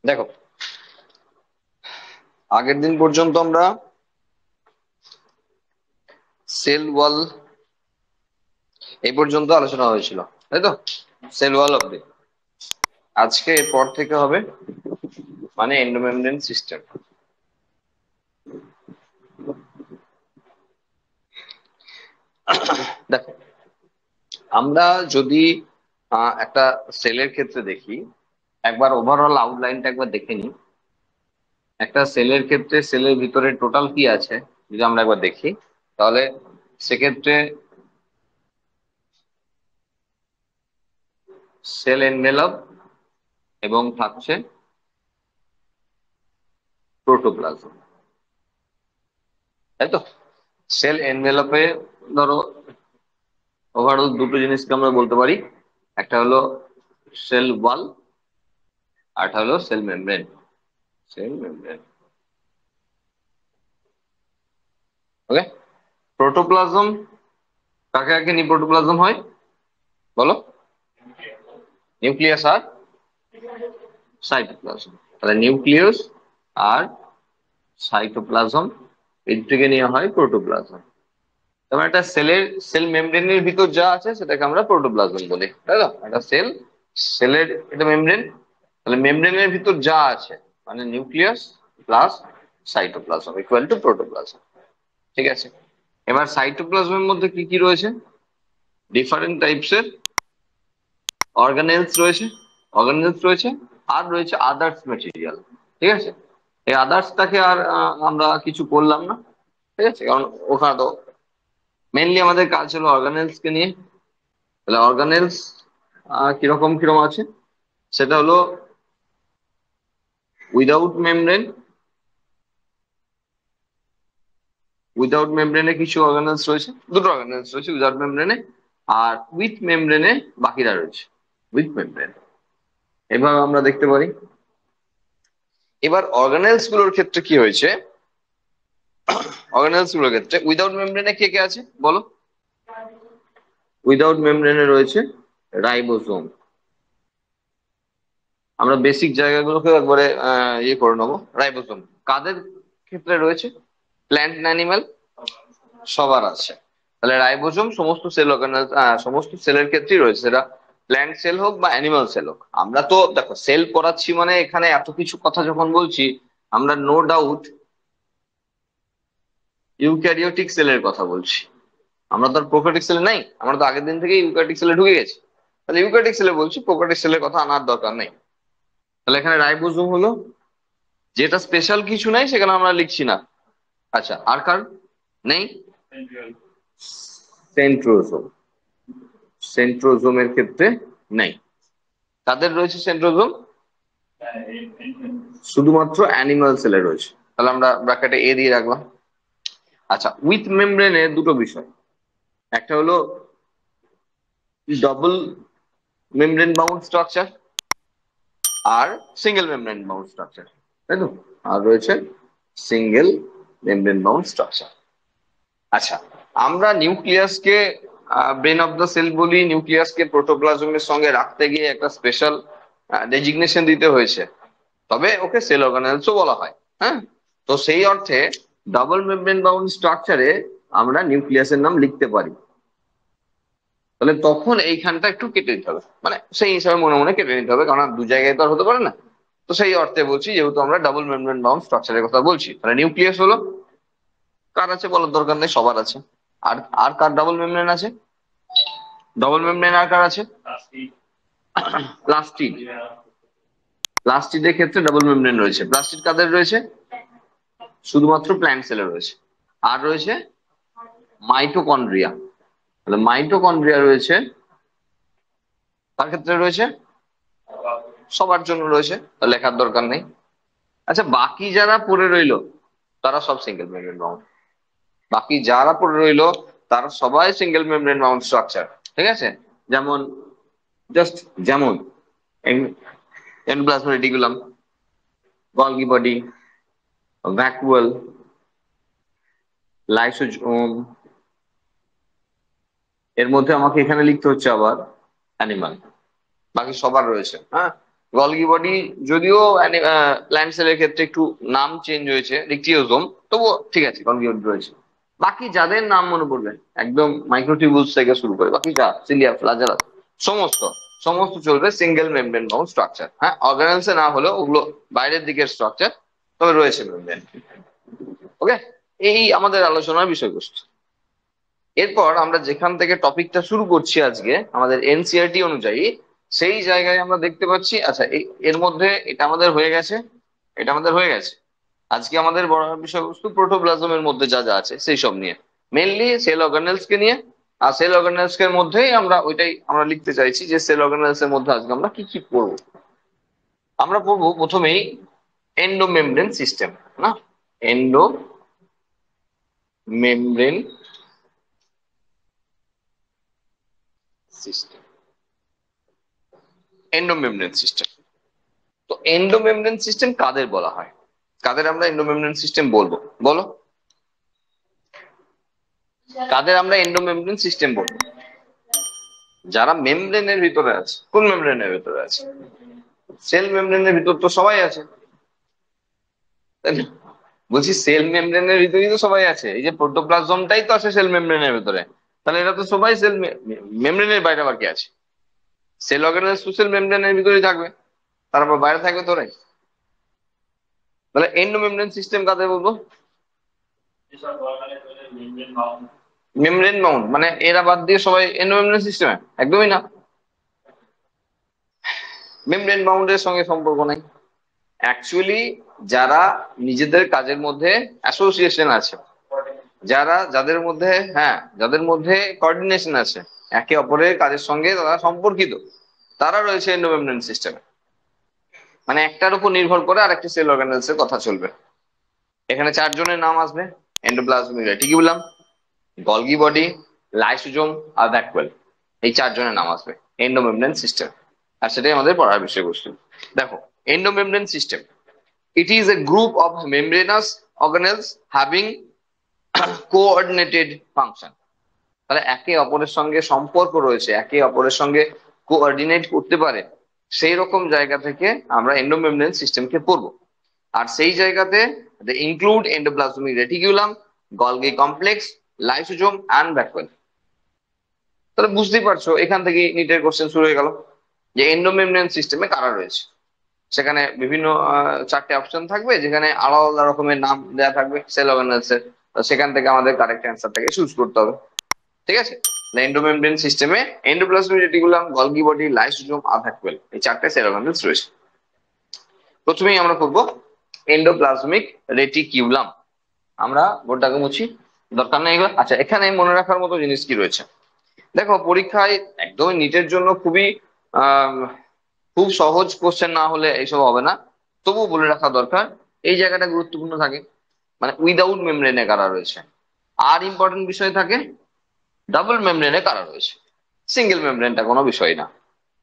দেখো, আগের দিন পর্যন্ত আমরা সেল ওয়াল এই পর্যন্ত আলোচনা হয়েছিল, তাই তো? সেল ওয়াল অব্দি। আজকে এরপর থেকে হবে মানে এন্ডোমেমব্রেন সিস্টেম। দেখো, আমরা যদি একটা সেলের ক্ষেত্রে দেখি, একবার ওভারঅল আউটলাইনটা একবার দেখে নিই। একটা সেলের ক্ষেত্রে সেলের ভিতরে টোটাল কি আছে যদি আমরা একবার দেখি, তাহলে সেক্ষেত্রে সেল এনভেলপ এবং থাকছে প্রোটোপ্লাজম, তাই তো? সেল এনভেলপে ধরো ওভারঅল দুটো জিনিসকে আমরা বলতে পারি, একটা হলো সেল ওয়াল, আরটা হলো সেল মেমব্রেন। সেল মেমব্রেন, ওকে। প্রোটোপ্লাজম কাকে কাকে নিয়ে প্রোটোপ্লাজম হয় বলো? নিউক্লিয়াস আর সাইটোপ্লাজম। তাহলে নিউক্লিয়াস আর সাইটোপ্লাজম, এই দুটোকে নিয়ে হয় প্রোটোপ্লাজম। তারপর একটা সেল মেমব্রেনের ভিতর যা আছে সেটাকে আমরা প্রোটোপ্লাজম বলি, তাই তো? একটা সেলের এটা মেমব্রেন, তাহলে মেমব্রেনের ভিতর যা আছে মানে nucleus plus cytoplasm equal to protoplasm. ঠিক আছে, এবার সাইটোপ্লাজমের মধ্যে কি কি রয়েছে? ডিফারেন্ট টাইপসের অর্গানেলস রয়েছে আর রয়েছে আদার্স ম্যাটেরিয়াল। ঠিক আছে, এই আদার্সটাকে আর আমরা কিছু করলাম না, ঠিক আছে, কারণ ওখানে তো মেনলি আমাদের কাজ হলো অর্গানেলস কে নিয়ে। তাহলে অর্গানেলস কিরকম কিরকম আছে সেটা হলো উইদাউট মেমব্রেন, উইদাউট মেমব্রেনে কিছু অর্গানেলস রয়েছে, দুটো অর্গানেলস রয়েছে উইদাউট মেমব্রেনে, আর উইথ মেমব্রেনে বাকিরা রয়েছে উইথ মেমব্রেন। এভাবে আমরা দেখতে পারি। এবার অর্গানেলস গুলোর ক্ষেত্রে কি হয়েছে? অর্গানেলস গুলোর ক্ষেত্রে উইদাউট মেমব্রেনে কে কে আছে বলো? উইদাউট মেমব্রেনে রয়েছে রাইবোসোম। আমরা বেসিক জায়গাগুলোকে একবারে ইয়ে করে নেবো। রাইবোসোম কাদের ক্ষেত্রে রয়েছে? প্ল্যান্ট অ্যানিমাল সবার আছে। তাহলে রাইবোসোম সমস্ত সেল অর্গানাইজ সমস্ত সেলের ক্ষেত্রেই রয়েছে, সেটা প্ল্যান্ট সেল হোক বা অ্যানিমাল সেল হোক। আমরা তো দেখো সেল পড়াচ্ছি মানে এখানে এত কিছু কথা যখন বলছি, আমরা নো ডাউট ইউক্যারিওটিক সেলের কথা বলছি। আমরা তো আর প্রোক্যারিওটিক সেলে নাই, আমরা তো আগের দিন থেকে ইউক্যারিওটিক সেলে ঢুকে গেছি। তাহলে ইউক্যারিওটিক সেলে বলছি, প্রোক্যারিওটিক সেলের কথা আনার দরকার নেই। তাহলে এখানে রাইবোসোম হলো যেটা স্পেশাল কিছু নাই, সেখানে আমরা লিখছি না। আচ্ছা, আর কার নেই? সেন্ট্রোজোম, সেন্ট্রোজোমের ক্ষেত্রে নেই। তাদের রয়েছে সেন্ট্রোজোম? শুধুমাত্র অ্যানিমাল সেলে রয়েছে, তাহলে আমরা ব্র্যাকেটে এ দিয়ে রাখলাম। আচ্ছা, উইথ মেমব্রেনে দুটো বিষয়, একটা হলো ডবল মেমব্রেন বাউন্ড স্ট্রাকচার আর সিঙ্গেল মেমব্রেন বাউন্ড স্ট্রাকচার, তাই তো? আর রয়েছে সিঙ্গেল মেমব্রেন বাউন্ড স্ট্রাকচার। আচ্ছা, আমরা নিউক্লিয়াসকে ব্রেন অফ দ্য সেল বলি, নিউক্লিয়াসকে প্রোটোপ্লাজমের সঙ্গে রাখতে গিয়ে একটা স্পেশাল ডেজিগনেশন দিতে হয়েছে, তবে ওকে সেল অর্গানেলসও বলা হয়। হ্যাঁ, তো সেই অর্থে ডাবল মেমব্রেন বাউন্ড স্ট্রাকচারে আমরা নিউক্লিয়াসের নাম লিখতে পারি। তাহলে তখন এইখানটা একটু কেটে দিতে হবে, মানে সেই হিসাবে মনে মনে কেটে নিতে হবে, কারণ দু জায়গায় তো আর হতে পারে না। তো সেই অর্থে বলছি, যেহেতু আমরা ডাবল মেমব্রেন বাউন্ড স্ট্রাকচারের কথা বলছি, তাহলে নিউক্লিয়াস হলো, কার আছে বলার দরকার নেই, সবার আছে। আর আর কার ডাবল মেমব্রেন আছে? ডবল মেমব্রেন আর কার আছে? প্লাস্টিড। প্লাস্টিডের ক্ষেত্রে ডাবল মেমব্রেন রয়েছে। প্লাস্টিড কাদের রয়েছে? শুধুমাত্র প্ল্যান্ট সেলে রয়েছে। আর রয়েছে মাইটোকন্ড্রিয়া। তাহলে মাইটোকন্ড্রিয়া রয়েছে, তার ক্ষেত্রে রয়েছে, সবার জন্য রয়েছে, তা লেখার দরকার নেই। আচ্ছা, বাকি যারা পড়ে রইলো তারা সব সিঙ্গেল মেমব্রেন বাউন্ড। বাকি যারা পড়ে রইলো তারা সবাই সিঙ্গেল মেমব্রেন বাউন্ড স্ট্রাকচার। ঠিক আছে, যেমন জাস্ট যেমন endoplasmic reticulum, Golgi body, vacuole, lysosome. এর মধ্যে আমাকে এখানে লিখতে হচ্ছে আবার অ্যানিমাল। বাকি সবার রয়েছে, হ্যাঁ। গলগি বডি যদিও প্ল্যান্ট সেলের ক্ষেত্রে একটু নাম চেঞ্জ হয়েছে, ডিকটিওজোম, তবুও ঠিক আছে, গলগি বডি রয়েছে। বাকি যাদের নাম মনে পড়বে একদম মাইক্রোটিউবুলস থেকে শুরু করে বাকি যা সিলিয়া, ফ্লাজেলা, সমস্ত সমস্ত চলবে সিঙ্গেল মেমব্রেন বাউন্ড স্ট্রাকচার। হ্যাঁ, অর্গানেলসে না হলেও ওগুলো বাইরের দিকের স্ট্রাকচার, তবে রয়েছে মেমব্রেন। ওকে, এই আমাদের আলোচনার বিষয়বস্তু। এরপর আমরা যেখান থেকে টপিকটা শুরু করছি আজকে আমাদের এনসিআরটি অনুযায়ী, সেই জায়গায় আমরা দেখতে পাচ্ছি, আচ্ছা এর মধ্যে এটা আমাদের হয়ে গেছে, এটা আমাদের হয়ে গেছে। আজকে আমাদের বড় বিষয়বস্তু প্রোটোপ্লাজমের মধ্যে যা যা আছে সেই সব নিয়ে, মেনলি সেল অর্গানেলস কে নিয়ে। আর সেল অর্গানেলস এর মধ্যেই আমরা ওইটাই আমরা লিখতে চাইছি যে সেল অর্গানেলস এর মধ্যে আজকে আমরা কি কি পড়বো। আমরা পড়বো প্রথমেই এন্ডোমেমব্রেন সিস্টেম, না, endo membrane system, endomembrane system. তো এন্ডোমেমব্রেন সিস্টেম কাদের বলা হয়, কাদের আমরা এন্ডোমেমব্রেন সিস্টেম বলবো, বলো? কাদের আমরা এন্ডোমেমব্রেন সিস্টেম বলবো? যারা মেমব্রেনের ভিতরে আছে। কোন মেমব্রেনের ভিতরে আছে? সেল মেমব্রেনের ভিতর তো সবাই আছে, তাই না? বলছি সেল মেমব্রেনের ভিতরেই তো সবাই আছে, এই যে প্রোটোপ্লাজমটাই তো আছে সেল মেমব্রেনের ভিতরে, তাহলে এরা তো সবাই সেল মেমব্রেনের বাইরে আবার কে আছে? সেল অর্গানেলস তো সেল মেমব্রেনের ভিতরেই থাকবে, তারপর বাইরে থাকবে তোরাই। তাহলে এন্ডোমেমব্রেন সিস্টেম কাদের বলবো? মেমব্রেন বাউন্ড মানে এরা বাদ দিয়ে সবাই এন্ডোমেমব্রেন সিস্টেমে? একদমই না, মেমব্রেন বাউন্ডের সঙ্গে সম্পর্ক নাই। অ্যাকচুয়ালি যারা নিজেদের কাজের মধ্যে অ্যাসোসিয়েশন আছে, যাদের মধ্যে, হ্যাঁ, যাদের মধ্যে কোঅর্ডিনেশন আছে, একে অপরের কাজের সঙ্গে তারা সম্পর্কিত, তারা রয়েছে এন্ডোমেমব্রেন সিস্টেমে। মানে একটার উপর নির্ভর করে আর একটা সেল অর্গানেলস এর কথা চলবে। এখানে চারজনের নাম আসবে endoplasmic reticulum, Golgi body, lysosome আর ভ্যাকুয়াল। এই চারজনের নাম আসবে এন্ডোমেমব্রেন সিস্টেম, আর সেটাই আমাদের পড়ার বিষয়বস্তু। দেখো, endomembrane system, it is a group of membranous organelles having coordinated function। তাহলে একে অপরের সঙ্গে সম্পর্ক রয়েছে, একে অপরের সঙ্গে কোঅর্ডিনেট করতে পারে, সেই রকম জায়গা থেকে আমরা এন্ডোমেমব্রেন সিস্টেমকে পড়বো। আর সেই জায়গাতে include endoplasmic reticulum, Golgi complex, lysosome and vacuole. তাহলে বুঝতেই পারছো এখান থেকে নিটের কোশ্চেন শুরু হয়ে গেল যে এন্ডোমেমব্রেন সিস্টেমে কারা রয়েছে। সেখানে বিভিন্ন চারটে অপশন থাকবে, যেখানে আলাদা আলাদা রকমের নাম দেওয়া থাকবে সেল অর্গানেলস এর। তো সেখান থেকে আমাদের কারেক্ট অ্যান্সারটাকে চুজ করতে হবে, ঠিক আছে? এন্ডোমেমব্রেন সিস্টেমে endoplasmic reticulum, Golgi body, lysosome আর ভ্যাকুয়াল, এই চারটে সেল অর্গানেলস রয়েছে। প্রথমেই আমরা পড়বো এন্ডোপ্লাজমিক রেটিকিউলাম। আমরা বোর্ডটাকে মুছি, দরকার নেই এগুলো। আচ্ছা, এখানে মনে রাখার মতো জিনিস কি রয়েছে দেখো, পরীক্ষায় একদমই নিটের জন্য খুবই আহ খুব সহজ কোশ্চেন না হলে এইসব হবে না, তবুও বলে রাখা দরকার, এই জায়গাটা গুরুত্বপূর্ণ থাকে। মানে উইদাউট মেমব্রেনে কারা রয়েছে, আর ইম্পর্টেন্ট বিষয় থাকে ডাবল মেমব্রেনে কারা রয়েছে। সিঙ্গেল মেমব্রেনটা কোনো বিষয় না।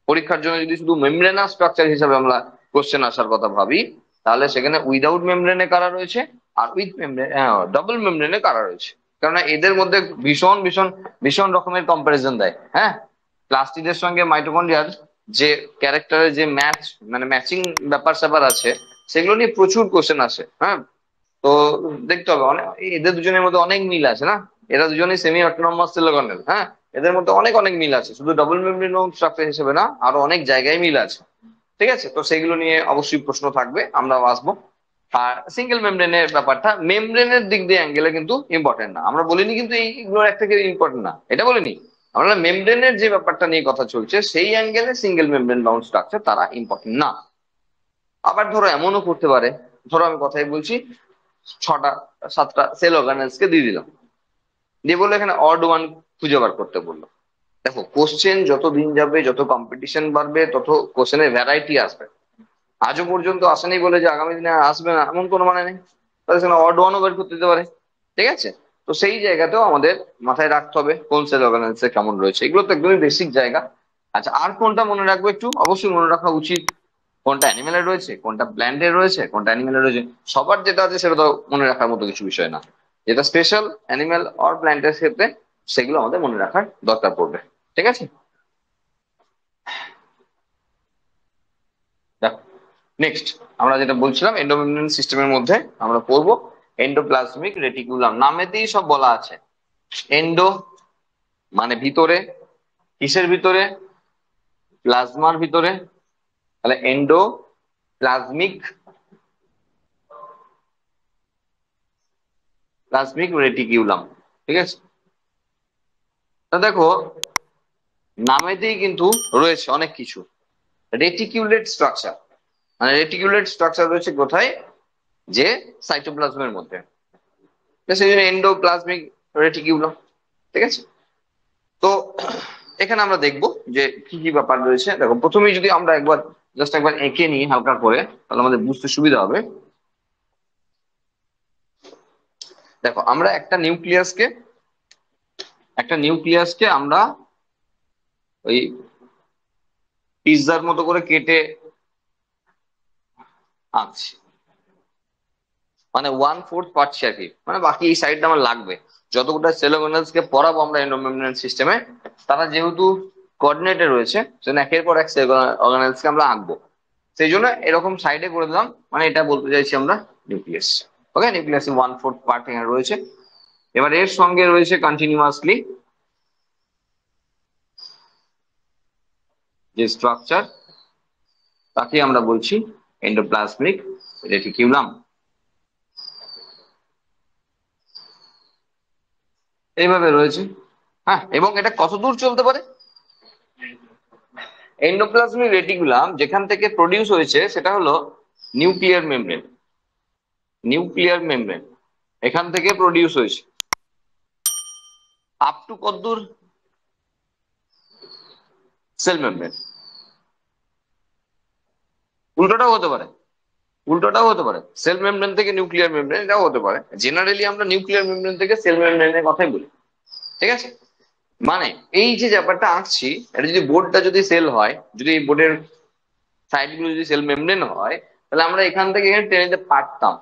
পরীক্ষার জন্য যদি শুধু মেমব্রেনাস স্ট্রাকচার হিসাবে আমরা কোশ্চেন আসার কথা ভাবি, তাহলে সেখানে উইদাউট মেমব্রেনে কারা রয়েছে আর উইথ মেমব্রেন, ডাবল মেমব্রেনে কারা রয়েছে, কেননা এদের মধ্যে ভীষণ ভীষণ ভীষণ রকমের কম্পারিজন দেয়। হ্যাঁ, প্লাস্টিডের সঙ্গে মাইটোকন্ড্রিয়ার যে ক্যারেক্টারের যে ম্যাচ, মানে ম্যাচিং ব্যাপার স্যাপার আছে, সেগুলো নিয়ে প্রচুর কোশ্চেন আসে। হ্যাঁ, তো দেখতে হবে অনেক, এদের দুজনের মধ্যে অনেক মিল আছে না, এরা দুজনেই সেমি অটোনমাস সেল অর্গানেল। হ্যাঁ, এদের মধ্যে অনেক অনেক মিল আছে, শুধু ডাবল মেমব্রেন স্ট্রাকচার হিসেবে না, আরো অনেক জায়গায় মিল আছে। ঠিক আছে, তো সেগুলো নিয়ে অবশ্যই প্রশ্ন থাকবে, আমরা আসবো। আর সিঙ্গেল মেমব্রেনের ব্যাপারটা মেমব্রেনের দিক দিয়ে অ্যাঙ্গেলে কিন্তু ইম্পর্টেন্ট না, আমরা বলিনি কিন্তু এইগুলোর এক থেকে ইম্পর্টেন্ট না, এটা বলিনি। আমরা মেমব্রেনের যে ব্যাপারটা নিয়ে কথা চলছে সেই অ্যাঙ্গেলে সিঙ্গেল মেমব্রেন বাউন্ড স্ট্রাকচার তারা ইম্পর্টেন্ট না। আবার ধরো এমনও করতে পারে, ধরো আমি কথাই বলছি, 6টা 7টা সেল অর্গানেলস কে দিয়ে দিলাম, দিয়ে বললো এখানে অড ওয়ান খুঁজে বার করতে বললো। দেখো, কোশ্চেন যত দিন যাবে, যত কম্পিটিশন বাড়বে, তত কোশ্চেনের ভ্যারাইটি আসবে। আজও পর্যন্ত আসেনি বলে যে আগামী দিনে আর আসবে না এমন কোনো মানে নেই, তাহলে সেখানে অড ওয়ানও বের করতে দিতে পারে। ঠিক আছে, তো সেই জায়গাতেও আমাদের মাথায় রাখতে হবে কোন সেল অর্গানেলস কেমন রয়েছে, এগুলো তো একদমই বেসিক জায়গা। আচ্ছা, আর কোনটা মনে রাখবো একটু, অবশ্যই মনে রাখা উচিত, কোনটা অ্যানিমেলের রয়েছে, কোনটা প্ল্যান্টের রয়েছে, কোনটা অ্যানিমেলের রয়েছে। সবার যেটা আছে সেটা তো মনে রাখার মতো কিছু বিষয় না, যেটা স্পেশাল অ্যানিমেল অর প্ল্যান্টের ক্ষেত্রে সেগুলো আমাদের মনে রাখার দরকার পড়বে। ঠিক আছে, দেখো নেক্সট আমরা যেটা বলছিলাম এন্ডোমেমব্রেন সিস্টেমের মধ্যে আমরা পড়বো এন্ডোপ্লাজমিক রেটিকুলাম। নামেতেই সব বলা আছে। এন্ডো মানে ভিতরে, কিসের ভিতরে? প্লাজমার ভিতরে। তাহলে এন্ডো প্লাজমিক প্লাজমিক রেটিকিউলাম, ঠিক আছে। তা দেখো নামেতেই কিন্তু রয়েছে অনেক কিছু। রেটিকিউলেট স্ট্রাকচার, মানে রেটিকুলেট স্ট্রাকচার রয়েছে কোথায়? যে সাইটোপ্লাজমের মধ্যে, সেই জন্য এন্ডোপ্লাজমিক রেটিকিউলাম, ঠিক আছে। তো এখানে আমরা দেখবো যে কি কি ব্যাপার রয়েছে। দেখো প্রথমেই যদি আমরা জাস্ট একবার এঁকে নিই হালকা করে, তাহলে আমাদের বুঝতে সুবিধা হবে। দেখো আমরা একটা নিউক্লিয়াসকে আমরা ওই পিৎজার মতো করে কেটে আঁকছি, মানে 1/4 পাচ্ছি আর কি, মানে বাকি এই সাইডটা আমার লাগবে। যতগুলো সেল অর্গানেলস কে পড়াবো আমরা এন্ডোমেমব্রেন সিস্টেমে, তারা যেহেতু কোঅর্ডিনেটে রয়েছে, সেজন্য একের পর এক সেল অর্গানেলস কে আমরা আঁকবো। সেই জন্য এরকম সাইডে করে দিলাম, মানে এটা বলতে চাইছি আমরা নিউক্লিয়াস। ওকে, নিউক্লিয়াসে 1/4 পার্ট এখানে রয়েছে। এবার এর সঙ্গে রয়েছে কন্টিনিউয়াসলি যে স্ট্রাকচার, তাকে আমরা বলছি এন্ডোপ্লাজমিক রেটিকিউলাম। এইভাবে রয়েছে। হ্যাঁ, এবং এটা কত দূর চলতে পারে? এন্ডোপ্লাজমিক রেটিকুলাম যেখান থেকে প্রডিউস হয়েছে সেটা হলো নিউক্লিয়ার মেমব্রেন। নিউক্লিয়ার মেমব্রেন এখান থেকে প্রডিউস হয়েছে। আপ টু কতদূর? Cell membrane. উল্টোটাও হতে পারে, উল্টোটাও হতে পারে, সেল মেমব্রেন থেকে নিউক্লিয়ার মেমব্রেন, এটাও হতে পারে। জেনারেলি আমরা নিউক্লিয়ার মেমব্রেন থেকে সেল মেমব্রেনের কথাই বলি, ঠিক আছে। মানে এই যে ব্যাপারটা আঁকছি, এটা যদি বোর্ডটা যদি সেল হয়, যদি এই বোর্ডের সাইড গুলো যদি সেল মেমব্রেন হয়, তাহলে আমরা এখান থেকে এখানে টেনে নিতে পারতাম।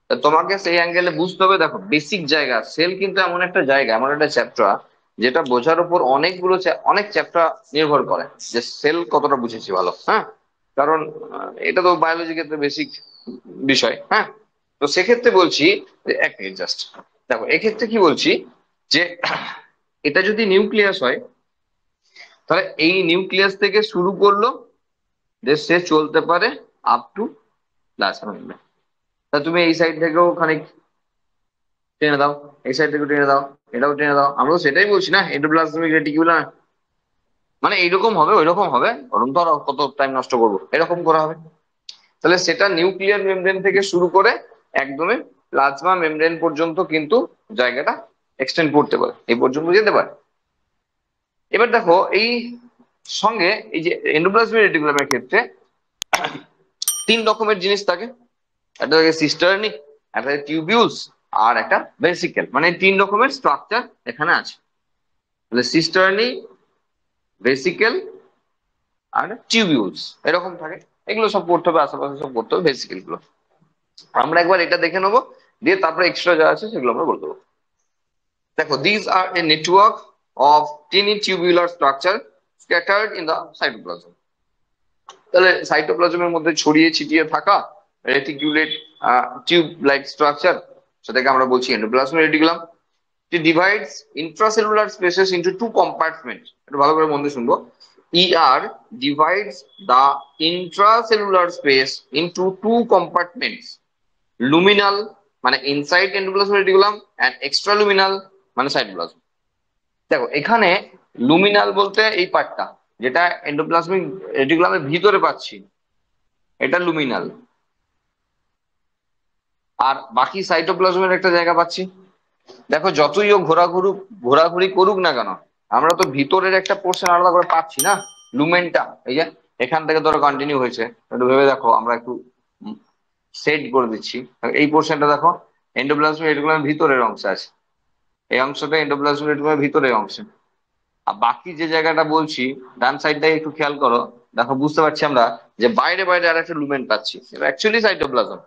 তা তোমাকে সেই অ্যাঙ্গেলে বুঝতে হবে। দেখো বেসিক জায়গা, সেল কিন্তু এমন একটা জায়গা, এমন একটা চ্যাপ্টার যেটা বোঝার উপর অনেক চ্যাপ্টার নির্ভর করে যে সেল কতটা বুঝেছি ভালো। হ্যাঁ, কারণ এটা তো বায়োলজি ক্ষেত্রে বেসিক বিষয়। হ্যাঁ, তো সেক্ষেত্রে বলছি যে এক মিনিট জাস্ট দেখো, এক্ষেত্রে কি বলছি যে এটা যদি নিউক্লিয়াস হয়, তাহলে এই নিউক্লিয়াস থেকে শুরু করলো, যে সে চলতে পারে আপ টু প্লাজমা। তা তুমি এই সাইড থেকেও খানিক টেনে দাও, এই সাইড থেকে টেনে দাও, এটাও টেনে দাও। আমরা তো সেটাই বলছি না, এন্ডোপ্লাজমিক রেটিকুলাম মানে এইরকম হবে, ওইরকম হবে, বরং তো আর কত টাইম নষ্ট করবো, এরকম করা হবে। তাহলে সেটা নিউক্লিয়ার মেমব্রেন থেকে শুরু করে একদমই প্লাজমা মেমব্রেন পর্যন্ত কিন্তু জায়গাটা এক্সটেন্ড করতে পারে, এই পর্যন্ত যেতে পারে। এবার দেখো এই সঙ্গে এই যে এন্ডোপ্লাজমিক রেটিকুলামের ক্ষেত্রে 3 রকমের জিনিস থাকে। একটা থাকে সিস্টার্নি, একটা থাকে টিউবিউলস, আর একটা ভেসিকেল। মানে 3 রকমের স্ট্রাকচার এখানে আছে। তাহলে সিস্টার্নি, ভেসিকেল আর টিউবিউলস এরকম থাকে। এগুলো সব পড়তে হবে, আশেপাশে সব পড়তে হবে ভেসিকেল গুলো। আমরা একবার এটা দেখে নেবো, দিয়ে তারপরে এক্সট্রা যা আছে সেগুলো আমরা বলে দেবো। দেখো this are a network of tiny tubular structure scattered in the cytoplasm. তাহলে সাইটোপ্লাজমের মধ্যে ছড়িয়ে ছিটিয়ে থাকা রেটিকুলেট টিউব লাইক স্ট্রাকচার, সেটাকে আমরা বলছি endoplasmic reticulum. It divides intracellular spaces into 2 compartments. এটা ভালো করে মন দিয়ে শুনবো। ER divides the intracellular space into 2 compartments. Luminal মানে inside endoplasmic reticulum and extraluminal মানে cytoplasm। দেখো এখানে লুমিনাল বলতে এই পার্টটা যেটা এন্ডোপ্লাজমিক রেটিকুলামের ভিতরে পাচ্ছি, এটা লুমিনাল। আর বাকি সাইটোপ্লাজমের একটা জায়গা পাচ্ছি। দেখো যতই ও ঘোরাঘুরি করুক না কেন, আমরা তো ভিতরের একটা পোর্শন আলাদা করে পাচ্ছি না, লুমেনটা। এই যে এখান থেকে ধরো কন্টিনিউ হয়েছে, একটু ভেবে দেখো, আমরা একটু সেট করে দিচ্ছি। এই পোর্শনটা দেখো এন্ডোপ্লাজমিক রেটিকুলামের ভিতরের অংশে আছে, এই অংশটা এন্ডোপ্লাজমিক রেটিকুলামের ভিতরের অংশে। আর বাকি যে জায়গাটা বলছি ডান সাইডটাই একটু খেয়াল করো, দেখো বুঝতে পারছি আমরা যে বাইরে বাইরে আর একটা লুমেন পাচ্ছি, এটা অ্যাকচুয়ালি সাইটোপ্লাজম।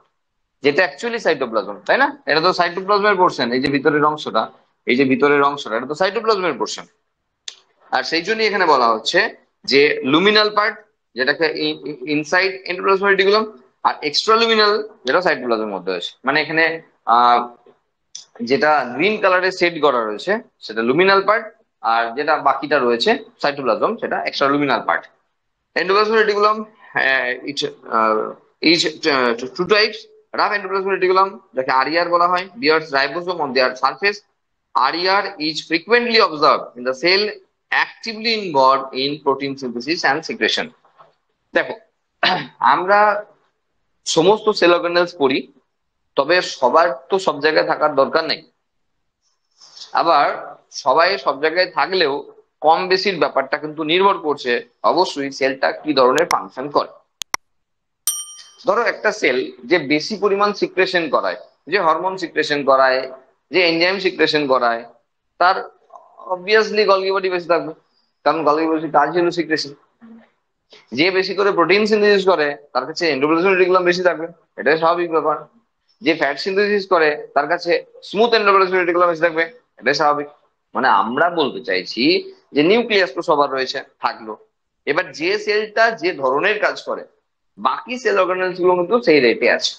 যেটা অ্যাকচুয়ালি সাইটোপ্লাজম, তাই না? এটা তো সাইটোপ্লাজমের পোর্শন। এই যে ভিতরের অংশটা, এই যে ভিতরের অংশটা, এটা তো সাইটোপ্লাজমের পোর্শন। আর সেই জন্যই এখানে বলা হচ্ছে যে লুমিনাল পার্ট যেটাকে ইনসাইড এন্ডোপ্লাজমিক রেটিকুলাম, আর এক্সট্রালুমিনাল যেটা সাইটোপ্লাজমের মধ্যে আছে। মানে এখানে আহ যেটা গ্রিন কালারের সেট করা রয়েছে সেটা লুমিনাল পার্ট, আর যেটা বাকিটা রয়েছে সাইটোপ্লাজম সেটা এক্সট্রালুমিনাল part. Endoplasmic reticulum, it is two types. Rough endoplasmic reticulum, যাকে RER বলা হয়, bears ribosome on their surface. RER is frequently observed in the cell actively involved in protein synthesis and secretion. দেখো, আমরা সমস্ত sell organelles পড়ি, তবে সবার তো সব জায়গায় থাকার দরকার নেই। আবার সবাই সব জায়গায় থাকলেও কম বেশির ব্যাপারটা কিন্তু নির্ভর করছে অবশ্যই সেলটা কি ধরনের ফাংশন করে। ধরো একটা সেল যে বেশি পরিমাণ সিক্রেশন করায়, যে হরমোন সিক্রেশন করায়, যে এনজাইম সিক্রেশন করায়, তার অবভিয়াসলি গলগি বডি বেশি থাকবে, কারণ গলগি বডি কাজ হলো সিক্রেশন। যে বেশি করে প্রোটিন সিনথেসিস করে তার কাছে এন্ডোপ্লাজমিক রেটিকুলাম বেশি থাকবে, এটাই স্বাভাবিক ব্যাপার। যে ফ্যাট সিনথেসিস করে তার কাছে স্মুথ এন্ডোপ্লাজমিক রেটিকুলাম বেশি থাকবে, এটাই স্বাভাবিক। মানে আমরা বলতে চাইছি যে নিউক্লিয়াস তো সবার রয়েছে, থাকলো। এবার যে সেলটা যে ধরনের কাজ করে বাকি সেল অর্গানেলস গুলো কিন্তু সেই রেটে আছে।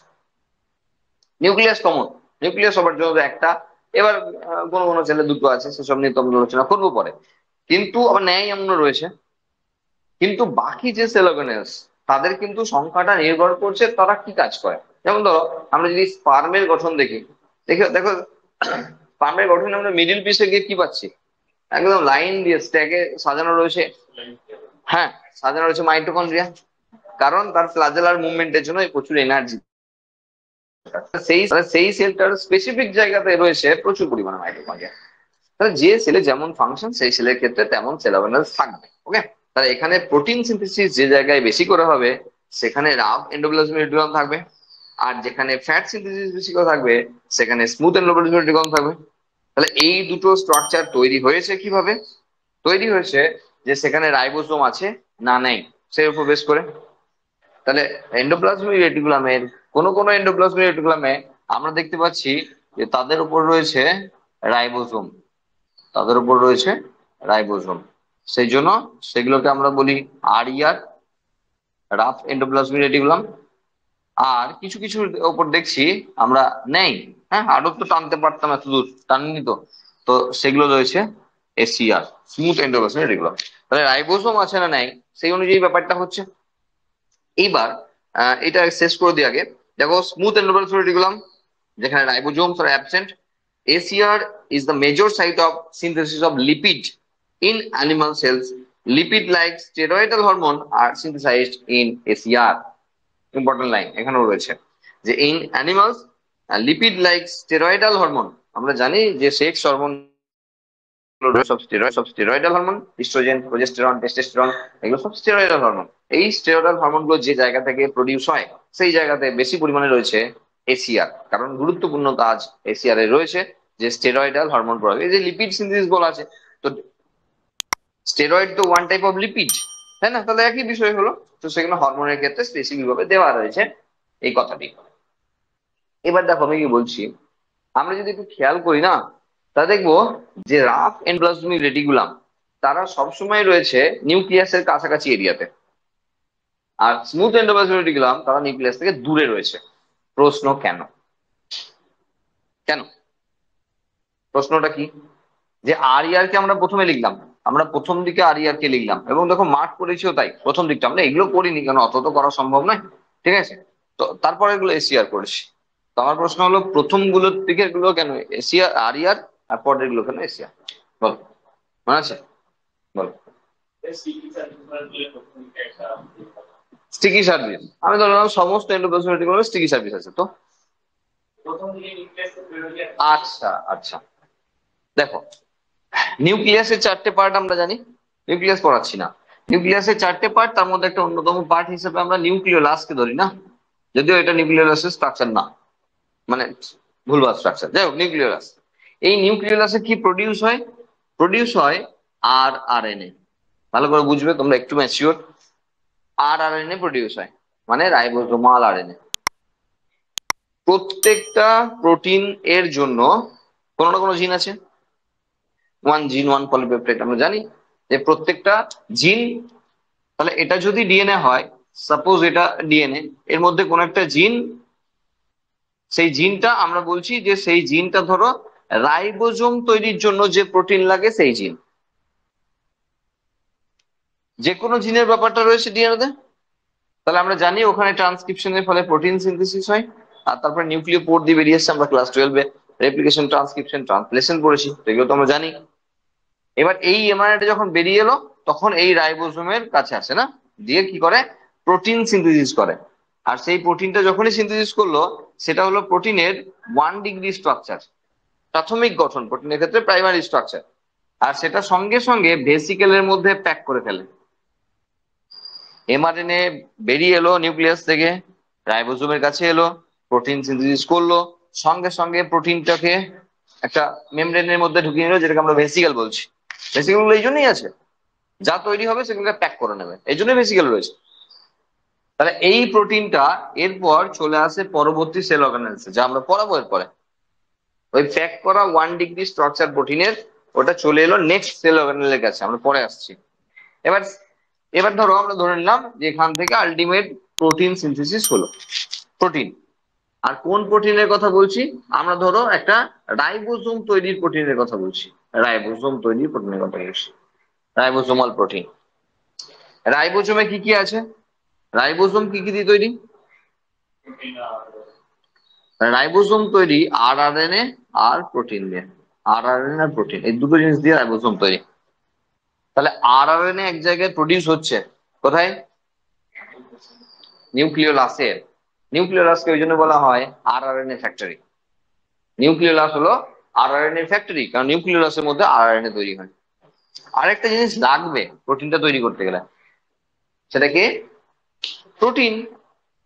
নিউক্লিয়াস কমন, নিউক্লিয়াস সবার জন্য একটা। এবার কোনো কোনো সেলে দুটো আছে, সেসব নিয়ে তো আমরা আলোচনা করবো পরে। কিন্তু আবার ন্যায় এমন রয়েছে। কিন্তু বাকি যে সেল অর্গানেলস তাদের কিন্তু সংখ্যাটা নির্ভর করছে তারা কি কাজ করে। যেমন ধরো আমরা যদি স্পার্মের গঠন দেখি, দেখো দেখো স্পার্মের গঠনে আমরা মিডিল পিসে গিয়ে কি পাচ্ছি, একদম লাইন দিয়ে স্ট্যাকে সাজানো রয়েছে। হ্যাঁ, সাজানো রয়েছে মাইটোকন্ড্রিয়া, কারণ তার ফ্লাজেলার মুভমেন্টের জন্য প্রচুর এনার্জি। সেই সেই সেলটার স্পেসিফিক জায়গাতে রয়েছে প্রচুর পরিমাণে মাইটোকন্ড্রিয়া। তাহলে যে সেলে যেমন ফাংশন সেই সেলের ক্ষেত্রে তেমন সেল অর্গানেলস থাকবে। ওকে, তাহলে এখানে প্রোটিন সিনথেসিস যে জায়গায় বেশি করে হবে সেখানে রাফ এন্ডোপ্লাজমিক রেটিকুলাম থাকবে, আর যেখানে ফ্যাট সিনথেসিস বেশি করে থাকবে সেখানে স্মুথ এন্ডোপ্লাজমিক রেটিকুলাম থাকবে। তাহলে এই দুটো স্ট্রাকচার তৈরি হয়েছে কিভাবে? তৈরি হয়েছে যে সেখানে রাইবোসোম আছে না নেই সেই উপর বেশ করে। তাহলে এন্ডোপ্লাজমিক রেটিকুলামের কোন এন্ডোপ্লাজমিক রেটিকুলামে আমরা দেখতে পাচ্ছি যে তাদের উপর রয়েছে রাইবোসোম, তাদের উপর রয়েছে রাইবোসোম। সেই জন্য সেগুলোকে আমরা বলি RER, রাফ এন্ডোপ্লাজমিক রেটিকুলাম। আর কিছু কিছু ওপর দেখছি আমরা নেই। হ্যাঁ, আরো তো টানতে পারতাম, এত দূর টানিনি তো। তো সেগুলো রয়েছে SER, স্মুথ এন্ডোপ্লাজমিক রেটিকুলাম। তাহলে রাইবোসোম আছে না নাই সেই অনুযায়ী ব্যাপারটা হচ্ছে। এইবার এটা শেষ করে দিই আগে। দেখো, স্মুথ এন্ডোপ্লাজমিক রেটিকুলাম যেখানে ribosomes are absent. ACR is the major site of synthesis of lipid in animal cells. Lipid like steroidal hormone are synthesized in ACR. Important line এখানেও রয়েছে যে in animals lipid like steroidal hormone. আমরা জানি যে sex hormone সব steroidal hormone, oestrogen, progesterone, testosterone, এগুলো সব steroidal hormone. এই স্টেরয়েডাল হরমোন গুলো যে জায়গা থেকে প্রডিউস হয় সেই জায়গাতে বেশি পরিমাণে রয়েছে ACR, কারণ গুরুত্বপূর্ণ কাজ ACR এর রয়েছে যে স্টেরয়েডাল হরমোন প্রয়োগ। এই যে লিপিড সিনথেসিস বলা আছে, তো স্টেরয়েড তো ওয়ান টাইপ অফ লিপিড, তাই না? তাহলে একই বিষয় হলো। তো সেখানে হরমোনের ক্ষেত্রে স্পেসিফিক ভাবে দেওয়া রয়েছে এই কথাটি। এবার দেখো আমি কি বলছি, আমরা যদি একটু খেয়াল করি না, তা দেখবো যে রাফ এন্ডোপ্লাজমিক রেটিকুলাম তারা সবসময় রয়েছে নিউক্লিয়াসের কাছাকাছি এরিয়াতে, আর স্মুথ এন্ডোপ্লাজমিক রেটিকুলাম তারা নিউক্লিয়াস থেকে দূরে রয়েছে। প্রশ্ন কেন? কেন? প্রশ্নটা কি? যে RER কে আমরা প্রথমে লিখলাম, আমরা প্রথম দিকে RER কে লিখলাম, এবং দেখো মার্ক করেছিও তাই প্রথম দিকটা। আমরা এগুলো করিনি কারণ অত তো করা সম্ভব নয়, ঠিক আছে? তো তারপরে এগুলো ACR করেছি। তো আমার প্রশ্ন হলো প্রথম গুলোর দিকে গুলো কেন ACR RER, আর পরের গুলো কেন ACR? বল, মনে আছে? বল। স্টিকি সার্ভিস, আমি ধরলাম সমস্ত এন্ডোপ্লাজমিক রেটিকুলামে স্টিকি সার্ভিস আছে তো। আচ্ছা আচ্ছা, দেখো নিউক্লিয়াসের চারটে পার্ট আমরা জানি, নিউক্লিয়াস পড়াচ্ছি না। নিউক্লিয়াসের চারটে পার্ট, তার মধ্যে একটা অন্যতম পার্ট হিসেবে আমরা নিউক্লিওলাসকে ধরি না, যদিও এটা নিউক্লিওলাসের স্ট্রাকচার না, মানে ভুলভাল স্ট্রাকচার। যাই হোক, নিউক্লিওলাস, এই নিউক্লিওলাসে কি প্রডিউস হয়? প্রডিউস হয় RNA। ভালো করে বুঝবে তোমরা, একটু ম্যাচিওর। RNA প্রডিউস হয়, মানে রাইবোজোমাল RNA। প্রত্যেকটা প্রোটিন এর জন্য কোনো না কোনো জিন আছে, ওয়ান জিন ওয়ান পলিপেপটাইড। আমরা জানি যে প্রত্যেকটা জিন তাহলে এটা যদি ডিএনএ হয়, সাপোজ এটা ডিএনএ, এর মধ্যে কোন একটা জিন, সেই জিনটা আমরা বলছি যে সেই জিনটা ধরো রাইবোজোম তৈরির জন্য যে প্রোটিন লাগে সেই জিন। যে কোনো জিনের ব্যাপারটা রয়েছে ডিএনএ। তাহলে আমরা জানি ওখানে ট্রান্সক্রিপশনের ফলে প্রোটিন সিনথেসিস হয়, আর তারপর নিউক্লিয় পোর দিয়ে বেরিয়ে আসছে। আমরা ক্লাস 12-এ রেপ্লিকেশন, ট্রান্সক্রিপশন, ট্রান্সলেশন পড়েছি, তো এগুলো তো আমরা জানি। এবার এই এমআরএনএটা যখন বেরিয়ে এলো, তখন এই রাইবোজোমের কাছে আসে না, দিয়ে কি করে, প্রোটিন সিনথেসিস করে। আর সেই প্রোটিনটা যখনই সিনথেসিস করলো, সেটা হলো প্রোটিনের 1 ডিগ্রি স্ট্রাকচার, প্রাথমিক গঠন, প্রোটিনের ক্ষেত্রে প্রাইমারি স্ট্রাকচার। আর সেটা সঙ্গে সঙ্গে ভেসিকেলের মধ্যে প্যাক করে ফেলে। এমআরএনএ বেরিয়ে এলো নিউক্লিয়াস থেকে, রাইবোজোমের কাছে এলো, প্রোটিন সিনথেসিস করলো, সঙ্গে সঙ্গে প্রোটিনটাকে একটা মেমব্রেনের মধ্যে ঢুকিয়ে নিল, যেটাকে আমরা ভেসিকেল বলছি। ভেসিকেল গুলো এই জন্যই আছে, যা তৈরি হবে সেগুলোকে প্যাক করে নেবে, এই জন্যই ভেসিকেল রয়েছে। তাহলে এই প্রোটিনটা এরপর চলে আসে পরবর্তী সেল অর্গানেলসে, যা আমরা পড়াবো এরপরে। ওই প্যাক করা 1 ডিগ্রি স্ট্রাকচার প্রোটিনের ওটা চলে এলো নেক্সট সেল অর্গানেলের কাছে, আমরা পরে আসছি। এবার এবার ধরো আমরা ধরে নিলাম যে এখান থেকে আলটিমেট প্রোটিন সিনথেসিস হলো, প্রোটিন। আর কোন প্রোটিনের কথা বলছি আমরা, ধরো একটা রাইবোজোম তৈরির প্রোটিনের কথা বলছি, রাইবোজোম তৈরির প্রোটিনের কথা বলছি, রাইবোজোমাল প্রোটিন। রাইবোজোমে কি কি আছে, রাইবোজোম কি কি দিয়ে তৈরি? রাইবোজোম তৈরি আরআরএনএ আর প্রোটিন দিয়ে। আরআরএনএ আর প্রোটিন, এই দুটো জিনিস দিয়ে রাইবোজোম তৈরি। তাহলে আরআরএনএ এক জায়গায় প্রডিউস হচ্ছে, কোথায়? নিউক্লিওলাসে। নিউক্লিওলাসকে ওই জন্য বলা হয় আরআরএনএ ফ্যাক্টরি। নিউক্লিওলাস হলো আরআরএনএ ফ্যাক্টরি, কারণ নিউক্লিওলাসের মধ্যে আরআরএনএ তৈরি হয়। আরেকটা জিনিস লাগবে প্রোটিনটা তৈরি করতে গেলে, সেটা কি? প্রোটিন।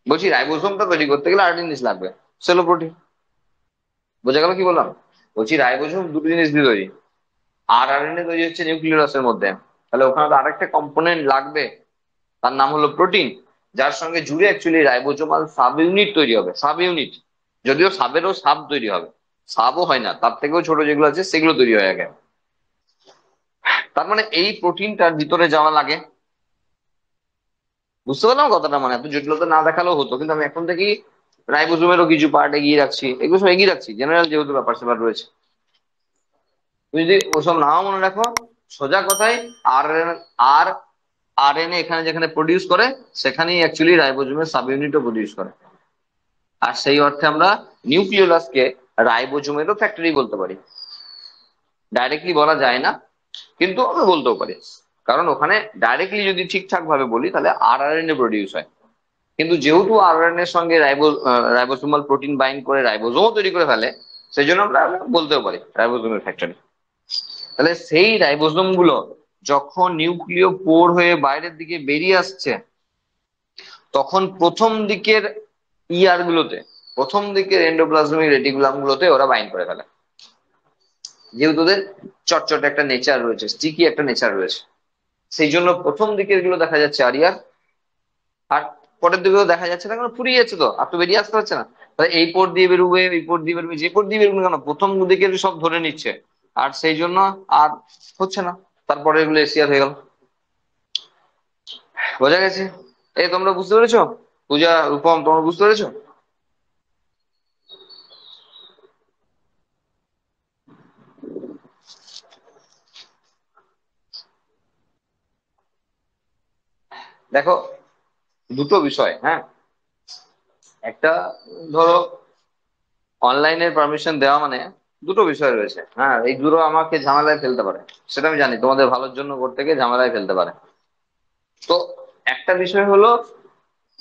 বলছি রাইবোজোমটা তৈরি করতে গেলে আরেকটা জিনিস লাগবে, সেলো প্রোটিন। বোঝা গেল কি বললাম? বলছি রাইবোজোম দুটো জিনিস দিয়ে তৈরি, আরআরএনএ তৈরি হচ্ছে নিউক্লিওলাসের মধ্যে, তাহলে ওখানে তো আরেকটা কম্পোনেন্ট লাগবে, তার নাম হলো প্রোটিন, যার সঙ্গে জুড়ে অ্যাকচুয়ালি রাইবোজোমাল সাব ইউনিট তৈরি হবে। সাব ইউনিট, যদিও সাবেরও সাব তৈরি হবে, সাবও হয় না, তার থেকেও ছোট যেগুলো আছে সেগুলো তৈরি হয়ে আগে। তার মানে এই প্রোটিনটার ভিতরে যাওয়া লাগে। বুঝতে পারলাম কথাটা? মানে এত জটিলতা না দেখালেও হতো, কিন্তু আমি এখন থেকেই রাইবোজোমেরও কিছু পার্ট এগিয়ে রাখছি, এগুলো সব এগিয়ে রাখছি, জেনারেল যেহেতু ব্যাপার স্যাপার রয়েছে। তুমি যদি ওসব নাও মনে রাখো, সোজা কথায় আর আর আরএনএ এখানে যেখানে প্রডিউস করে, সেখানেই অ্যাকচুয়ালি রাইবোজোমের সাব ইউনিটও প্রডিউস করে। আর সেই অর্থে আমরা নিউক্লিওলাসকে রাইবোজোমেরও ফ্যাক্টরি বলতে পারি। ডাইরেক্টলি বলা যায় না, কিন্তু আমরা বলতেও পারি, কারণ ওখানে ডাইরেক্টলি যদি ঠিকঠাক ভাবে বলি তাহলে আরআরএনএ প্রডিউস হয়। কিন্তু যেহেতু আরআরএনএ এর সঙ্গে রাইবোজোমাল প্রোটিন বাইন্ড করে রাইবোজোমও তৈরি করে ফেলে, সেই জন্য আমরা বলতেও পারি রাইবোজোমের ফ্যাক্টরি। তাহলে সেই রাইবোজোম গুলো যখন নিউক্লিয় পোর হয়ে বাইরের দিকে বেরিয়ে আসছে, তখন প্রথম দিকের ইয়ার গুলোতে, প্রথম দিকের এন্ডোপ্লাজমিক রেটিকুলাম গুলোতে ওরা বাইন্ড করে ফেলে। যেহেতু ওদের চটচট একটা নেচার রয়েছে, স্টিকি একটা নেচার রয়েছে, সেই জন্য প্রথম দিকের গুলো দেখা যাচ্ছে আরিয়ার, আর পরের দিকেও দেখা যাচ্ছে না, কারণ ফুরিয়ে যাচ্ছে, তো আর তো বেরিয়ে আসতে পারছে না। তাহলে এই পোর্ট দিয়ে বেরোবে, এই পোর্ট দিয়ে বেরোবে, যে পোর্ট দিয়ে বেরোবে কেন প্রথম দিকের সব ধরে নিচ্ছে, আর সেই জন্য আর হচ্ছে না। তারপরে এগুলো এশিয়ার হয়ে গেল। বোঝা গেছে? এই তোমরা বুঝতে পেরেছো? পূজা, রূপম, তোমরা বুঝতে পেরেছো? দেখো, দুটো বিষয়, হ্যাঁ। একটা, ধরো অনলাইনের পারমিশন দেওয়া মানে দুটো বিষয় রয়েছে, হ্যাঁ, এই দুটো আমাকে ঝামেলায় ফেলতে পারে। সেটা আমি জানি, তোমাদের ভালোর জন্য করতে গিয়ে ঝামেলায় ফেলতে পারে। তো একটা বিষয় হলো,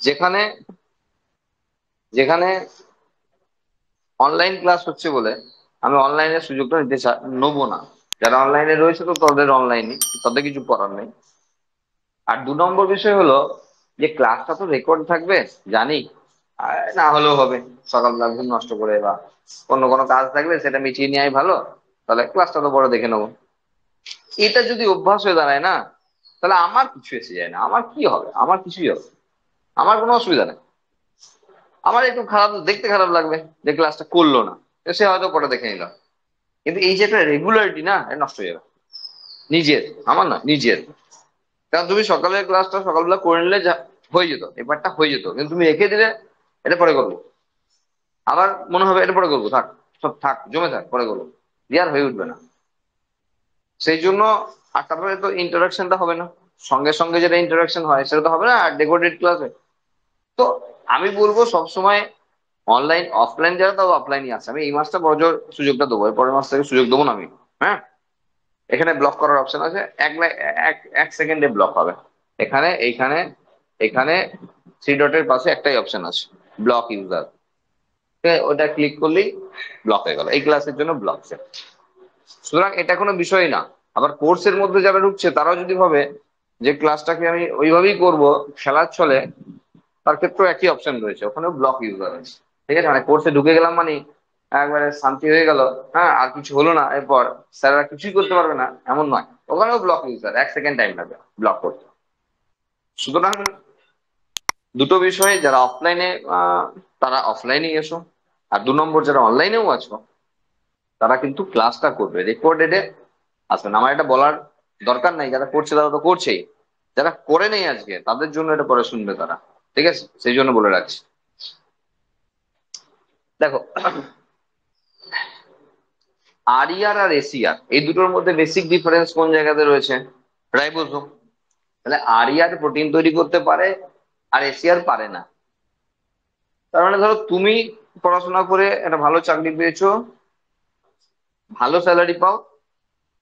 যেখানে যেখানে অনলাইন ক্লাস হচ্ছে বলে আমি অনলাইনের সুযোগটা নেবো না। যারা অনলাইনে রয়েছে তো তাদের অনলাইনে, তাদের কিছু করার নেই। আর 2 নম্বর বিষয় হলো যে ক্লাসটা তো রেকর্ড থাকবে, জানি, আর না হলেও হবে, সকালবেলা ঘুম নষ্ট করে বা অন্য কোনো কাজ থাকলে সেটা মিটিয়ে নেওয়াই ভালো, তাহলে ক্লাসটা তো পরে দেখে নেবো। এটা যদি অভ্যাস হয়ে দাঁড়ায় না, তাহলে আমার কিছু এসে যায় না, আমার কি হবে, আমার কিছুই হবে, আমার কোনো অসুবিধা নেই। আমার একটু খারাপ, দেখতে খারাপ লাগবে যে ক্লাসটা করলো না, তো সে হয়তো পরে দেখে নিল, কিন্তু এই যে একটা রেগুলারিটি না, এটা নষ্ট হয়ে যাবে। নিজের, আমার না, নিজের। কারণ তুমি সকালের ক্লাসটা সকালবেলা করে নিলে যা হয়ে যেত, এবারটা হয়ে যেত, কিন্তু তুমি রেখে দিলে এটা পরে করবো, আবার মনে হবে এটা পরে করবো, থাক সব থাক জমে থাক পরে করবো, দিয়ে আর হয়ে উঠবে না। সেই জন্য, আর তারপরে তো ইন্টারাকশনটা হবে না, সঙ্গে সঙ্গে যেটা ইন্টারাকশন হয় সেটা তো হবে না আর ডেকোরেটেড ক্লাসে। তো আমি বলবো সবসময় অনলাইন অফলাইন যারা তাও অফলাইনই আছে, আমি এই মাসটা বড় জোর সুযোগটা দেবো, এর পরের মাস থেকে সুযোগ দেবো না আমি। হ্যাঁ, এখানে ব্লক করার অপশন আছে, এক এক সেকেন্ডে ব্লক হবে। এখানে এইখানে এখানে থ্রি ডটের পাশে একটাই অপশন আছে, ব্লক ইউজার। ওটা ক্লিক করলেই ব্লক হয়ে গেল, এই ক্লাসের জন্য ব্লক সেট। সুতরাং এটা কোনো বিষয় না। আবার কোর্সের মধ্যে যারা ঢুকছে তারাও যদি ভাবে যে ক্লাসটাকে আমি ওইভাবেই করব খেলার ছলে, তার ক্ষেত্রেও একই অপশন রয়েছে, ওখানেও ব্লক ইউজার আছে। ঠিক আছে, মানে কোর্সে ঢুকে গেলাম মানে একবারে শান্তি হয়ে গেল, হ্যাঁ আর কিছু হলো না, এরপর স্যাররা কিছুই করতে পারবে না এমন নয়, ওখানেও ব্লক ইউজার, এক সেকেন্ড টাইম লাগবে ব্লক করতে। সুতরাং দুটো বিষয়ে যারা অফলাইনে তারা অফলাইনে এসো, আর 2 নম্বর যারা অনলাইনেও আছো তারা কিন্তু ক্লাসটা করবে রেকর্ডেডে আসবে না। আমার এটা বলার দরকার নাই, যারা করছে তারা তো করছেই, যারা করে নেই আজকে তাদের জন্য এটা পরে শুনবে তারা। ঠিক আছে, সেই জন্য বলে রাখছি। দেখো, আরইআর আর এসিআর এই দুটোর মধ্যে বেসিক ডিফারেন্স কোন জায়গাতে রয়েছে? রাইবোসোম। তাহলে আরইআর প্রোটিন তৈরি করতে পারে আর এসিআর পারে না। তার মানে ধরো তুমি পড়াশোনা করে একটা ভালো চাকরি পেয়েছো, ভালো স্যালারি পাও,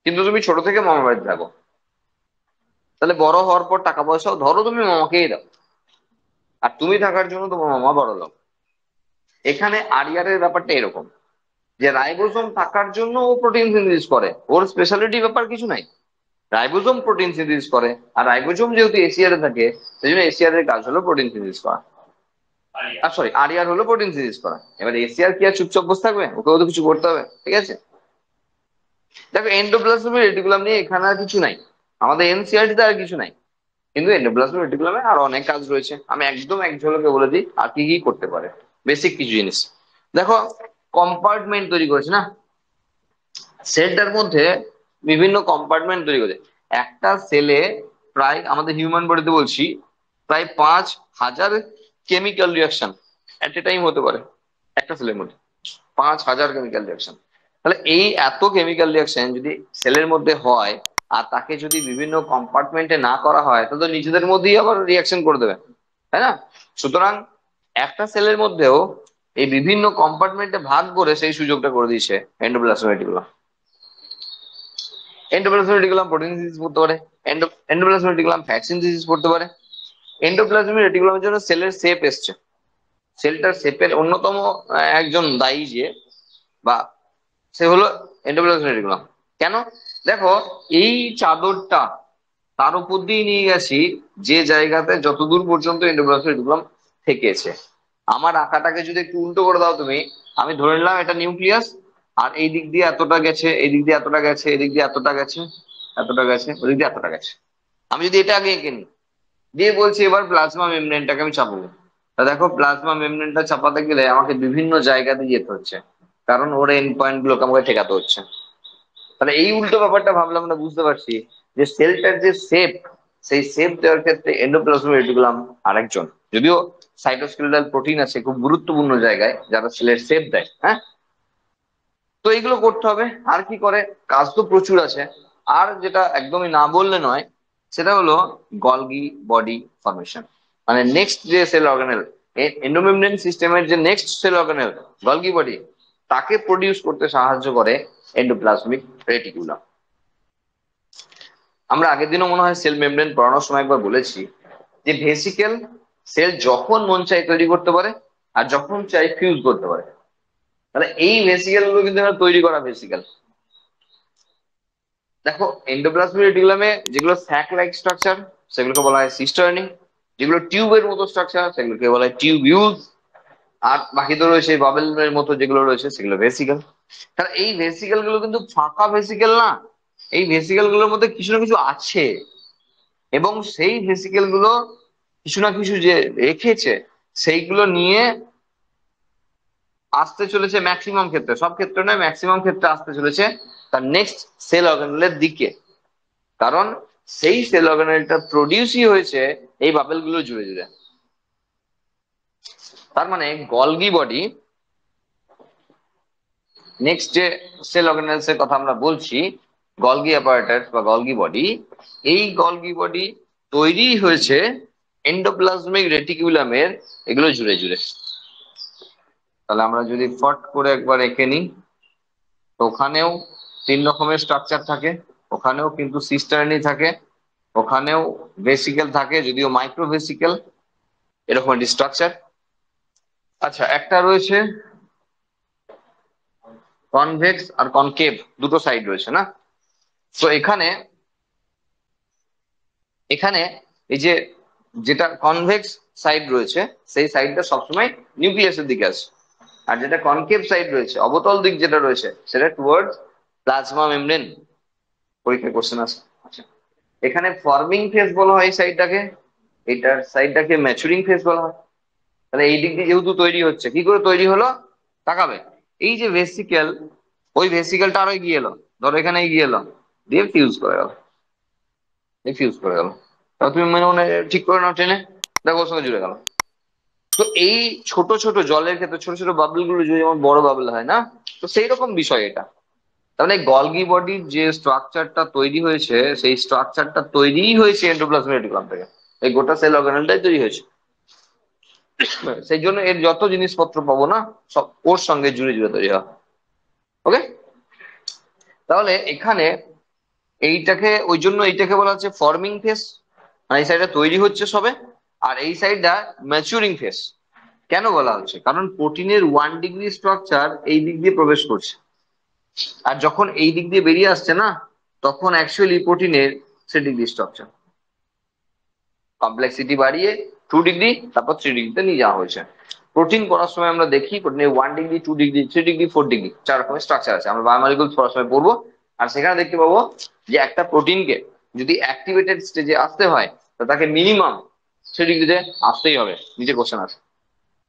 কিন্তু তুমি ছোট থেকে মামা বাড়িতে থাকো, তাহলে বড় হওয়ার পর টাকা পয়সাও ধরো তুমি মামাকেই দাও, আর তুমি থাকার জন্য তোমার মামা বড় লোক। এখানে আরইআর এর ব্যাপারটা এরকম, যে রাইবোসোম থাকার জন্য ও প্রোটিন সিনথেসিস করে, ওর স্পেশালিটি ব্যাপার কিছু নাই, রাইবোসোম প্রোটিন সিনথেসিস করে। আর রাইবোসোম যেহেতু এসিআর এ থাকে, সেই জন্য এসিআর এর কাজ হলো প্রোটিন সিনথেসিস করা, আর সরি আরইআর হলো প্রোটিন সিনথেসিস করা। এবার এসিআর কি আর চুপচাপ বসে থাকবে? ওকেও তো কিছু করতে হবে, ঠিক আছে। দেখো এন্ডোপ্লাজমিক রেটিকুলাম নিয়ে এখানে আর কিছু নাই, আমাদের এনসিআরটি তে আর কিছু নাই, কিন্তু এন্ডোপ্লাজমিক রেটিকুলামে আরো অনেক কাজ রয়েছে, আমি একদম এক ঝলকে বলে দিই আর কি কি করতে পারে। বেসিক কিছু জিনিস দেখো, কম্পার্টমেন্ট তৈরি করেছে না সেলটার মধ্যে, বিভিন্ন কম্পার্টমেন্ট তৈরি করেছে। একটা সেলে প্রায়, আমাদের হিউম্যান বডিতে বলছি, প্রায় 5,000 কেমিক্যাল রিয়াকশন এট এ টাইম হতে পারে একটা সেলের মধ্যে, 5,000 কেমিক্যাল রিয়াকশন। তাহলে এই এত কেমিক্যাল রিয়াকশন যদি সেলের মধ্যে হয়, আর তাকে যদি বিভিন্ন কম্পার্টমেন্টে না করা হয়, তাহলে তো নিজেদের মধ্যেই আবার রিয়াকশন করে দেবে, তাই না? সুতরাং একটা সেলের মধ্যেও এই বিভিন্ন কম্পার্টমেন্টে ভাগ করে সেই সুযোগটা করে দিয়েছে endoplasmic reticulum. Endoplasmic reticulum protein synthesis করতে পারে, এন্ডোপ্লাজমিক রেটিকুলাম ফ্যাট সিনথেসিস করতে পারে। এন্ডোপ্লাজমিক রেটিকুলামের জন্য সেলের শেপ এসছে, সেলটার শেপের অন্যতম একজন দায়ী যে, বা সে হলো এন্ডোপ্লাজমিক রেটিকুলাম। কেন? দেখো, এই চাদরটা তার উপর দিয়ে নিয়ে গেছি যে জায়গাতে যতদূর পর্যন্ত এন্ডোপ্লাজমিক রেটিকুলাম থেকেছে। আমার আঁকাটাকে যদি একটু উল্টো করে দাও তুমি, আমি ধরে নিলাম এটা নিউক্লিয়াস, আর এই দিক দিয়ে এতটা গেছে, এই দিক দিয়ে এতটা গেছে, এই দিক দিয়ে এতটা গেছে, এতটা গেছে, ওই দিক দিয়ে এতটা গেছে। আমি যদি এটা আগে এঁকে নিই, দিয়ে বলছি এবার প্লাজমা মেমব্রেনটাকে আমি চাপাবো, তা দেখো প্লাজমা মেমব্রেনটা চাপাতে গেলে আমাকে বিভিন্ন জায়গাতে যেতে হচ্ছে, কারণ ওর এন্ড পয়েন্ট গুলোকে আমাকে ঠেকাতে হচ্ছে। তাহলে এই উল্টো ব্যাপারটা ভাবলে আমরা বুঝতে পারছি যে সেলটার যে শেপ, সেই শেপ দেওয়ার ক্ষেত্রে এন্ডোপ্লাজমিক রেটিকুলাম আরেকজন, যদিও সাইটোস্কেলেটাল প্রোটিন আছে খুব গুরুত্বপূর্ণ জায়গায় যারা সেলের শেপ দেয়, হ্যাঁ। তো এইগুলো করতে হবে, আর কি করে, কাজ তো প্রচুর আছে। আর যেটা একদমই না বললে নয়, সেটা হলো গলগি বডি ফরমেশন, মানে নেক্সট যে সেল অর্গানেল, এন্ডোমেমব্রেন সিস্টেমের যে next cell organelle Golgi body, তাকে প্রডিউস করতে সাহায্য করে এন্ডোপ্লাজমিক রেটিকুলাম। আমরা আগের দিনও মনে হয় সেল মেমব্রেন পড়ানোর সময় একবার বলেছি যে ভেসিকেল সেল যখন মন চাই তৈরি করতে পারে, আর যখন চাই ফিউজ করতে পারে। তাহলে এই ভেসিকেল গুলো কিন্তু আমরা তৈরি করা ভেসিকেল। দেখো এন্ডোপ্লাজমিক রেটিকুলামে যেগুলো স্যাক লাইক স্ট্রাকচার সেগুলোকে বলা হয় সিস্টার্নি, যেগুলো টিউবের মতো স্ট্রাকচার সেগুলোকে বলা হয় টিউবিউলস, আর বাকি তো রয়েছে বাবেলের মতো যেগুলো রয়েছে সেগুলো ভেসিকেল। তাহলে এই ভেসিকেল গুলো কিন্তু ফাঁকা ভেসিকেল না, এই ভেসিকেল গুলোর মধ্যে কিছু না কিছু আছে, এবং সেই ভেসিকেল গুলো কিছু না কিছু যে রেখেছে সেইগুলো নিয়ে আসতে চলেছে, ম্যাক্সিমাম ক্ষেত্রে, সব ক্ষেত্রে নয় ম্যাক্সিমাম ক্ষেত্রে আসতে চলেছে তার নেক্সট সেল অর্গানেলের দিকে। কারণ সেই সেল অর্গানেলটা প্রডিউসই হয়েছে এই বাবেল গুলো জুড়ে জুড়ে। তার মানে গলগি বডি, নেক্সট যে সেল অর্গানেলস এর কথা আমরা বলছি, গলগি অ্যাপারেটাস বা গলগি বডি, এই গলগি বডি তৈরি হয়েছে এন্ডোপ্লাজমিক রেটিকুলামের এগুলো জুড়ে জুড়ে। তাহলে আমরা যদি ফট করে একবার এঁকে নিই, তো ওখানেও 3 রকমের স্ট্রাকচার থাকে, ওখানেও কিন্তু সিস্টার্নি থাকে, ওখানেও ভেসিকেল থাকে, যদিও মাইক্রো ভেসিকেল, এরকম একটি স্ট্রাকচার। আচ্ছা, একটা রয়েছে কনভেক্স আর কনকেভ, দুটো সাইড রয়েছে না? তো এখানে এখানে এই যে যেটা কনভেক্স সাইড রয়েছে, সেই সাইডটা সবসময় নিউক্লিয়াসের দিকে আছে, আর যেটা কনকেভ সাইড রয়েছে, অবতল দিক যেটা রয়েছে, সেটা টুয়ার্ডস প্লাজমা মেমব্রেন। পরীক্ষায় কোশ্চেন আছে। আচ্ছা, এখানে ফর্মিং ফেজ বলা হয় এই সাইডটাকে, এটার সাইডটাকে ম্যাচুরিং ফেজ বলা হয়। তাহলে এই দিক দিয়ে যেহেতু তৈরি হচ্ছে, কি করে তৈরি হলো তাকাবে, এই যে ভেসিকেল, ওই ভেসিকেলটা আরো এগিয়ে এলো, ধরো এখানে এগিয়ে এলো, দিয়ে ফিউজ করে গেল, এই ফিউজ করে গেল। তাহলে তুমি মনে মনে ঠিক করে নাও টেনে, দেখো ওর সঙ্গে জুড়ে গেল। তো এই ছোট ছোট জলের ক্ষেত্রে ছোট ছোট বাবল গুলো যদি যেমন বড় বাবল হয় না, তো সেই রকম বিষয় এটা। তাহলে গলগি বডির যে স্ট্রাকচারটা তৈরি হয়েছে, সেই স্ট্রাকচারটা তৈরিই হয়েছে এন্ডোপ্লাজমিক রেটিকুলাম থেকে, এই গোটা সেল অর্গানেলটাই তৈরি হয়েছে। সেই জন্য এর যত জিনিসপত্র পাবো না, সব ওর সঙ্গে জুড়ে জুড়ে তৈরি হয়। ওকে, তাহলে এখানে এইটাকে, ওই জন্য এইটাকে বলা হচ্ছে ফর্মিং ফেস, মানে এই সাইডটা তৈরি হচ্ছে সবে, আর এই সাইডটা ম্যাচুরিং ফেস। কেন বলা হচ্ছে? কারণ প্রোটিনের 1 ডিগ্রি স্ট্রাকচার এই দিক দিয়ে প্রবেশ করছে, আর যখন এই দিক দিয়ে বেরিয়ে আসছে না, তখন অ্যাকচুয়ালি প্রোটিনের 3 ডিগ্রি স্ট্রাকচার, কমপ্লেক্সিটি বাড়িয়ে 2 ডিগ্রি, তারপর 3 ডিগ্রিতে নিয়ে যাওয়া হয়েছে। প্রোটিন পড়ার সময় আমরা দেখি প্রোটিনের 1 ডিগ্রি, 2 ডিগ্রি, 3 ডিগ্রি, 4 ডিগ্রি, 4 রকমের স্ট্রাকচার আছে, আমরা বায়োমলিকুলস পড়ার সময় পড়বো। আর সেখানে দেখতে পাবো যে একটা প্রোটিনকে যদি অ্যাক্টিভেটেড স্টেজে আসতে হয়, তো তাকে মিনিমাম 3 ডিগ্রিতে আসতেই হবে। নিচে কোশ্চেন আছে,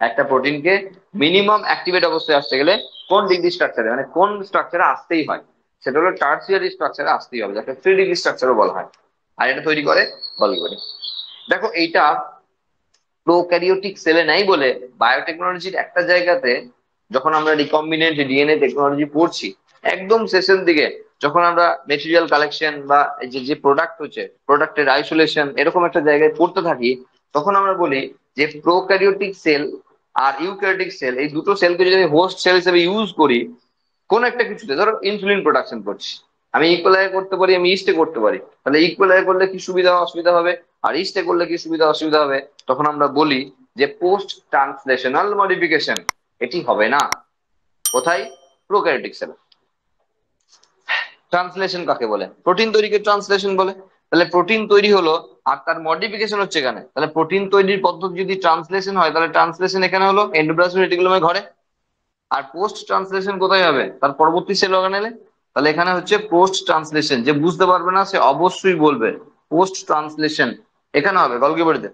একটা প্রোটিনকে মিনিমাম অ্যাক্টিভেট অবস্থায় আসতে গেলে কোন ডিগ্রি স্ট্রাকচারে, মানে কোন স্ট্রাকচারে আসতেই হয়, সেটা হলো টার্সিয়ারি স্ট্রাকচারে আসতেই হবে, যাকে 3 ডিগ্রি স্ট্রাকচারও বলা হয়। আর এটা তৈরি করে গলগি বডি। দেখো এইটা প্রোক্যারিওটিক সেলে নাই বলে বায়োটেকনোলজির একটা জায়গাতে, যখন আমরা রিকম্বিনেন্ট ডিএনএ টেকনোলজি পড়ছি একদম শেষের দিকে, যখন আমরা মেটেরিয়াল কালেকশন বা এই যে যে প্রোডাক্ট হচ্ছে প্রোডাক্টের আইসোলেশন এরকম একটা জায়গায় পড়তে থাকি, তখন আমরা বলি যে প্রোক্যারিওটিক সেল আর ইউক্যারিওটিক সেল, এই দুটো সেলকে যদি আমি হোস্ট সেল হিসেবে ইউজ করি কোন একটা কিছুতে, ধরো ইনসুলিন প্রোডাকশন করছি, আমি ইকুয়ালাইজার করতে পারি, আমি ইস্টে করতে পারি, তাহলে ইকুয়ালাইজার করলে কি সুবিধা অসুবিধা হবে, আর ইস্টে করলে কি সুবিধা অসুবিধা হবে, তখন আমরা বলি যে পোস্ট ট্রান্সলেশনাল মডিফিকেশন এটি হবে না। কোথায়? Prokaryotic sell. ট্রান্সলেশন কাকে বলে? প্রোটিন তৈরিকে ট্রান্সলেশন বলে। তাহলে প্রোটিন তৈরি হলো আর তার মডিফিকেশন হচ্ছে এখানে, তাহলে প্রোটিন তৈরির পদ্ধতি যদি ট্রান্সলেশন হয়, তাহলে ট্রান্সলেশন এখানে হলো এন্ডোপ্লাজমিক রেটিকুলামের ঘরে। আর পোস্ট ট্রান্সলেশন কোথায় হবে? তার পরবর্তী সেল অর্গানেলে। তাহলে এখানে হচ্ছে পোস্ট ট্রান্সলেশন, যে বুঝতে পারবে না সে অবশ্যই বলবে পোস্ট ট্রান্সলেশন এখানে হবে গলগি বডিতে।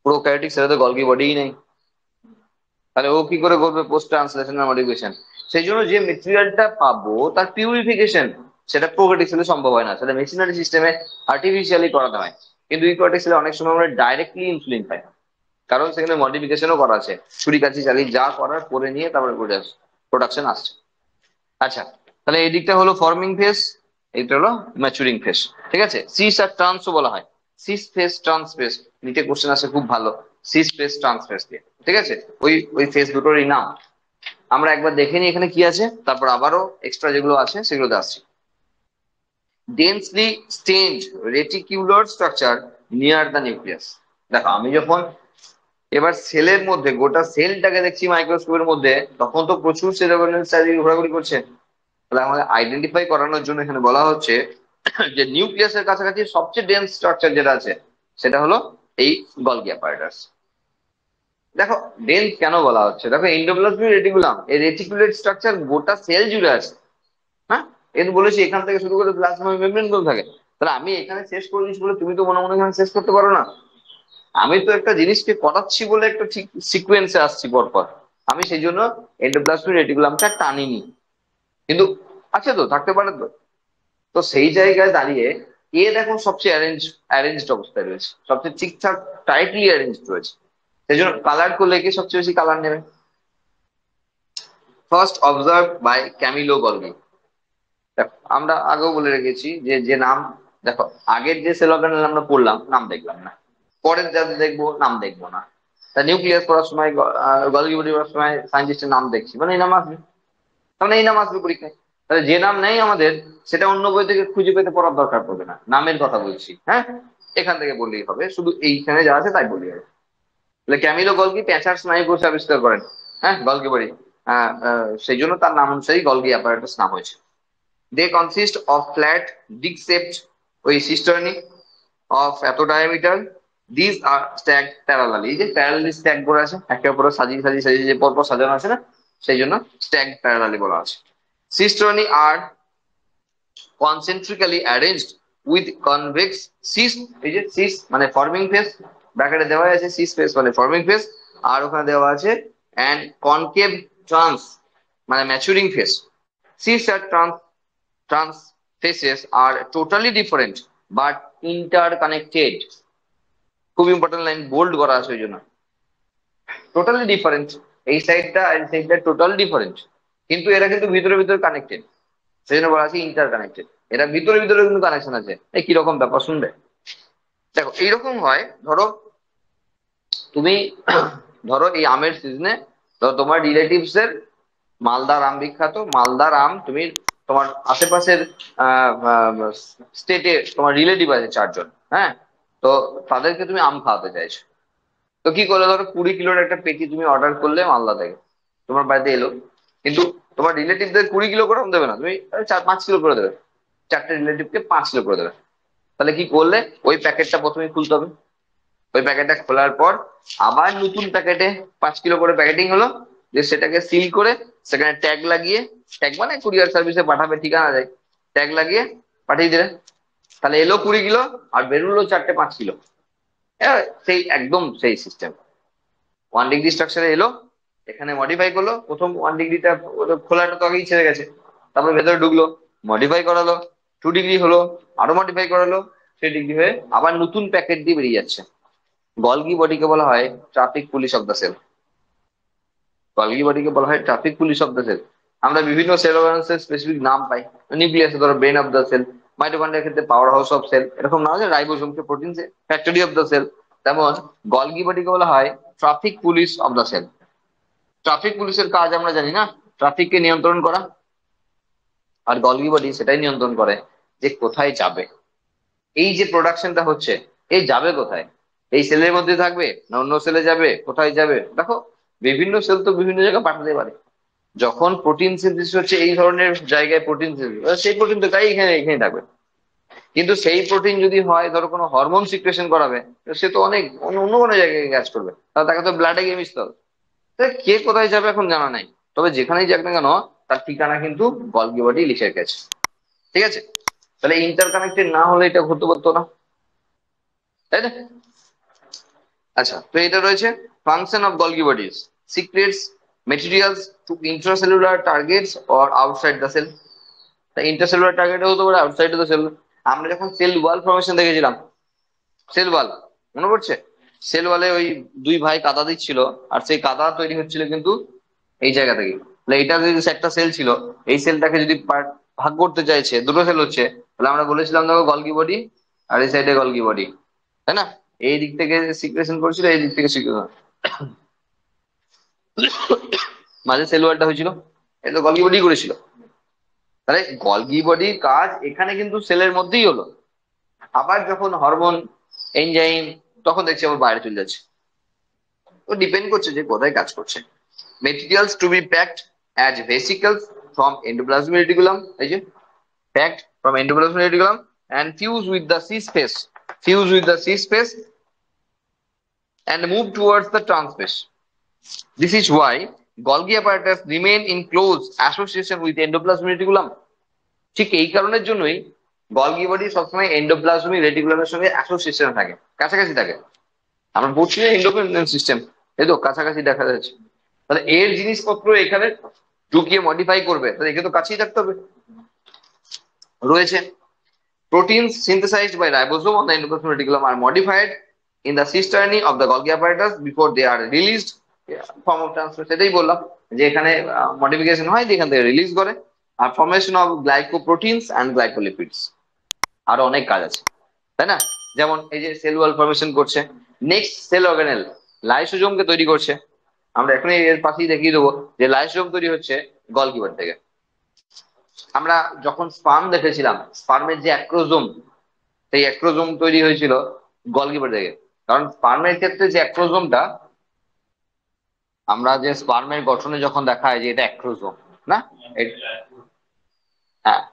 প্রোক্যারিওটিক সেলে তো গলগি বডিই নেই, তাহলে ও কি করে করবে পোস্ট ট্রান্সলেশন আর মডিফিকেশন? সেই জন্য যে মেটেরিয়ালটা পাবো তার পিউরিফিকেশন, সেটা প্রোক্যারিওটিক সেলে সম্ভব হয় না, সেটা মেশিনারি সিস্টেমে আর্টিফিশিয়ালি করাতে হয়। কিন্তু ইউক্যারিওটিক সেলে অনেক সময় আমরা ডাইরেক্টলি ইনসুলিন পাই, কারণ সেখানে মডিফিকেশনও করা আছে, ছুরি কাছি চালিয়ে যা করার করে নিয়ে তারপরে প্রোডাকশন আসছে। আচ্ছা, তাহলে এই দিকটা হলো ফর্মিং ফেজ, এইটা হলো ম্যাচুরিং ফেজ। ঠিক আছে, সিস আর ট্রান্সও বলা হয়, সিস ফেজ ট্রান্স ফেজ, নিচে কোশ্চেন আছে খুব ভালো, সিস ফেজ ট্রান্স ফেজ দিয়ে। ঠিক আছে, ওই ওই ফেজ দুটোরই নাম আমরা একবার দেখে নিই এখানে কি আছে, তারপর আবারও এক্সট্রা যেগুলো আছে সেগুলোতে আসছি। Densely stained reticular structure near the nucleus. দেখো আমি যখন এবার সেলের মধ্যে গোটা সেলটাকে দেখছি মাইক্রোস্কোপের মধ্যে, তখন তো প্রচুর সেল অর্গানেল চারিদিকে ঘোরাঘুরি করছে। তাহলে আমাদের আইডেন্টিফাই করানোর জন্য এখানে বলা হচ্ছে যে নিউক্লিয়াসের কাছাকাছি সবচেয়ে ডেন্স স্ট্রাকচার যেটা আছে সেটা হলো এই গলগি অ্যাপারেটাস। দেখো ডেন্স কেন বলা হচ্ছে, দেখো এন্ডোপ্লাজমিক রেটিকুলাম, এই রেটিকুলেট স্ট্রাকচার গোটা সেল জুড়ে আছে। হ্যাঁ, এর বলেছি এখান থেকে শুরু করে প্লাজমা মেমব্রেন গুলো থাকে। তাহলে আমি এখানে শেষ করে দিচ্ছি বলে তুমি তো মনে মনে এখানে শেষ করতে পারো না। আমি তো একটা জিনিসকে করাচ্ছি বলে একটা ঠিক সিকুয়েন্সে আসছি পরপর, আমি সেই জন্য এন্ডোপ্লাজমিক রেটিকুলামটা টানিনি, কিন্তু আছে তো, থাকতে পারে তো। তো সেই জায়গায় দাঁড়িয়ে এ দেখো সবচেয়ে অ্যারেঞ্জড অবস্থায় রয়েছে, সবচেয়ে ঠিকঠাক টাইটলি অ্যারেঞ্জড রয়েছে, সেই জন্য কালার করলে কি সবচেয়ে বেশি কালার নেবে। First observe by Camillo Golgi. দেখো আমরা আগেও বলে রেখেছি যে যে নাম, দেখো আগের যে সেল অর্গানেল আমরা পড়লাম নাম দেখলাম না, পরের যাদের দেখবো নাম দেখবো না। তা নিউক্লিয়াস পড়ার সময় গলগি বডি পড়ার সময় সায়েন্টিস্টের নাম দেখছি, মানে এই নাম আসবে, তাহলে এই নাম আসবে পরীক্ষায়। তাহলে যে নাম নেই আমাদের, সেটা অন্য বই থেকে খুঁজে পেতে পড়ার দরকার পড়বে না, নামের কথা বলছি হ্যাঁ, এখান থেকে বললেই হবে, শুধু এইখানে যা আছে তাই বললেই হবে। তাহলে ক্যামিলো গলগি পেঁচার স্নায়ু কোষ আবিষ্কার করেন, হ্যাঁ গলগি বডি, সেই জন্য তার নাম অনুসারে গলগি অ্যাপারেটাস নাম হয়েছে। They consist of flat disc shaped ওই সিস্টার্নি অফ এত diameter, this are stack parallelly, যে প্যারালালি স্ট্যাক করে আছে একে অপরে সাজিয়ে সাজিয়ে সাজিয়ে যে পরপর সাজানো আছে না, সেই জন্য স্ট্যাক প্যারালালি বলা আছে। সিস্টার্নি আর concentrically arranged with convex cis, এই যে cis মানে ফর্মিং ফেস, ব্র্যাকেটে দেওয়া আছে cis ফেস মানে ফর্মিং ফেস, আর ওখানে দেওয়া আছে and concave trans মানে ম্যাচুরিং ফেস। cis আর trans faces are totally different but interconnected, খুব ইম্পর্টেন্ট লাইন, বোল্ড করা আছে ওই জন্য। টোটালি ডিফারেন্ট, এই সাইডটা আর এই সাইডটা টোটালি ডিফারেন্ট, কিন্তু এরা কিন্তু ভিতরে ভিতরে কানেক্টেড, সেই জন্য বলা আছে ইন্টার কানেক্টেড। এরা ভিতরে ভিতরে কিন্তু কানেকশন আছে। এই কিরকম ব্যাপার শুনবে, দেখো এইরকম হয়, ধরো তুমি ধরো এই আমের সিজনে, ধরো তোমার রিলেটিভস এর মালদার আম বিখ্যাত, মালদার আম তুমি তোমার আশেপাশের স্টেটে তোমার রিলেটিভ আছে 4 জন, হ্যাঁ, তো তাদেরকে তুমি আম খাওয়াতে চাইছো। তো কি করলে, ধরো 20 কিলোর একটা পেটি তুমি অর্ডার করলে মালদা থেকে, তোমার বাড়িতে এলো, কিন্তু তোমার রিলেটিভদের 20 কিলো করে আম দেবে না, তুমি 4-5 কিলো করে দেবে, 4টে রিলেটিভকে 5 কিলো করে দেবে। তাহলে কি করলে, ওই প্যাকেটটা প্রথমে খুলতে হবে, ওই প্যাকেটটা খোলার পর আবার নতুন প্যাকেটে 5 কিলো করে প্যাকেটিং হলো, যে সেটাকে সিল করে সেখানে ট্যাগ লাগিয়ে, ট্যাগ মানে কুরিয়ার সার্ভিসে পাঠাবে ঠিকানা যায়, ট্যাগ লাগিয়ে পাঠিয়ে দিলে, তাহলে এলো 20 কিলো আর বেরোলো 4টে 5 কিলো। সেই একদম সেই সিস্টেম, 1 ডিগ্রি স্ট্রাকচারে এলো, এখানে মডিফাই করলো, প্রথম 1 ডিগ্রিটা খোলাটা তো আগেই ছেড়ে গেছে, তারপর ভেতরে ঢুকলো, মডিফাই করালো, 2 ডিগ্রি হলো, আরো মডিফাই করালো, 3 ডিগ্রি হয়ে আবার নতুন প্যাকেট দিয়ে বেরিয়ে যাচ্ছে। গলগি বডিকে বলা হয় traffic police of the cell, Golgi বডিকে বলা হয় traffic police of the cell. আমরা বিভিন্ন সেল অর্গানসের স্পেসিফিক নাম পাই, নিউক্লিয়াসে ধরো ব্রেন অফ দ্য সেল, মাইটোকন্ড্রিয়ার ক্ষেত্রে পাওয়ার হাউস অফ সেল, এরকম নাম আছে, রাইবোসোমকে protein factory of the cell. তেমন গলগি বডিকে বলা হয় traffic police of the cell. Traffic পুলিশের কাজ আমরা জানি না, ট্রাফিককে নিয়ন্ত্রণ করা, আর গলগি বডি সেটাই নিয়ন্ত্রণ করে যে কোথায় যাবে, এই যে প্রোডাকশনটা হচ্ছে, এই যাবে কোথায়, এই সেলের মধ্যে থাকবে না অন্য সেলে যাবে, কোথায় যাবে। দেখো বিভিন্ন সেল তো বিভিন্ন জায়গায় পাঠাতে পারে, যখন প্রোটিন সিনথেসিস হচ্ছে এই ধরনের জায়গায় প্রোটিন সিনথেসিস, সেই প্রোটিন তো তাই এখানে এখানে থাকবে। কিন্তু সেই প্রোটিন যদি হয় ধরো কোনো হরমোন সিক্রেশন করাবে, তো সে তো অনেক অন্য অন্য কোনো জায়গায় কাজ করবে, তাহলে তাকে তো ব্লাডে গিয়ে মিশতে হবে। তা কে কোথায় যাবে এখন জানা নাই, তবে যেখানেই যাক না কেন তার ঠিকানা কিন্তু গলগি বডি লিখে গেছে, ঠিক আছে। তাহলে ইন্টার কানেক্টেড না হলে এটা হতে পারতো না, তাই না? আচ্ছা, তো এটা রয়েছে function of Golgi bodies, secrets materials to intracellular targets or outside the cell. তা ইন্টারসেলুলার টার্গেট হতে পারে, আউটসাইড দ্য সেল। আমরা যখন সেল ওয়াল ফর্মেশন দেখেছিলাম, সেল ওয়াল মনে পড়ছে, সেল ওয়ালে ওই দুই ভাই কাদা দিচ্ছিল, আর সেই কাদা তৈরি হচ্ছিল কিন্তু এই জায়গা থেকে। তাহলে এটা যদি একটা সেল ছিল, এই সেলটাকে যদি ভাগ করতে চাইছে, দুটো সেল হচ্ছে, তাহলে আমরা বলেছিলাম দেখো গলগি বডি, আর এই সাইডে গলগি বডি, তাই না? এই দিক থেকে সিক্রেশন করছিল, এই দিক থেকে সিক্রেশন, মাঝে সেল ওয়ালটা হয়েছিল, এটা তো গলগি বডি করেছিল। তাহলে গলগি বডির কাজ এখানে কিন্তু সেলের মধ্যেই হলো, আবার যখন হরমোন এনজাইম, তখন দেখছি আবার বাইরে চলে যাচ্ছে। তো ডিপেন্ড করছে যে কোথায় কাজ করছে। Materials to be packed as vesicles from endoplasmic reticulum, এই যে packed from endoplasmic reticulum and fuse with the C space, fuse with the C space and move towards the trans space. This is why Golgi apparatus remain in close association with endoplasmic reticulum. ঠিক এই কারণের জন্যই Golgi body সবসময় endoplasmic রেটিকুলামের সঙ্গে association থাকে, কাছাকাছি থাকে। আমরা বলছি না এন্ডোক্রাইন সিস্টেম, এই তো কাছাকাছি দেখা যাচ্ছে। তাহলে এর জিনিসপত্র এখানে ঢুকিয়ে মডিফাই করবে, তাহলে একে তো কাছেই থাকতে হবে, রয়েছে। Proteins synthesized by ribosome on the endoplasmic reticulum are modified in the cisternae of the Golgi apparatus before they are released. Form of transfer সেটাই বললাম যে এখানে মডিফিকেশন হয় যেখান থেকে রিলিজ করে। আর ফর্মেশন অফ গ্লাইকোপ্রোটিনস অ্যান্ড গ্লাইকোলিপিডস, আরো অনেক কাজ আছে তাই না? যেমন এই যে সেল ওয়াল ফর্মেশন করছে, নেক্সট সেল অর্গানেল লাইসোজোমকে তৈরি করছে। আমরা এখন এর পাশেই দেখিয়ে দেবো যে লাইসোজোম তৈরি হচ্ছে গলগিবার থেকে। আমরা যখন স্পার্ম দেখেছিলাম, স্পার্মের যে অ্যাক্রোজোম, সেই অ্যাক্রোজোম তৈরি হয়েছিল গলগিবার থেকে। কারণ স্পার্মের ক্ষেত্রে যে অ্যাক্রোজোমটা, আমরা যে স্পার্মের গঠনে যখন দেখায় যে এটা অ্যাক্রোজোম না, হ্যাঁ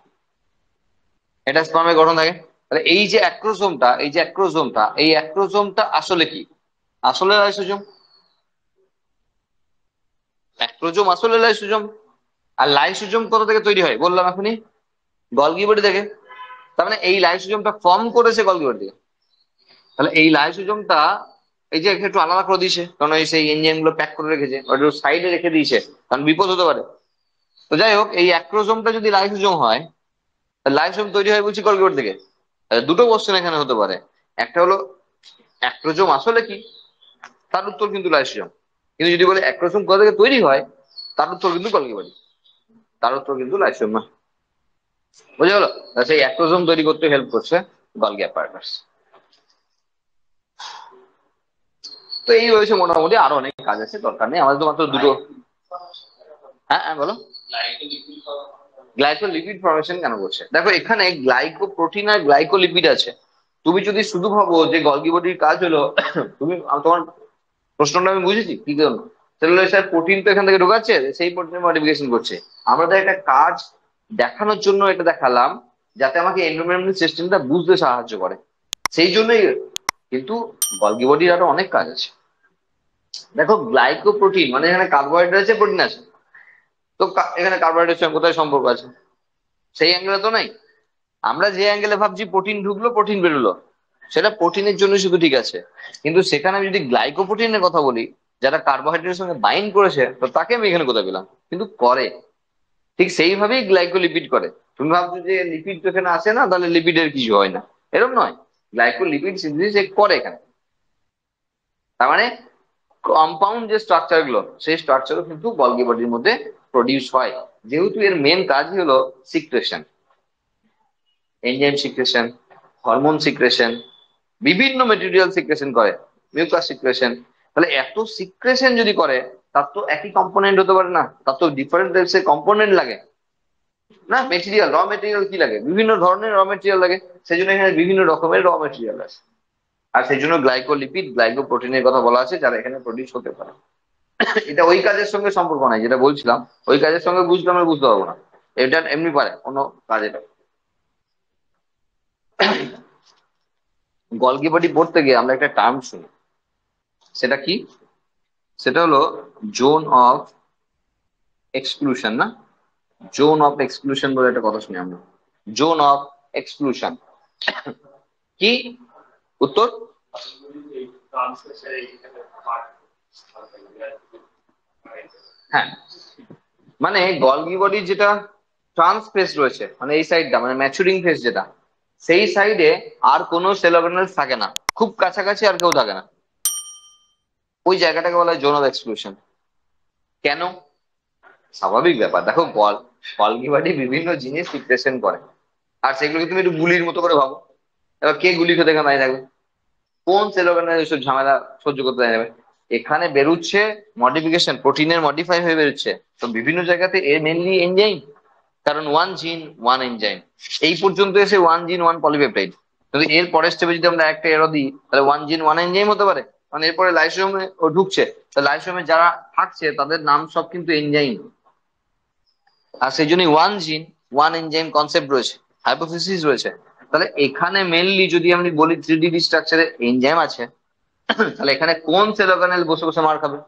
এটা স্পার্মের গঠন থাকে। তাহলে এই যে অ্যাক্রোজোমটা, এই অ্যাক্রোজোমটা আসলে কি? আসলে লাইসোজোম। অ্যাক্রোজোম আসলে লাইসোজোম। আর লাইসোজোম কোথা থেকে তৈরি হয় বললাম এখনই? গলগি বডি থেকে। তার মানে এই লাইসোজোমটা ফর্ম করেছে গলগি বডি থেকে। তাহলে এই লাইসোজোমটা এই যে একটু আলাদা করে দিয়েছে, কারণ এই সেই এনজাইম গুলো প্যাক করে রেখেছে, ওটা সাইডে রেখে দিয়েছে, কারণ বিপদ হতে পারে। তো যাই হোক, এই অ্যাক্রোজোমটা যদি লাইসোজোম হয়, লাইসোজোম তৈরি হয় বলছি গলগি বডি থেকে। দুটো কোশ্চেন এখানে হতে পারে। একটা হলো অ্যাক্রোজোম আসলে কি, তার উত্তর কিন্তু লাইসোজোম। কিন্তু যদি বলে অ্যাক্রোজোম কোথা থেকে তৈরি হয়, তার উত্তর কিন্তু গলগি বডি, তার উত্তর কিন্তু লাইসোজোম না। বুঝে গেল? সেই অ্যাক্রোজোম তৈরি করতে হেল্প করছে গলগি অ্যাপারেটাস। তো এই রয়েছে মোটামুটি, আরো অনেক কাজ আছে, দরকার নেই আমাদের তো মাত্র দুটো। হ্যাঁ হ্যাঁ বলো। গ্লাইকোলিপিড ফর্মেশন কেন করছে? দেখো এখানে গ্লাইকোপ্রোটিন আর গ্লাইকোলিপিড আছে। তুমি যদি শুধু ভাবো যে গলগি বডির কাজ হলো তুমি তোমার প্রশ্নটা আমি বুঝেছি কি জন্য। তাহলে স্যার প্রোটিন তো এখান থেকে ঢোকাচ্ছে, সেই প্রোটিন মডিফিকেশন করছে। আমরা তো একটা কাজ দেখানোর জন্য এটা দেখালাম, যাতে আমাকে এন্ডোমেমব্রেন সিস্টেমটা বুঝতে সাহায্য করে, সেই জন্যই। কিন্তু গলগি বডির আরো অনেক কাজ আছে। দেখো গ্লাইকোপ্রোটিন মানে এখানে কার্বোহাইড্রেট আছে, প্রোটিন আছে। তো এখানে কার্বোহাইড্রেটের সঙ্গে কোথায় সম্পর্ক আছে? সেই অ্যাঙ্গেলে তো নাই। আমরা যে অ্যাঙ্গেলে ভাবছি প্রোটিন ঢুকলো প্রোটিন বেরোলো, সেটা প্রোটিনের জন্য শুধু ঠিক আছে। কিন্তু সেখানে আমি যদি গ্লাইকোপ্রোটিনের কথা বলি, যারা কার্বোহাইড্রেটের সঙ্গে বাইন্ড করেছে, তো তাকে আমি এখানে কোথায় পেলাম? কিন্তু করে। ঠিক সেইভাবেই গ্লাইকোলিপিড করে। তুমি ভাবছো যে লিপিড তো এখানে আসে না, তাহলে লিপিডের কিছু হয় না, এরকম নয়। গ্লাইকোলিপিড সিনথেসিস করে এখানে। তার মানে কম্পাউন্ড যে স্ট্রাকচার গুলো, সেই স্ট্রাকচারও কিন্তু গলগি বডির মধ্যে প্রডিউস হয়। যেহেতু এর মেন কাজই হলো secretion, enzyme secretion, hormone secretion, বিভিন্ন মেটেরিয়াল সিক্রেশন করে, মিউকাস সিক্রেশন। তাহলে এত সিক্রেশন যদি করে, তার তো একই কম্পোনেন্ট হতে পারে না, তার তো ডিফারেন্ট টাইপস এর কম্পোনেন্ট লাগে না। মেটেরিয়াল, র মেটেরিয়াল কি লাগে? বিভিন্ন ধরনের র মেটেরিয়াল লাগে। সেই জন্য এখানে বিভিন্ন রকমের র মেটেরিয়াল আছে। আর সেই জন্য গ্লাইকোলিপিড, গ্লাইকোপ্রোটিনের কথা বলা আছে, যারা এখানে প্রডিউস হতে পারে। এটা ওই কাজের সঙ্গে সম্পর্ক নাই যেটা বলছিলাম, ওই কাজের সঙ্গে বুঝলে আমরা বুঝতে পারবো না। এটা এমনি পারে অন্য কাজ এটা। গলগি বডি পড়তে গিয়ে আমরা একটা টার্ম শুনি, সেটা কি? সেটা হলো জোন অফ এক্সক্লুশন, না? জোন অফ এক্সক্লুশন বলে একটা কথা শুনি আমরা, জোন অফ এক্সক্লুশন। কি উত্তর? হ্যাঁ, মানে গলগি বডি যেটা ট্রান্স ফেজ রয়েছে, মানে এই সাইডটা মানে ম্যাচুরিং ফেজ যেটা, সেই সাইডে আর কোনো সেল অর্গানেলস থাকে না, খুব কাছাকাছি আর কেউ থাকে না। ওই জায়গাটাকে বলা হয় জোন অফ এক্সক্লুশন। কেন? স্বাভাবিক ব্যাপার। দেখো গলগি বডি বিভিন্ন জিনিস সিক্রেশন করে, আর সেগুলোকে তুমি একটু গুলির মতো করে ভাবো। এবার কে গুলি খেতে দাঁড়িয়ে থাকবে? কোন সেল অর্গানেল এসব ঝামেলা সহ্য করতে যাবে? এখানে বেরোচ্ছে মডিফিকেশন, প্রোটিনের মডিফাই হয়ে বেরোচ্ছে। তো বিভিন্ন জায়গাতে এ মেনলি এনজাইম, কারণ ওয়ান জিন ওয়ান এনজাইম, এই পর্যন্ত এসে ওয়ান জিন ওয়ান পলিপেপটাইড। কিন্তু এর পরের স্টেপে যদি আমরা একটা এরো দিই, তাহলে ওয়ান জিন ওয়ান এনজাইম হতে পারে। মানে এরপরে লাইসোমে ও ঢুকছে, তো লাইসোমে যারা থাকছে তাদের নাম সব কিন্তু এনজাইম। আর সেই জন্যই ওয়ান জিন ওয়ান এনজাইম কনসেপ্ট রয়েছে, হাইপোথিসিস রয়েছে। তাহলে এখানে মেনলি যদি আমি বলি 3D স্ট্রাকচারে এনজাইম আছে, তাহলে এখানে কোন সেল অর্গানেল বসে বসে মার খাবে?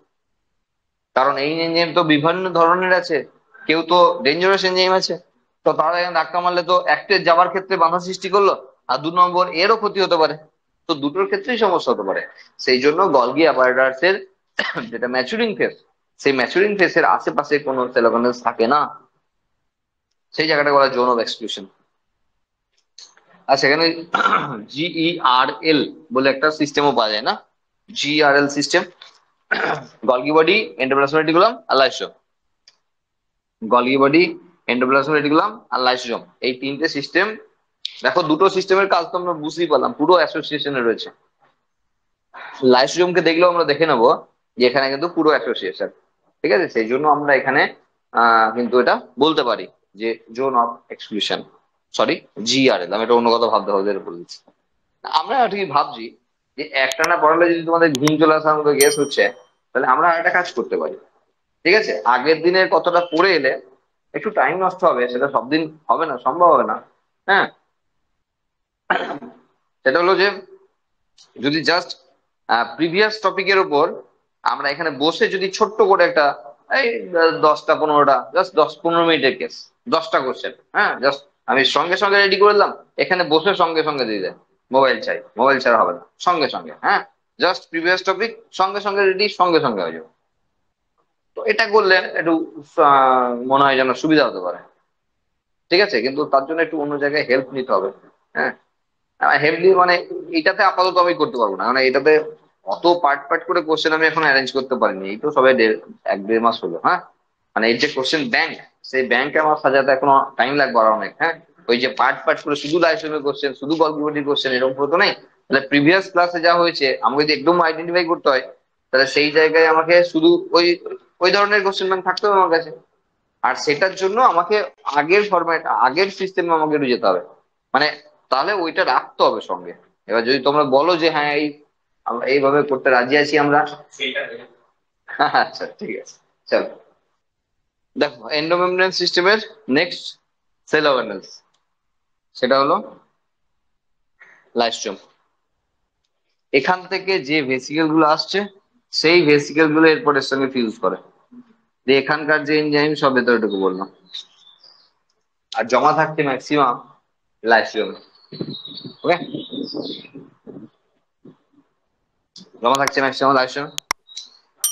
কারণ এই এনজাইম তো বিভিন্ন ধরনের আছে, কেউ তো ডেঞ্জারাস এনজাইম আছে। তো তারা এখানে ধাক্কা মারলে তো একটের যাওয়ার ক্ষেত্রে বাধা সৃষ্টি করলো, আর 2 নম্বর এরও ক্ষতি হতে পারে। তো দুটোর ক্ষেত্রেই সমস্যা হতে পারে। সেই জন্য গলগি অ্যাপারেটাস এর যেটা ম্যাচুরিং ফেজ, সেই ম্যাচুরিং ফেজের আশেপাশে কোনো সেল অর্গানেলস থাকে না, সেই জায়গাটা বলা জোন অফ এক্সক্লুশন। আচ্ছা, এখানে GERL বলে একটা সিস্টেমও পাওয়া যায় না? GERL system, Golgi body, endoplasmic reticulum আর lysosome. Golgi body, endoplasmic reticulum আর লাইসোজোম, এই তিনটে সিস্টেম। দেখো, দুটো সিস্টেমের কাজ তো আমরা বুঝতেই পারলাম, পুরো অ্যাসোসিয়েশনে রয়েছে। লাইসোজোমকে দেখলেও আমরা দেখে নেবো যে এখানে কিন্তু পুরো অ্যাসোসিয়েশন। ঠিক আছে, সেই জন্য আমরা এখানে কিন্তু এটা বলতে পারি যে zone of exclusion. Sorry, GRL, আমি এটা অন্য কথা ভাবতে হবে বলে দিচ্ছি। আমরা ঠিক ভাবছি যে একটানা পড়ালে যদি তোমাদের ঘুম চলে আসার মতো গেস হচ্ছে, তাহলে আমরা একটা কাজ করতে পারি। ঠিক আছে, আগের দিনের কতটা পড়ে এলে একটু টাইম নষ্ট হবে, সেটা সব দিন হবে না, সম্ভব হবে না। হ্যাঁ, সেটা হলো যে যদি জাস্ট প্রিভিয়াস টপিকের উপর আমরা এখানে বসে যদি ছোট্ট করে একটা এই 10টা 15টা, জাস্ট 10 15 মিনিটের কেস, 10টা কোশ্চেন, হ্যাঁ, জাস্ট আমি সঙ্গে সঙ্গে রেডি করে দিলাম, এখানে বসে সঙ্গে সঙ্গে দিয়ে দেয়। মোবাইল চাই, মোবাইল ছাড়া হবে না, সঙ্গে সঙ্গে, হ্যাঁ, জাস্ট প্রিভিয়াস টপিক সঙ্গে সঙ্গে রেডি, সঙ্গে সঙ্গে হয়ে যাবে। তো এটা করলে একটু মনে হয় যেন সুবিধা হতে পারে। ঠিক আছে, কিন্তু তার জন্য একটু অন্য জায়গায় হেল্প নিতে হবে। হ্যাঁ, হেভলি মানে এটাতে আপাতত আমি করতে পারবো না, মানে এটাতে অত পার্ট পার্ট করে কোশ্চেন আমি এখন অ্যারেঞ্জ করতে পারিনি, এই তো সবাই 1 1.5 মাস হলো। হ্যাঁ, মানে এই যে কোশ্চেন ব্যাংক, সেই ব্যাংকে আমার সাজাতে এখনো টাইম লাগবে আর অনেক। হ্যাঁ, ওই যে পার্ট পার্ট করে শুধু লাইসোমের কোশ্চেন, শুধু গল্পবটির কোশ্চেন, এরকম তো নেই। তাহলে প্রিভিয়াস ক্লাসে যা হয়েছে আমাকে যদি একদম আইডেন্টিফাই করতে হয়, তাহলে সেই জায়গায় আমাকে শুধু ওই ওই ধরনের কোশ্চেন ব্যাংক থাকতে হবে আমার কাছে। আর সেটার জন্য আমাকে আগের ফরম্যাট, আগের সিস্টেমে আমাকে একটু যেতে হবে, মানে তাহলে ওইটা রাখতে হবে সঙ্গে। এবার যদি তোমরা বলো যে হ্যাঁ এই আমরা এইভাবে করতে রাজি আছি আমরা, আচ্ছা ঠিক আছে, চলো। দেখো, এন্ডোমেমব্রেন সিস্টেমের নেক্সট সেল অর্গানেলস, সেটা হলো লাইসোজোম। এখান থেকে যে ভেসিকেল গুলো আসছে, সেই ভেসিকেল গুলো এরপরের সঙ্গে ফিউজ করে, যে এখানকার যে এনজাইম সব ভেতরে ঢুকে বললাম, আর জমা থাকছে ম্যাক্সিমাম লাইসোজোম। ওকে, জমা থাকছে ম্যাক্সিমাম লাইসোজোম।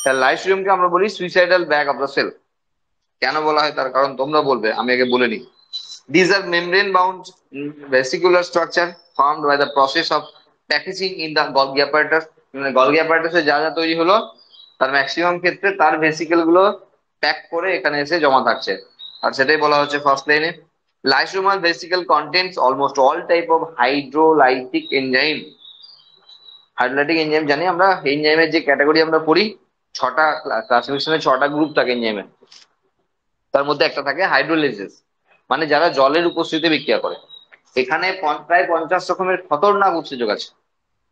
তাহলে লাইসোজোমকে আমরা বলি suicidal bag of the cell. কেন বলা হয় তার কারণ তোমরা বলবে, আমি আগে বলে নিই। These are membrane-bound vesicular structure formed by the process of packaging in the Golgi apparatus. মানে গলগি অ্যাপারেটাসে যা যা তৈরি হলো, তার ম্যাক্সিমাম ক্ষেত্রে তার ভেসিকেল গুলো প্যাক করে এখানে এসে জমা থাকছে। আর সেটাই বলা হচ্ছে ফার্স্ট লাইনে, lysosomal vesicle contains almost all type of hydrolytic enzyme. Hydrolytic enzyme জানি আমরা, এনজাইমের যে ক্যাটাগরি আমরা পড়ি, 6টা ক্লাসিফিকেশনে 6টা গ্রুপ থাকে এনজাইমের। তার মধ্যে একটা থাকে হাইড্রোলিসিস, মানে যারা জলের উপস্থিতিতে বিক্রিয়া করে। এখানে প্রায় 50 রকমের খতরনাক উৎসেচক আছে।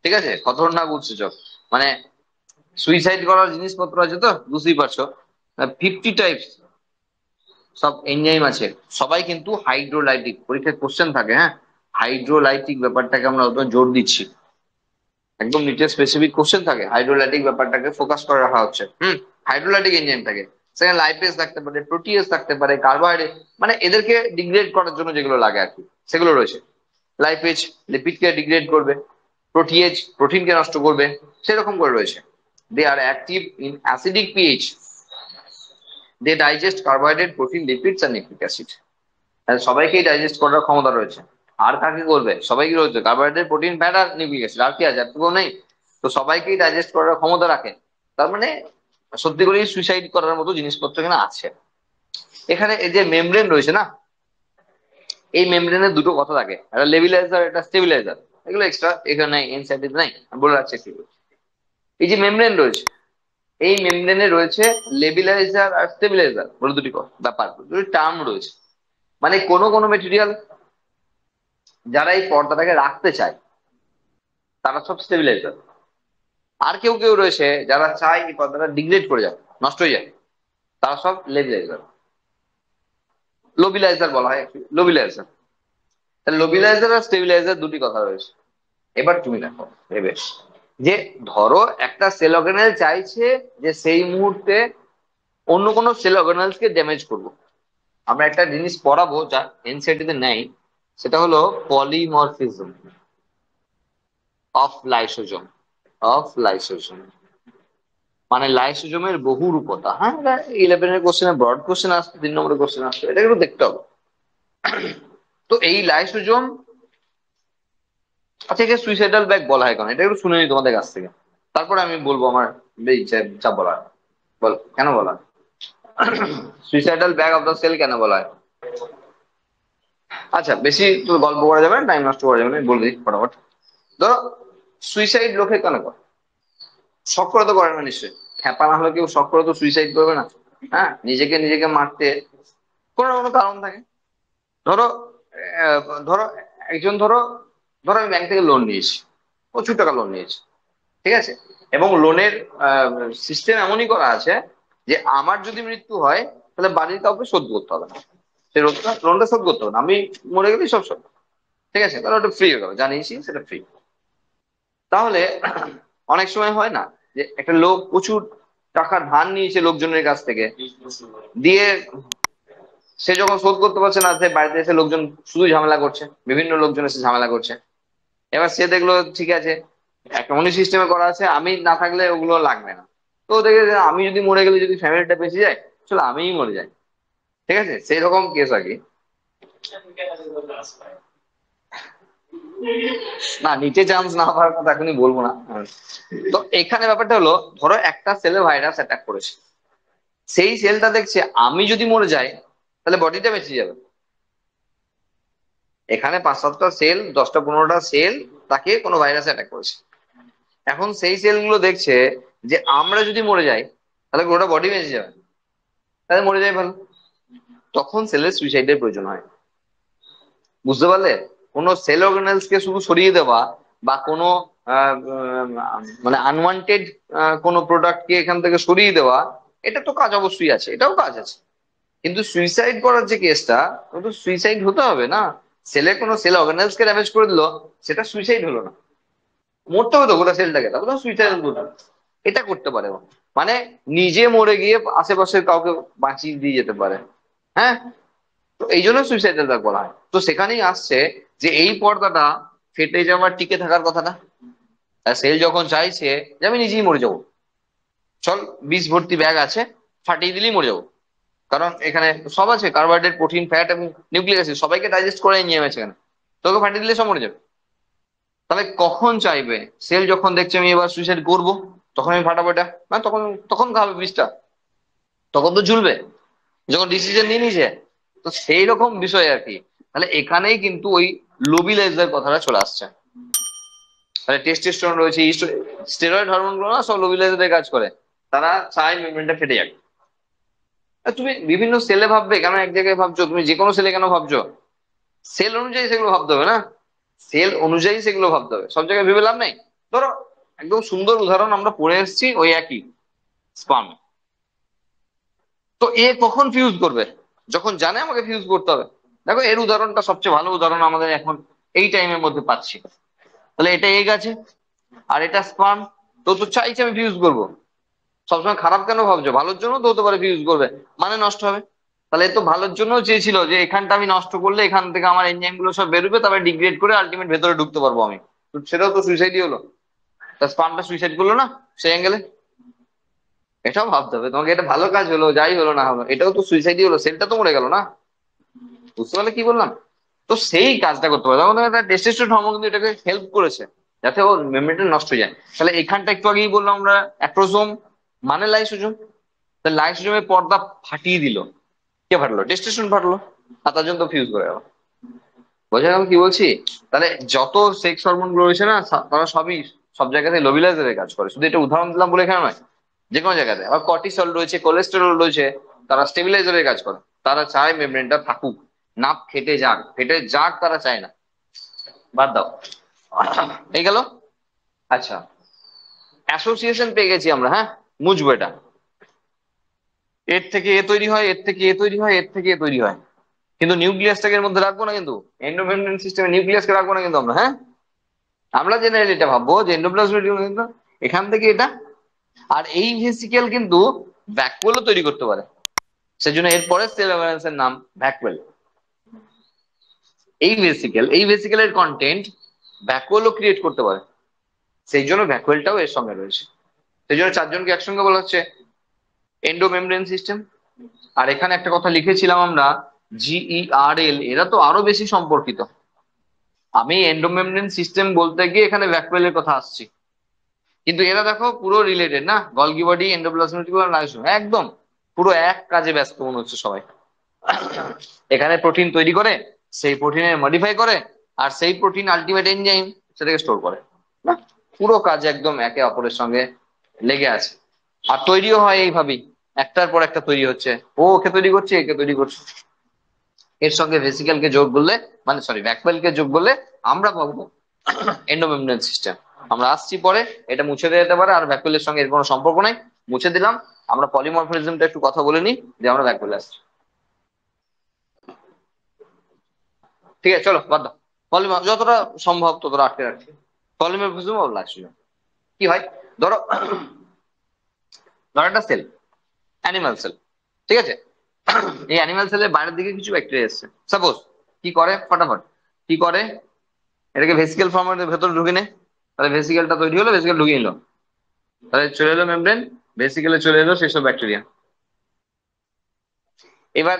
ঠিক আছে, খতরনাক উৎসেচক মানে সুইসাইড করার জিনিসপত্র আছে, তো বুঝতেই পারছো। 50 টাইপস সব এনজাইম আছে, সবাই কিন্তু হাইড্রোলাইটিক। পরীক্ষায় কোশ্চেন থাকে, হ্যাঁ, হাইড্রোলাইটিক ব্যাপারটাকে আমরা অত জোর দিচ্ছি, একদম নিচে স্পেসিফিক কোশ্চেন থাকে, হাইড্রোলাইটিক ব্যাপারটাকে ফোকাস করে রাখা হচ্ছে। হাইড্রোলাইটিক এনজাইম থাকে, সেখানে লাইপেজ থাকতে পারে, প্রোটিয়েজ থাকতে পারে, কার্বোহাইড্রেট, মানে এদেরকে ডিগ্রেড করার জন্য যেগুলো লাগে আর কি, সেগুলো রয়েছে। লাইপেজ লিপিডকে ডিগ্রেড করবে, প্রোটিয়েজ প্রোটিনকে নষ্ট করবে, সেরকম করে রয়েছে। They are active in acidic pH, they digest carbohydrate, protein, lipids আর নিউক্লিক অ্যাসিড। সবাইকেই ডাইজেস্ট করার ক্ষমতা রয়েছে। আর কাকে করবে? সবাই কি রয়েছে, কার্বোহাইড্রেট, প্রোটিন, ফ্যাট আর নিউক্লিক অ্যাসিড, আর কি আছে? আর তো কেউ নেই। তো সবাইকেই ডাইজেস্ট করার ক্ষমতা রাখে, তার মানে সত্যি করেই সুইসাইড করার মতো জিনিসপত্র এখানে আছে। এখানে এই যে মেমব্রেন রয়েছে না, এই মেমব্রেনের দুটো কথা থাকে, একটা লেবিলাইজার, একটা স্টেবিলাইজার। এগুলো এক্সট্রা এখানে নাই, এনসাইটিস নাই, আমি বলে রাখছি একটু। এই যে মেমব্রেন রয়েছে, এই মেমব্রেনে রয়েছে লেবিলাইজার আর স্টেবিলাইজার বলে দুটি ব্যাপার, দুটি টার্ম রয়েছে। মানে কোনো কোনো মেটেরিয়াল যারা এই পর্দাটাকে রাখতে চায়, তারা সব স্টেবিলাইজার। আর কেউ কেউ রয়েছে যারা চায় এই পর্দাটা ডিগ্রেড করে যায়, নষ্ট হয়ে যায়, তারা সব লেবিলাইজার, লোবিলাইজার বলা হয়, লোবিলাইজার। লোবিলাইজার আর স্টেবিলাইজার দুটি কথা রয়েছে। এবার তুমি দেখো ভেবে, যে ধরো একটা সেল অর্গানেল চাইছে যে সেই মুহূর্তে অন্য কোনো সেল অর্গানেলস কে ড্যামেজ করবো। আমরা একটা জিনিস পড়াবো যা এনসিইআরটি তে নেই, সেটা হলো polymorphism of lysosome. Of lysosome মানে লাইসোজোমের বহুরূপতা। হ্যাঁ, 11-এর কোশ্চেনে ব্রড কোশ্চেন আসছে, 3 নম্বরের কোশ্চেন আসছে, এটা একটু দেখতে হবে। তো এই লাইসোজোম আচ্ছা, একে সুইসাইডাল ব্যাগ বলা হয় কেন, এটা একটু শুনে নি তোমাদের কাছ থেকে, তারপরে আমি বলবো আমার যা বলার। বল কেন বলা suicidal bag of the cell কেন বলা হয়? আচ্ছা, বেশি তো গল্প করা যাবে না, টাইম নষ্ট করা যাবে না, আমি বলে দিই ফটাফট। ধরো, সুইসাইড লোকে কেন করে? শখ করে তো করে না নিশ্চয়ই। খ্যাপা না হলে কেউ শখ করে তো সুইসাইড করবে না। হ্যাঁ, নিজেকে নিজেকে মারতে কোনো না কোনো কারণ থাকে। ধরো, আহ, ধরো একজন, ধরো ধরো আমি ব্যাংক থেকে লোন নিয়েছি, প্রচুর টাকা লোন নিয়েছি, ঠিক আছে? এবং লোনের সিস্টেম এমনই করা আছে যে আমার যদি মৃত্যু হয় তাহলে বাড়ির কাউকে শোধ করতে হবে না, সেই লোনটা শোধ করতে হবে না, আমি মরে গেলেই সব শোধ। ঠিক আছে, তাহলে ওটা ফ্রি হয়ে গেল, জানিয়েছি সেটা ফ্রি। তাহলে অনেক সময় হয় না যে একটা লোক প্রচুর টাকা ধার নিয়েছে লোকজনের কাছ থেকে, দিয়ে সে যখন শোধ করতে পারছে না, সে বাড়িতে এসে লোকজন শুধু ঝামেলা করছে, বিভিন্ন লোকজন এসে ঝামেলা করছে। এবার সে দেখলো ঠিক আছে, একটা অন্য সিস্টেমে করা আছে, আমি না থাকলে ওগুলো লাগবে না। তো ও দেখে যে আমি যদি মরে গেলে যদি ফ্যামিলিটা বেঁচে যায়, চলো আমিই মরে যাই। ঠিক আছে, সেই রকম কেস আর কি। না, নিচে চান্স না হওয়ার কথা এখনই বলবো না। তো এখানে ব্যাপারটা হলো, ধরো একটা সেলে ভাইরাস অ্যাটাক করেছে, সেই সেলটা দেখছে আমি যদি মরে যাই তাহলে বডিটা বেঁচে যাবে। এখানে 5-7টা সেল, 10টা 15টা সেল, তাকে কোনো ভাইরাস অ্যাটাক করেছে। এখন সেই সেলগুলো দেখছে যে আমরা যদি মরে যাই তাহলে গোটা বডি বেঁচে যাবে, তাহলে মরে যাই ভালো। তখন সেলের সুইসাইডের প্রয়োজন হয়। বুঝতে পারলে? কোনো সেল অর্গানেলস কে শুধু সরিয়ে দেওয়া, বা কোনো মানে আনওয়ান্টেড কোনো প্রোডাক্ট কে এখান থেকে সরিয়ে দেওয়া, এটা তো কাজ অবশ্যই আছে, এটাও কাজ আছে। কিন্তু সুইসাইড করার যে কেসটা, তো সুইসাইড হতে হবে না। সেলে কোনো সেল অর্গানেলস কে ড্যামেজ করে দিল, সেটা সুইসাইড হলো না। মরতে হবে তো গোটা সেলটাকে, তারপর তো সুইসাইড করতে হবে। এটা করতে পারে ও। মানে নিজে মরে গিয়ে আশেপাশের কাউকে বাঁচিয়ে দিয়ে যেতে পারে। হ্যাঁ, তো এই জন্য সুইসাইডাল ব্যাগ বলা হয়। তো সেখানেই আসছে যে এই পর্দাটা ফেটে যাওয়ার, টিকে থাকার কথাটা। সেল যখন চাইছে যে আমি নিজেই মরে যাবো, চল বিষ ভর্তি ব্যাগ আছে, ফাটিয়ে দিলেই মরে যাবো, কারণ এখানে সব আছে, কার্বোহাইড্রেট, প্রোটিন, ফ্যাট এবং নিউক্লিক অ্যাসিড, সবাইকে ডাইজেস্ট করে নিয়ে আছে এখানে, তোকে ফাটিয়ে দিলে সব মরে যাবে। তাহলে কখন চাইবে? সেল যখন দেখছে আমি এবার সুইসাইড করবো, তখন আমি ফাটাবো এটা না, তখন তখন খাবে বিষটা, তখন তো ঝুলবে, যখন ডিসিশন নিয়ে নিছে। তো সেই রকম বিষয় আর কি। তাহলে এখানেই কিন্তু ওই লোবিলাইজার কথাটা চলে আসছে। তাহলে টেস্টোস্টেরন রয়েছে, স্টেরয়েড হরমোন গুলো না সব লোবিলাইজারে কাজ করে, তারা চায় মেমব্রেনটা ফেটে যাক। আর তুমি বিভিন্ন সেলে ভাববে কেন, এক জায়গায় ভাবছো তুমি, যে কোনো সেলে কেন ভাবছো? সেল অনুযায়ী সেগুলো ভাবতে হবে না, সেল অনুযায়ী সেগুলো ভাবতে হবে, সব জায়গায় ভেবে লাভ নেই। ধরো, একদম সুন্দর উদাহরণ আমরা পড়ে এসেছি, ওই একই স্পাম। তো এ কখন ফিউজ করবে? যখন জানে আমাকে ফিউজ করতে হবে। দেখো, এর উদাহরণটা সবচেয়ে ভালো উদাহরণ আমাদের এখন এই টাইমের মধ্যে পাচ্ছি। তাহলে এটা এগ আছে, আর এটা স্পাম, তো তো চাইছে আমি ফিউজ করবো। সবসময় খারাপ কেন ভাবছো? ভালোর জন্য তো হতে পারে ফিউজ করবে, মানে নষ্ট হবে। তাহলে এ তো ভালোর জন্য চেয়েছিল যে এখানটা আমি নষ্ট করলে এখান থেকে আমার এনজাইম গুলো সব বেরোবে, তারপরে ডিগ্রেড করে আলটিমেট ভেতরে ঢুকতে পারবো আমি। তো সেটাও তো সুইসাইডই হলো। তা স্পামটা সুইসাইড করলো না সেই অ্যাঙ্গেলে? এটাও ভাবতে হবে তোমাকে, এটা ভালো কাজ হলো যাই হলো না হলো, এটাও তো সুইসাইডই হলো, সেলটা তো মরে গেল না। বুঝতে পারলে কি বললাম? তো সেই কাজটা করতে পারে, তখন একটা টেস্টোস্টেরন হরমোন কিন্তু এটাকে হেল্প করেছে যাতে ওর মেমরিটা নষ্ট হয়ে যায়। তাহলে এখানটা একটু আগেই বললাম আমরা, অ্যাক্রোসোম মানে লাইসোজোম। তাহলে লাইসোজোমের পর্দা ফাটিয়ে দিল, কে ফাটলো? টেস্টোস্টেরন ফাটলো, আর তার জন্য তো ফিউজ করে গেল। বোঝা গেল কি বলছি? তাহলে যত সেক্স হরমোন গুলো রয়েছে না, তারা সবই সব জায়গাতে লোবিলাইজারের কাজ করে, শুধু এটা উদাহরণ দিলাম বলে এখানে নয়, যে কোনো জায়গাতে। আবার কর্টিসল রয়েছে, কোলেস্টেরল রয়েছে, তারা স্টেবিলাইজারের কাজ করে। তারা চায় মেমব্রেনটা থাকুক, না ফেটে যাক, ফেটে যাক তারা চায় না। বাদ দাও, এই গেল। আচ্ছা, অ্যাসোসিয়েশন পেয়ে গেছি আমরা, হ্যাঁ, মুছবো এটা। এর থেকে এ তৈরি হয়, এর থেকে এ তৈরি হয়, এর থেকে এ তৈরি হয়, কিন্তু নিউক্লিয়াসটাকে এর মধ্যে রাখবো না, কিন্তু এন্ডোমেমব্রেন সিস্টেমে নিউক্লিয়াসকে রাখবো না কিন্তু আমরা, হ্যাঁ। আমরা জেনারেলি এটা ভাববো যে এন্ডোপ্লাজমিক রিবোজোম এখান থেকে এটা, আর এই ভেসিকেল কিন্তু ভ্যাকুয়েলও তৈরি করতে পারে। সেজন্য এরপরে সেল অ্যাভারেন্সের নাম ভ্যাকুয়েল। এই ভেসিকেলের কন্টেন্ট ভ্যাকুয়েলও ক্রিয়েট করতে পারে, সেই জন্য ভ্যাকুয়েলটাও এর সঙ্গে রয়েছে। সেই জন্য চারজনকে একসঙ্গে বলা হচ্ছে এন্ডোমেমব্রেন সিস্টেম। আর এখানে একটা কথা লিখেছিলাম আমরা, GERL, এরা তো আরো বেশি সম্পর্কিত। আমি এন্ডোমেমব্রেন সিস্টেম বলতে গিয়ে এখানে ভ্যাকুয়ালের কথা আসছি, কিন্তু এরা দেখো পুরো রিলেটেড না, Golgi body, endoplasmic reticulum, lysosome, একদম পুরো এক কাজে ব্যস্ত মনে হচ্ছে সবাই। এখানে প্রোটিন তৈরি করে, সেই প্রোটিনে মডিফাই করে, আর সেই প্রোটিন আলটিমেট এনজাইম সেটাকে স্টোর করে। না, পুরো কাজ একদম একে অপরের সঙ্গে লেগে আছে, আর তৈরিও হয় এইভাবেই, একটার পর একটা তৈরি হচ্ছে। ও ওকে তৈরি করছে, একে তৈরি করছে, এর সঙ্গে ভেসিকেলকে যোগ করলে, মানে সরি ভ্যাকুয়ালকে যোগ করলে আমরা পাবো এন্ডোমেমব্রেন সিস্টেম। আমরা আসছি পরে, এটা মুছে দেওয়া যেতে পারে, আর ভ্যাকুয়ালের সঙ্গে এর কোনো সম্পর্ক নাই, মুছে দিলাম। আমরা পলিমরফিজমটা একটু কথা বলে নিই, যে আমরা ভ্যাকুয়ালে আসছি। ঠিক আছে, চলো বাদ দাও, পলিমার যতটা সম্ভব ততটা আটকে রাখছি। পলিমরফিজম ও লাইসোজোম কি হয়, ধরো ধরো একটা সেল, অ্যানিমাল সেল, ঠিক আছে। এই অ্যানিমাল সেলের বাইরের দিকে কিছু ব্যাকটেরিয়া এসছে সাপোজ, কি করে ফটাফট, কি করে, এটাকে ভেসিকেল ফর্মের ভেতরে ঢুকে নেয়, তাহলে ভেসিকেলটা তৈরি হলো, ভেসিকেল ঢুকিয়ে নিল, তাহলে চলে এলো মেমব্রেন, ভেসিকেলে চলে এলো সেসব ব্যাকটেরিয়া। এবার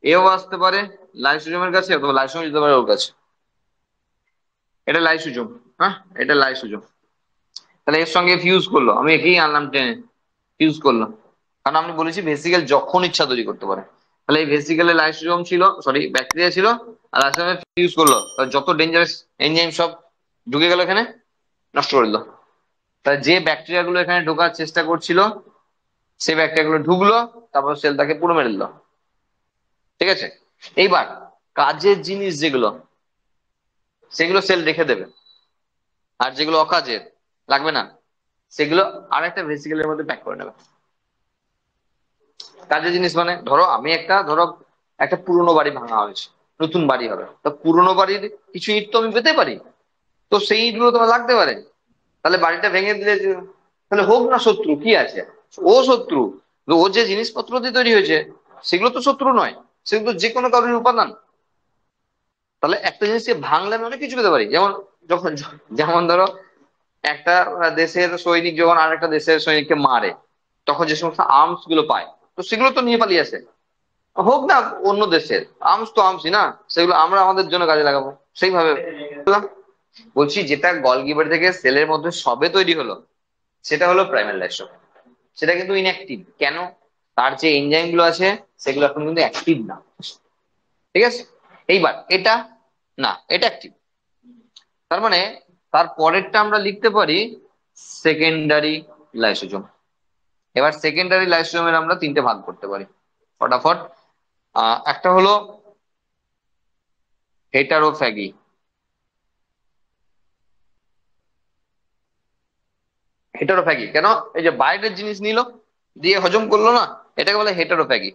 এও আসতে পারে লাইসোজোমের কাছে, অথবা লাইসোজোম যেতে পারে ওর কাছে। এটা লাইসোজোম, হ্যাঁ এটা লাইসোজোম, তাহলে এর সঙ্গে ফিউজ করলো, আমি একেই আনলাম টেনে, ফিউজ করলো, কারণ আমি বলেছি ভেসিকেল যখন ইচ্ছা তৈরি করতে পারে। তাহলে এই ভেসিকেলে লাইসোজোম ছিল, সরি ব্যাকটেরিয়া ছিল, আর লাইসোজোমে ফিউজ করলো, তাহলে যত ডেঞ্জারাস এনজাইম সব ঢুকে গেল এখানে, নষ্ট করে দিল। তাহলে যে ব্যাকটেরিয়া গুলো এখানে ঢোকার চেষ্টা করছিল, সেই ব্যাকটেরিয়া গুলো ঢুকলো, তারপর সেলটাকে পুরো মেরে দিল। ঠিক আছে, এইবার কাজের জিনিস যেগুলো, সেগুলো সেল রেখে দেবে, আর যেগুলো অকাজের, লাগবে না, সেগুলো আরেকটা ভেসিকেলের মধ্যে প্যাক করে নেবে। কাজের জিনিস মানে ধরো আমি ধরো একটা পুরোনো বাড়ি ভাঙা হয়েছে, নতুন বাড়ি হবে, তো পুরোনো বাড়ির কিছু ইট তো আমি পেতে পারি, তো সেই ইটগুলো তোমার লাগতে পারে। তাহলে বাড়িটা ভেঙে দিলে তাহলে হোক না শত্রু, কি আছে, ও শত্রু, তো ও যে জিনিসপত্র দিয়ে তৈরি হয়েছে সেগুলো তো শত্রু নয়, সেগুলো যে কোনো কারোর উপাদান। তাহলে একটা জিনিসকে ভাঙলে আমি অনেক কিছু পেতে পারি, যেমন যখন, যেমন ধরো একটা দেশের সৈনিক যখন আরেকটা দেশের সৈনিককে মারে, তখন যে সমস্ত আর্মস গুলো পায়, তো সেগুলো তো নিয়ে পালিয়ে আসে, হোক না অন্য দেশের আর্মস, তো আর্মসই না, সেগুলো আমরা আমাদের জন্য কাজে লাগাবো সেইভাবে। বুঝলাম? বলছি যেটা গলগি বাড়ি থেকে সেলের মধ্যে সবে তৈরি হলো, সেটা হলো প্রাইমারি লাইসোম। সেটা কিন্তু ইনঅ্যাক্টিভ, কেন, তার যে এনজাইম গুলো আছে সেগুলো এখন কিন্তু অ্যাক্টিভ না। ঠিক আছে, এইবার এটা, না এটা অ্যাক্টিভ, তার মানে তার পরেরটা আমরা লিখতে পারি সেকেন্ডারি লাইসোজোম। এবার সেকেন্ডারি লাইসোজোমের আমরা তিনটে ভাগ করতে পারি ফটাফট। একটা হলো হেটারোফ্যাগি, হেটারোফ্যাগি কেন, এই যে বাইরের জিনিস নিল, দিয়ে হজম করলো না, এটাকে বলে হেটারোফ্যাগি।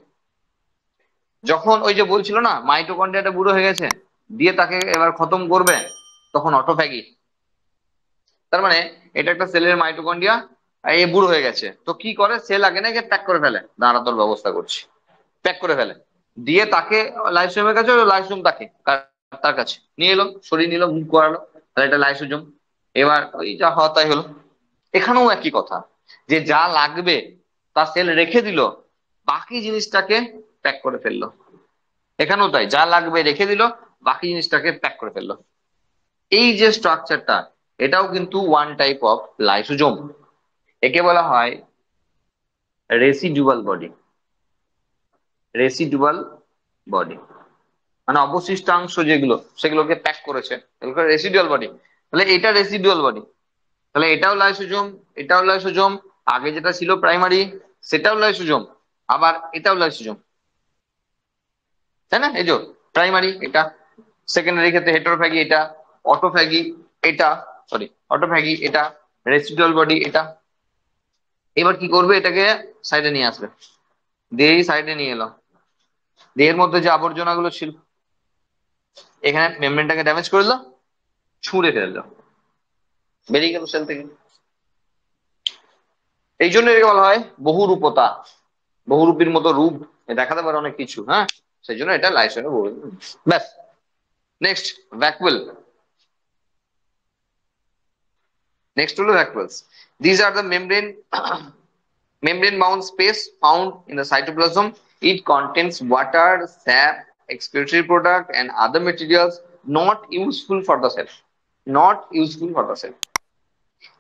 যখন ওই যে বলছিল না মাইটোকন্ড্রিয়াটা বুড়ো হয়ে গেছে, দিয়ে তাকে এবার খতম করবে, তখন অটোফ্যাগি। তার মানে এটা একটা সেলের মাইটোকন্ড্রিয়া, এ বুড়ো হয়ে গেছে, তো কি করে, সেল আগে না গিয়ে প্যাক করে ফেলে, দাঁড়ানোর ব্যবস্থা করছি, প্যাক করে ফেলে, দিয়ে তাকে লাইসোজোমের কাছে, লাইসোজোম তাকে তার কাছে নিয়ে এলো, সরিয়ে নিল, মুভ করালো, তাহলে এটা লাইসোজোম। এবার ওই যা হওয়া তাই হলো। এখানেও একই কথা, যে যা লাগবে তা সেল রেখে দিল, বাকি জিনিসটাকে প্যাক করে ফেললো। এখানেও তাই, যা লাগবে রেখে দিল, বাকি জিনিসটাকে প্যাক করে ফেললো। এই যে স্ট্রাকচারটা, এটাও কিন্তু ওয়ান টাইপ অফ লাইসোজোম। একে বলা হয় রেসিডুয়াল বডি, রেসিডুয়াল বডি মানে অবশিষ্টাংশ যেগুলো, সেগুলোকে প্যাক করেছে, এগুলো রেসিডুয়াল বডি। তাহলে এটা রেসিডুয়াল বডি, তাহলে এটাও লাইসোজোম, এটাও লাইসোজোম, আগে যেটা ছিল প্রাইমারি সেটাও লাইসোজোম, আবার এটাও লাইসোজোম, তাই না? এই যে প্রাইমারি এটা, সেকেন্ডারি ক্ষেত্রে হেটারোফ্যাগি এটা, অটোফ্যাগি এটা, সরি অটোফ্যাগি এটা, রেসিডুয়াল বডি এটা। এবার কি করবে, এটাকে সাইডে নিয়ে আসবে, দিয়ে সাইডে নিয়ে এলো, দেহের মধ্যে যে আবর্জনা গুলো ছিল, এখানে মেমব্রেনটাকে ড্যামেজ করে দিল, ছুঁড়ে ফেললো, বেরিয়ে গেল সেল থেকে। এই জন্য এটাকে বলা হয় বহুরূপতা, বহুরূপীর মতো রূপ এ দেখাতে পারে অনেক কিছু, হ্যাঁ, সেই জন্য এটা লাইসোজোমে ব্যাস। নেক্সট ভ্যাকুয়াল, next হলো vacuoles. These are the membrane membrane bound space found in the cytoplasm. It contains water, sap, excretory product and other materials not useful for the cell, not useful for the cell.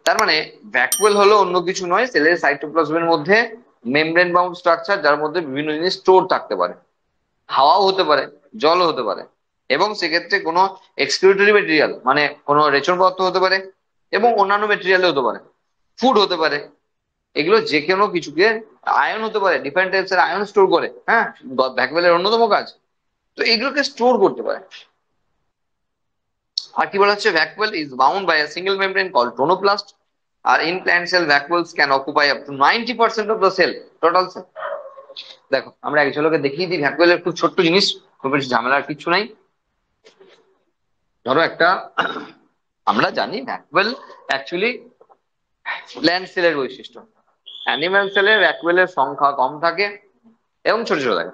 তার মানে vacuole হলো অন্য কিছু নয়, সেলের সাইটোপ্লাজমের মধ্যে membrane bound structure, যার মধ্যে বিভিন্ন জিনিস স্টোর থাকতে পারে, হাওয়াও হতে পারে, জলও হতে পারে, এবং সেক্ষেত্রে কোনো এক্সক্রিউটরি মেটেরিয়াল মানে কোনো রেচন পদার্থ হতে পারে, এবং অন্যান্য মেটেরিয়ালও হতে পারে, ফুড হতে পারে। এগুলো যে কোনো কিছুকে, আয়ন হতে পারে, ডিফারেন্ট টাইপস এর আয়ন স্টোর করে, হ্যাঁ, ভ্যাকুয়ালের অন্যতম কাজ। তো এগুলোকে স্টোর করতে পারে। আর কি বলা হচ্ছে, vacuole is bound by a single membrane call tonoplast. আর in plant cell vacuoles can occupy up to 90% of the cell, total cell. দেখো আমরা এক ঝলকে দেখিয়ে দিই ভ্যাকুয়ালের খুব ছোট্ট জিনিস, খুব বেশি ঝামেলার কিছু নাই। ধরো একটা, আমরা জানি ভ্যাকুয়াল অ্যাকচুয়ালি প্ল্যান্ট সেলের বৈশিষ্ট্য। অ্যানিম্যাল সেলে ভ্যাকুয়ালের সংখ্যা কম থাকে এবং ছোট ছোট থাকে।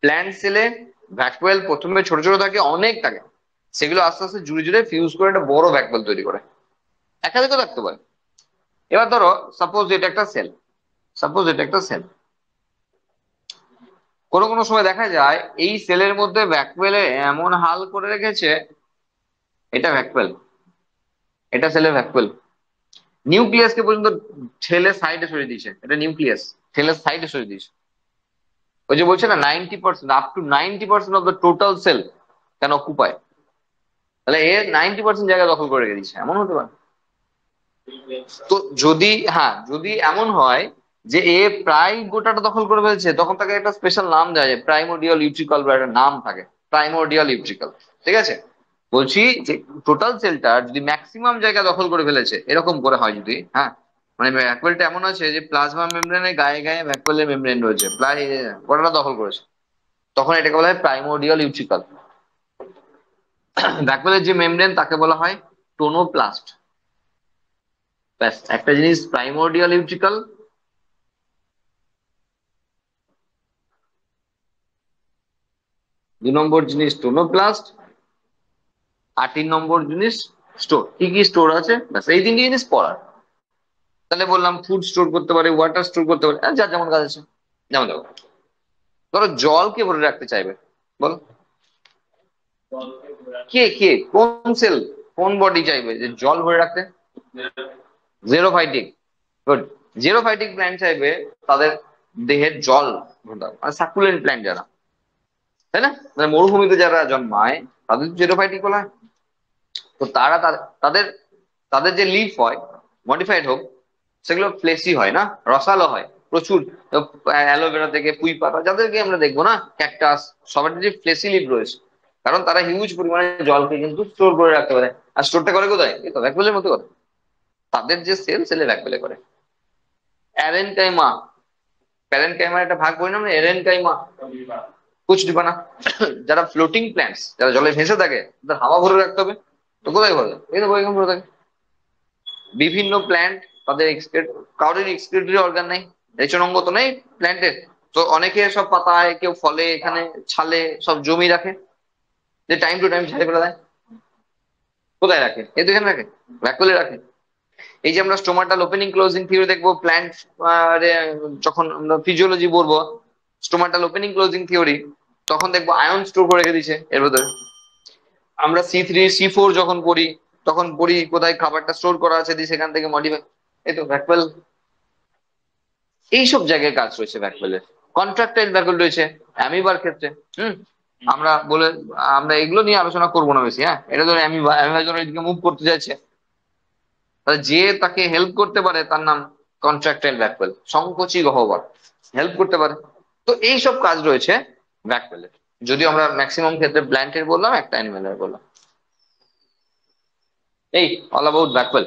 প্ল্যান্ট সেলে ভ্যাকুয়াল প্রথমে ছোট ছোট থাকে, অনেক থাকে, সেগুলো আস্তে আস্তে জুড়ে জুড়ে ফিউজ করে একটা বড় ভ্যাকুয়াল তৈরি করে। একাধিকও থাকতে পারে। এবার ধরো সাপোজ এটা একটা সেল, সাপোজ এটা একটা সেল, কোনো কোনো সময় দেখা যায় এই সেলের মধ্যে ভ্যাকুয়ালে এমন হাল করে রেখেছে, এটা ভ্যাকুয়াল, এটা সেলের ভ্যাকুয়াল, নিউক্লিয়াসকে পর্যন্ত ঠেলে সাইডে সরিয়ে দিয়েছে, এটা নিউক্লিয়াস ঠেলে সাইডে সরিয়ে দিয়েছে। ওই যে বলছে না 90%, up to 90% of the total sell can occupy, তাহলে এর 90% জায়গা দখল করে রেখে দিচ্ছে, এমন হতে পারে। তো যদি, হ্যাঁ, যদি এমন হয় যে এ প্রায় গোটাটা দখল করে ফেলছে, তখন তাকে একটা স্পেশাল নাম দেওয়া যায়, প্রাইমোডিয়াল ইউট্রিকাল, বা একটা নাম থাকে প্রাইমোডিয়াল ইউট্রিকাল। ঠিক আছে, বলছি যে টোটাল সেলটা যদি ম্যাক্সিমাম জায়গা দখল করে ফেলেছে, এরকম করে হয় যদি, হ্যাঁ, মানে ভ্যাকুয়ালটা এমন আছে যে প্লাজমা মেমব্রেনের গায়ে গায়ে ভ্যাকুয়ালের মেমব্রেন রয়েছে, প্রায় গোটাটা দখল করেছে, তখন এটাকে বলা হয় প্রাইমোডিয়াল ইউট্রিকাল। ভ্যাকুয়ালের যে মেমব্রেন তাকে বলা হয় টোনোপ্লাস্ট। ব্যাস, একটা জিনিস প্রাইমোডিয়াল ইউট্রিকাল, 2 নম্বর জিনিস টোনোপ্লাস্ট, আর 3 নম্বর জিনিস স্টোর। কি কি স্টোর আছে, ব্যাস এই 3টি জিনিস পড়ার। তাহলে বললাম ফুড স্টোর করতে পারে, ওয়াটার স্টোর করতে পারে, যার যেমন কাজ আছে। যেমন দেখো, ধরো জলকে ভরে রাখতে চাইবে, বলো কে কে, কোন সেল, কোন বডি চাইবে যে জল ভরে রাখতে? জেরোফাইটিক, গুড। জেরোফাইটিক প্ল্যান্ট চাইবে তাদের দেহের জল ভরে রাখতে, মানে সাকুলেন্ট প্ল্যান্ট যারা, তাই না, মানে মরুভূমিতে যারা জন্মায় তাদের জেরোফাইটিক বলা হয়। তো তারা তাদের তাদের যে লিফ হয়, মডিফাইড হোক, সেগুলো ফ্লেসি হয় না, রসালো হয় প্রচুর। অ্যালোভেরা থেকে পুঁই পাতা, যাদেরকে আমরা দেখবো না, ক্যাকটাস, সবার যে ফ্লেসি লিফ রয়েছে, কারণ তারা হিউজ পরিমাণে জলকে কিন্তু স্টোর করে রাখতে পারে। আর স্টোরটা করে কোথায়? এই তো ভ্যাকুয়ালের মতো করে। তাদের যে সেল, সেলে ভ্যাকুয়ালে করে। অ্যারেনকাইমা, প্যারেনকাইমার একটা ভাগ পরিণাম এরেনকাইমা, কুচ ডিপানা। যারা ফ্লোটিং প্ল্যান্টস, যারা জলে ভেসে থাকে, তাদের হাওয়া ভরে রাখতে হবে, তো কোথায় ভরে? এই তো বইখানে ভরে থাকে। বিভিন্ন প্ল্যান্ট তাদের কারোর এক্সক্রিটরি অর্গান নেই, রেচন অঙ্গ তো নেই প্ল্যান্টের। তো অনেকে সব পাতায়, কেউ ফলে, এখানে ছালে সব জমি রাখে, যে টাইম টু টাইম ঝাড়ে ফেলে দেয়। কোথায় রাখে? এই তো এখানে রাখে, ভ্যাকুয়ালে রাখে। এই যে আমরা স্টোমাটাল ওপেনিং ক্লোজিং থিওরি দেখবো প্ল্যান্ট, যখন আমরা ফিজিওলজি পড়বো স্টোমাটাল ওপেনিং ক্লোজিং থিওরি, তখন দেখবো আয়ন স্টোর করে রেখে দিচ্ছে এর ভেতরে। আমরা C3 C4 যখন পড়ি, তখন পড়ি কোথায় খাবারটা স্টোর করা আছে, দিয়ে সেখান থেকে মডিফাই। এই তো ভ্যাকুয়াল, এইসব জায়গায় কাজ রয়েছে ভ্যাকুয়ালের। কন্ট্রাক্টাইল ভ্যাকুয়াল রয়েছে অ্যামিবার ক্ষেত্রে। হুম, আমরা বলে, আমরা এগুলো নিয়ে আলোচনা করবো না বেশি। হ্যাঁ, এটা ধরো অ্যামিবার যখন এদিকে মুভ করতে যাচ্ছে, তাহলে যে তাকে হেল্প করতে পারে তার নাম কন্ট্রাক্টাইল ভ্যাকুয়াল, সংকোচী গহ্বর, হেল্প করতে পারে। তো এইসব কাজ রয়েছে ভ্যাকুয়ালের। যদিও আমরা ম্যাক্সিমাম ক্ষেত্রে প্ল্যান্টের বললাম, একটা অ্যানিমেলের বললাম। এই অল অ্যাবাউট ভ্যাকুয়াল।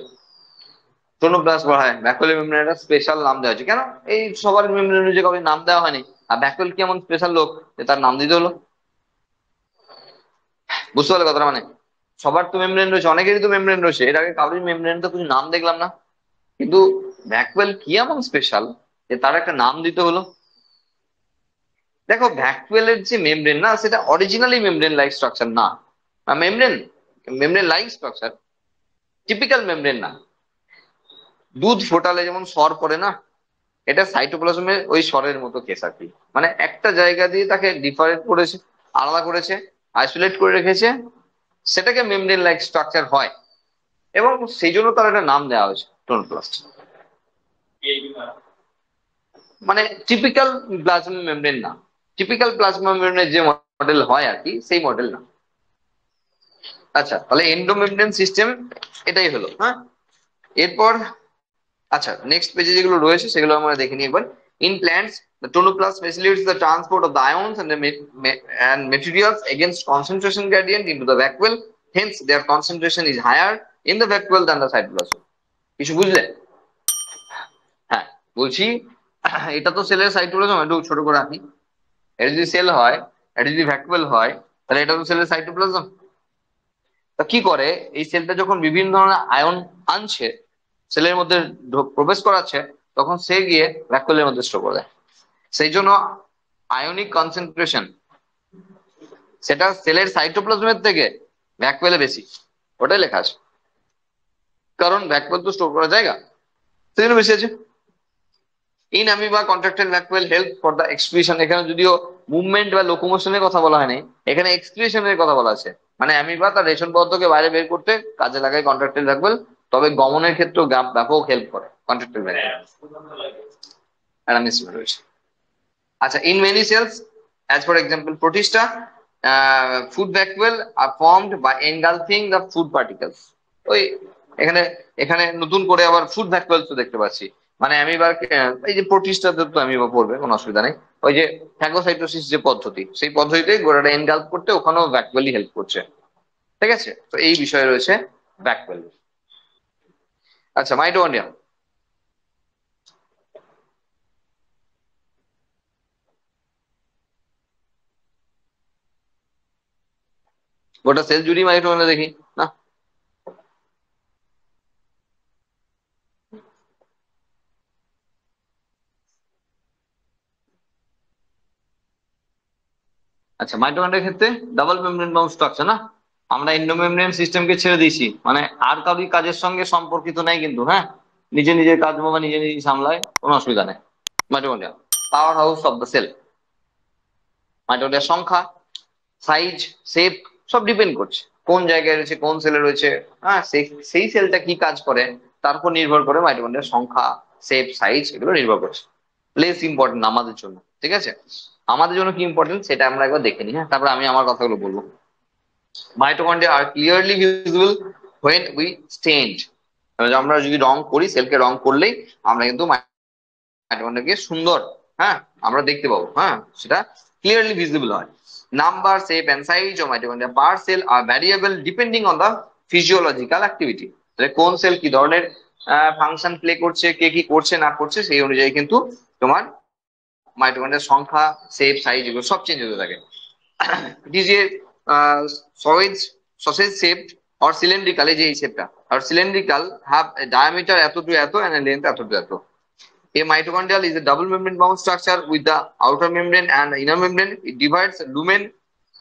টোনোপ্লাস্ট বলা হয় ভ্যাকুয়াল মেমব্রেনের একটা স্পেশাল নাম দেওয়া হয়েছে। কেন? এই সবার মেমব্রেন যে কাউকে নাম দেওয়া হয়নি, আর ভ্যাকুয়াল কি এমন স্পেশাল লোক যে তার নাম দিতে হলো? বুঝতে পারলে কথাটা? মানে সবার তো মেমব্রেন রয়েছে, অনেকেরই তো মেমব্রেন রয়েছে, এর আগে কারোর মেমব্রেন তো কিছু নাম দেখলাম না। কিন্তু ভ্যাকুয়াল কি এমন স্পেশাল যে তার একটা নাম দিতে হলো? দেখো ভ্যাকুয়ালের যে মেমব্রেন না, সেটা অরিজিনালি মেমব্রেন লাইক স্ট্রাকচার না। Membrane, membrane like structure, typical membrane না। দুধ ফোটালে যেমন সর পড়ে না, এটা সাইটোপ্লাজমের ওই স্বরের মতো কেস আর কি। মানে একটা জায়গা দিয়ে তাকে ডিফারেন্ট করেছে, আলাদা করেছে, আইসোলেট করে রেখেছে, সেটাকে মেমব্রেন লাইক স্ট্রাকচার হয়, এবং সেই জন্য তার একটা নাম দেওয়া হয়েছে টোনোপ্লাস্ট। মানে টিপিক্যাল প্লাজমা মেমব্রেন না, টিপিক্যাল প্লাজমা মেমব্রেনের যে মডেল হয় আর কি, সেই মডেল না। আচ্ছা, তাহলে এন্ডোমেমব্রেন সিস্টেম এটাই হলো। হ্যাঁ, এরপর আচ্ছা নেক্সট পেজে যেগুলো রয়েছে সেগুলো আমরা দেখে নিই একবার। In plants the tonoplast facilitates the transport of the ions and and materials against concentration gradient into the vacuole. Hence their concentration is higher in the vacuole than the cytoplasm. কিছু বুঝলে? হ্যাঁ, বলছি এটা তো সেলের সাইটোপ্লাজম, একটু ছোট করে রাখি। এটা যদি সেল হয়, এটা যদি ভ্যাকুয়াল হয়, তাহলে এটা তো সেলের সাইটোপ্লাজম। তা কি করে, এই সেলটা যখন বিভিন্ন ধরনের আয়ন আনছে, সেলের মধ্যে প্রবেশ করাচ্ছে, তখন সে গিয়ে ভ্যাকুয়ালের মধ্যে স্টোর করে দেয়। সেই জন্য আয়নিক কনসেন্ট্রেশন সেটা সেলের সাইটোপ্লাজমের থেকে ভ্যাকুয়ালে বেশি, ওটাই লেখা আছে। কারণ ভ্যাকুয়াল তো স্টোর করার জায়গা, সেই জন্য বেশি আছে। In amoeba contractile vacuole help for the excretion. এখানে যদিও মুভমেন্ট বা লোকোমোশনের কথা বলা হয়নি, এখানে এক্সক্রিশনের কথা বলা আছে। মানে অ্যামিবা তার রেশন পদার্থকে বাইরে বের করতে কাজে লাগায় কন্ট্রাক্টাইল ভ্যাকুয়াল, তবে গমনের ক্ষেত্রেও ব্যাপক হেল্প করে কন্ট্রাক্টাইল ভ্যাকুয়াল। রয়েছে। আচ্ছা, in many cells as for example protista, food vacuole are formed by engulfing the food particles. ওই এখানে এখানে নতুন করে আবার ফুড ভ্যাকুয়ালস তো দেখতে পাচ্ছি। মানে অ্যামিবার এই যে প্রোটিস্টাতে তো অ্যামিবা পড়বে, কোনো অসুবিধা নেই। ওই যে ফ্যাগোসাইটোসিস যে পদ্ধতি, সেই পদ্ধতিতে গোড়াটা এনগালফ করতে ওখানেও ভ্যাকুয়ালি হেল্প করছে। ঠিক আছে, তো এই বিষয়ে রয়েছে ভ্যাকুয়াল। আচ্ছা, মাইটোকন্ড্রিয়া। গোটা সেল জুড়ি মাইটোকন্ড্রিয়া দেখি না। আচ্ছা, মাইটোকন্ড্রিয়ার ক্ষেত্রে ডাবল মেমব্রেন বাউন্ড স্ট্রাকচার না। আমরা এন্ডোমেমব্রেন সিস্টেমকে ছেড়ে দিয়েছি, মানে আর কারোর কাজের সঙ্গে সম্পর্কিত নাই কিন্তু। হ্যাঁ, নিজে নিজের কাজ বাবা নিজে নিজে সামলায়, কোনো অসুবিধা নেই। Mitochondria power house of the cell. মাইটোকন্ড্রিয়ার সংখ্যা, সাইজ, শেপ সব ডিপেন্ড করছে কোন জায়গায় রয়েছে, কোন সেলে রয়েছে। হ্যাঁ, সেই সেলটা কি কাজ করে তার উপর নির্ভর করে মাইটোকন্ড্রিয়ার সংখ্যা, শেপ, সাইজ এগুলো নির্ভর করছে। প্লেস ইম্পর্টেন্ট আমাদের জন্য, ঠিক আছে। আমাদের জন্য কি ইম্পর্টেন্ট সেটা আমরা একবার দেখে নিই। হ্যাঁ, তারপরে আমি আমার কথাগুলো বলবো। Mitochondria are clearly visible when we stained. আমরা যদি রং করি, সেলকে রং করলেই আমরা কিন্তু মাইটোকন্ড্রিয়াকে সুন্দর, হ্যাঁ, আমরা দেখতে পাবো। হ্যাঁ, সেটা ক্লিয়ারলি ভিজিবল হয়। Number, shape and size of mitochondria per cell are variable depending on the physiological activity. তাহলে কোন সেল কি ধরনের ফাংশন প্লে করছে, কে কি করছে না করছে, সেই অনুযায়ী কিন্তু তোমার মাইটোকন্ড্রিয়ার সংখ্যা, শেপ, সাইজ এগুলো সব চেঞ্জ হতে থাকে। It is a sausage shaped or cylindrical, এই যে এই শেপটা, আর cylindrical have a diameter এত to এত and a length এত to এত। A mitochondrial is a double membrane bound structure with the outer membrane and the inner membrane. It divides the lumen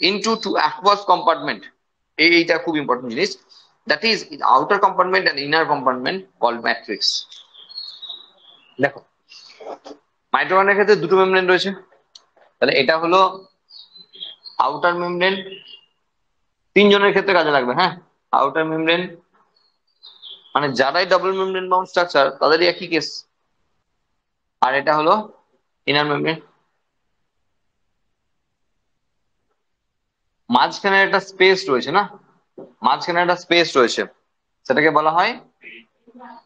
into two aqueous compartment. এইটা খুব important জিনিস। That is outer compartment and inner compartment called matrix. দেখো, মাইটোকন্ড্রিয়ার ক্ষেত্রে দুটো membrane রয়েছে। তাহলে এটা হলো আউটার মেমব্রেন, তিনজনের ক্ষেত্রে কাজে লাগবে। হ্যাঁ, আউটার মেমব্রেন মানে যারাই ডাবল মেমব্রেন বাউন্ড স্ট্রাকচার তাদেরই একই কেস। আর এটা হলো ইনার মেমব্রেন। মাঝখানে একটা স্পেস রয়েছে না, মাঝখানে একটা স্পেস রয়েছে, সেটাকে বলা হয়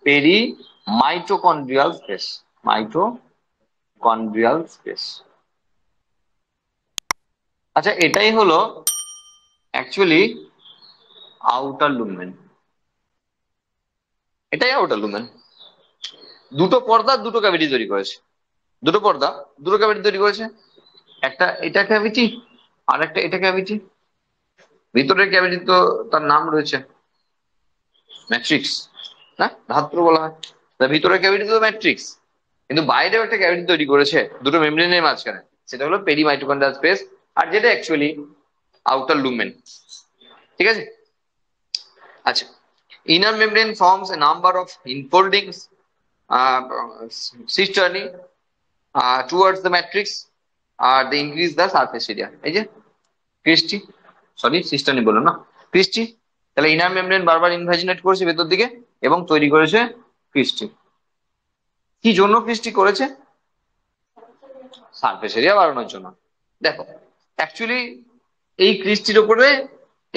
peri mitochondrial space. Mitochondrial space. আচ্ছা, এটাই হলো অ্যাকচুয়ালি আউটার লুমেন। এটাই আউটার লুমেন। দুটো পর্দা দুটো ক্যাভিটি তৈরি করেছে, দুটো পর্দা দুটো ক্যাভিটি তৈরি করেছে। একটা এটা ক্যাভিটি, আর একটা এটা ক্যাভিটি। ভিতরের ক্যাভিটি তো তার নাম রয়েছে ম্যাট্রিক্স, হ্যাঁ, ধাত্র বলা হয়। তা ভিতরের ক্যাভিটি তো ম্যাট্রিক্স, কিন্তু বাইরেও একটা ক্যাভিটি তৈরি করেছে দুটো মেমব্রেনের মাঝখানে, সেটা হলো পেরি মাইটোকন্ড্রিয়াল স্পেস, আর যেটা অ্যাকচুয়ালি আউটার লুমেন। ঠিক আছে। আচ্ছা, inner membrane forms a number of enfoldings uh, cisternae towards the matrix, they increase the surface area. এই যে ক্রিস্টি, সরি সিস্টারনি বলো না, ক্রিস্টি। তাহলে ইনার মেমব্রেন বারবার ইনভাজিনেট করেছে ভেতর দিকে এবং তৈরি করেছে ক্রিস্টি। কি জন্য ক্রিস্টি করেছে? সারফেস এরিয়া বাড়ানোর জন্য। দেখো অ্যাকচুয়ালি এই ক্রিস্টির উপরে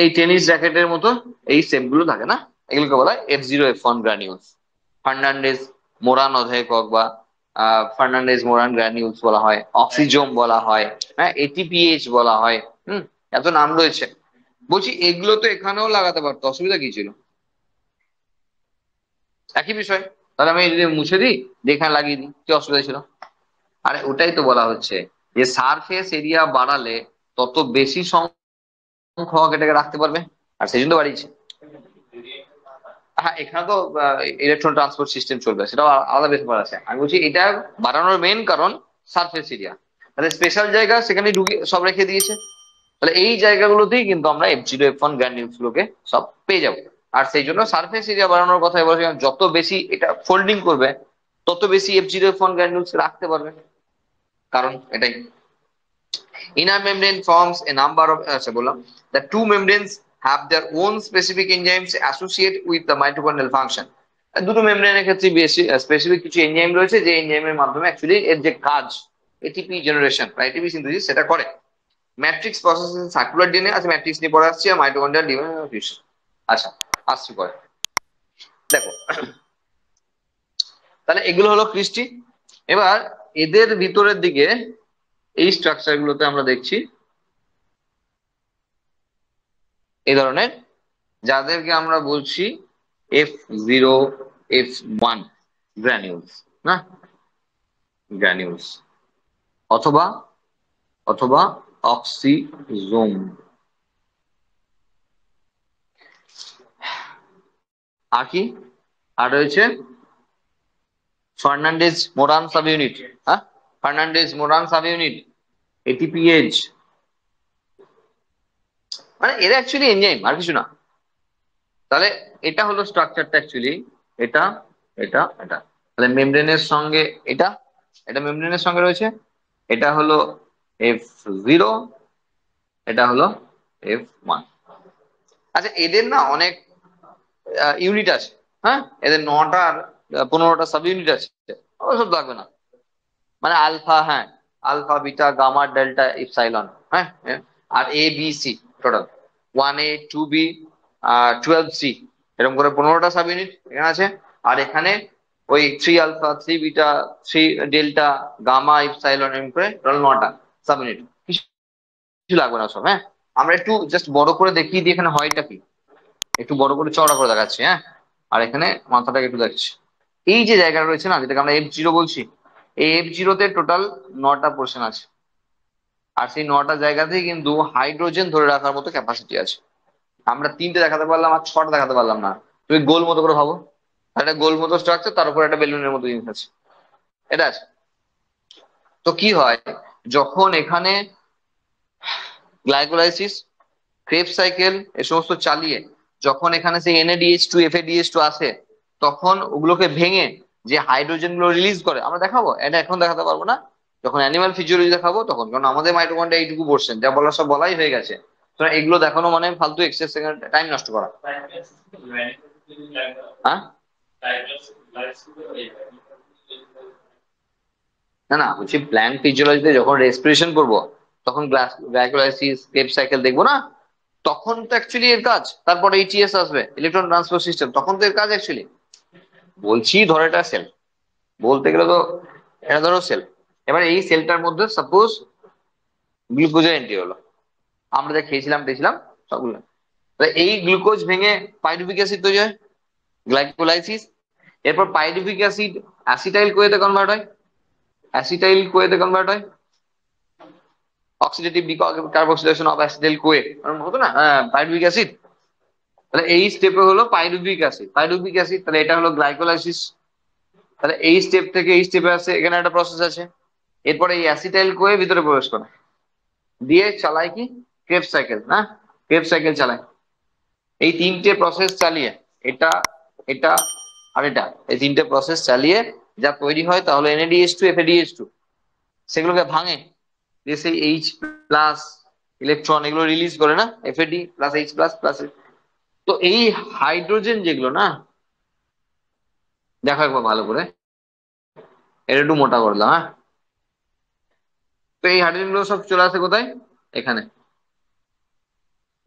এই টেনিস র্যাকেটের মতো এই শেপ গুলো থাকে না, এগুলোকে বলা হয় F0F1 গ্রানিউলস। ফার্নান্ডেজ মোরান অধেকক বা ফার্নান্ডেজ মোরান গ্রানিউলস বলা হয়, অক্সিজোম বলা হয়, হ্যাঁ, এটিপিএইচ বলা হয়। এত নাম রয়েছে। বলছি এগুলো তো এখানেও লাগাতে পারতো, অসুবিধা কি ছিল? একই বিষয়। তাহলে আমি যদি মুছে দিই দিয়ে এখানে লাগিয়ে দিই, কি অসুবিধা ছিল? আরে ওটাই তো বলা হচ্ছে যে সারফেস এরিয়া বাড়ালে তত বেশি সংখ্যক এটাকে রাখতে পারবে, আর সেই জন্য বাড়িয়েছে। হ্যাঁ, এখানে তো ইলেকট্রন ট্রান্সপোর্ট সিস্টেম চলবে, সেটাও আলাদা ব্যাপার আছে। আমি বলছি এটা বাড়ানোর মেন কারণ সারফেস এরিয়া। তাহলে স্পেশাল জায়গা সেখানে ঢুকে সব রেখে দিয়েছে। তাহলে এই জায়গাগুলোতেই কিন্তু আমরা F0F1 গ্র্যানিউলস গুলোকে সব পেয়ে যাবো। আর সেই জন্য সারফেস এরিয়া বাড়ানোর কথা বলছি, যত বেশি এটা ফোল্ডিং করবে তত বেশি F0F1 গ্র্যানিউলস রাখতে পারবে, কারণ এটাই। Inner membrane forms a number of বললাম the two membranes have their own specific enzymes associated with the mitochondrial function। দুটো মেমব্রেনের ক্ষেত্রে বেশি স্পেসিফিক কিছু এনজাইম রয়েছে যে এনজাইমের মাধ্যমে অ্যাকচুয়ালি এর যে কাজ এটিপি জেনারেশন বা এটিপি সিনথেসিস সেটা করে। ম্যাট্রিক্স প্রসেস সার্কুলার ডিএনএ আছে, ম্যাট্রিক্স নিয়ে পড়ে আসছি, আর মাইটোকন্ড্রিয়াল ডিএনএ ফিউশন। আচ্ছা, আসছি পরে। দেখো তাহলে এগুলো হলো ক্রিস্টি। এবার এদের ভিতরের দিকে এই স্ট্রাকচার গুলোতে আমরা দেখছি এই ধরনের, যাদেরকে আমরা বলছি F0F1 গ্রানিউলস, না গ্রানিউলস, অথবা অথবা অক্সিজোম। আর কি আর রয়েছে ফার্নান্ডেজ মোরান সাব ইউনিট। হ্যাঁ, ফার্নান্ডেজ মোরান সাব ইউনিট, এটিপিএইচ, মানে এরা অ্যাকচুয়ালি এনজাইম আর কিছু না। তাহলে এটা হলো স্ট্রাকচারটা অ্যাকচুয়ালি। এটা এটা এটা তাহলে মেমব্রেনের সঙ্গে এটা এটা মেমব্রেনের সঙ্গে রয়েছে। এটা হলো F0, এটা হলো F1। আচ্ছা, এদের না অনেক ইউনিট আছে। হ্যাঁ, এদের 9টা আর 15টা সাব ইউনিট আছে, ওসব লাগবে না। মানে আলফা, হ্যাঁ, alpha beta gamma delta epsilon, হ্যাঁ, আর ABC total 1A 2B 12C, এরকম করে 15টা সাব ইউনিট এখানে আছে। আর এখানে ওই 3 alpha 3 beta 3 delta gamma epsilon এরকম করে টোটাল 9টা সাব ইউনিট। কিছু লাগবে না সব। হ্যাঁ, আমরা একটু জাস্ট বড় করে দেখিয়ে দিই এখানে হয়টা কি, একটু বড় করে চওড়া করে দেখাচ্ছি। হ্যাঁ, আর এখানে মাথাটাকে একটু দেখছি। এই যে জায়গাটা রয়েছে না, যেটাকে আমরা F0 বলছি, এই F0-তে টোটাল 9টা পোর্শন আছে। আর সেই 9টা জায়গাতেই কিন্তু হাইড্রোজেন ধরে রাখার মতো ক্যাপাসিটি আছে। আমরা 3টে দেখাতে পারলাম আর 6টা দেখাতে পারলাম না। তুমি গোল মতো করে ভাবো, একটা গোল মতো স্ট্রাকচার, তার উপর একটা বেলুনের মতো জিনিস আছে, এটা আছে। তো কি হয় যখন এখানে গ্লাইকোলাইসিস, ক্রেবস সাইকেল এ সমস্ত চালিয়ে যখন এখানে সেই NADH2 FADH2 আসে, তখন ওগুলোকে ভেঙে যে হাইড্রোজেন গুলো রিলিজ করে, আমরা দেখাবো, এটা এখন দেখাতে পারবো না, যখন অ্যানিমাল ফিজিওলজি দেখাবো তখন। কারণ আমাদের মাইটোকন্ড্রিয়া এইটুকু পোর্শন, যা বলার সব বলাই হয়ে গেছে। তো এগুলো দেখানো মানে ফালতু এক্সেস সেকেন্ড টাইম নষ্ট করা। হ্যাঁ, না না, বলছি প্ল্যান্ট ফিজিওলজিতে যখন রেসপিরেশন করবো তখন গ্লাইকোলাইসিস ক্রেবস সাইকেল দেখবো না, তখন তো অ্যাকচুয়ালি এর কাজ। তারপরে ETS আসবে, ইলেকট্রন ট্রান্সপোর্ট সিস্টেম, তখন তো এর কাজ অ্যাকচুয়ালি। বলছি ধরো এটা সেল, বলতে গেলে তো এটা ধরো সেল। এবার এই সেলটার মধ্যে সাপোজ গ্লুকোজের এন্ট্রি হলো, আমরা যা খেয়েছিলাম টেছিলাম সবগুলো, তাহলে এই গ্লুকোজ ভেঙে পাইরুভিক অ্যাসিড তৈরি হয়, গ্লাইকোলাইসিস। এরপর পাইরুভিক অ্যাসিড অ্যাসিটাইল কোয়েতে কনভার্ট হয়, অ্যাসিটাইল কোয়েতে কনভার্ট হয়, oxidative carboxylation of acetyl CoA হতো না, পাইরুভিক অ্যাসিড। তাহলে এই স্টেপে হলো পাইরুভিক অ্যাসিড, পাইরুভিক অ্যাসিড, তাহলে এটা হলো গ্লাইকোলাইসিস। তাহলে এই স্টেপ থেকে এই স্টেপে আসে, এখানে একটা প্রসেস আছে। এরপরে এই অ্যাসিটাইল কোয়ে ভিতরে প্রবেশ করে, দিয়ে চালায় কি ক্রেবস সাইকেল, না ক্রেবস সাইকেল চালায়। এই 3টে প্রসেস চালিয়ে এটা এটা আর এটা, এই 3টে প্রসেস চালিয়ে যা তৈরি হয় তাহলে NADH2 FADH2, সেগুলোকে ভাঙে দিয়ে সেই H প্লাস ইলেকট্রন এগুলো রিলিজ করে না, FAD plus H plus plus তো এই হাইড্রোজেন যেগুলো না, দেখো একবার ভালো করে, এটা একটু মোটা করলাম, হ্যাঁ। তো এই হাইড্রোজেন গুলো সব চলে আসে কোথায়? এখানে।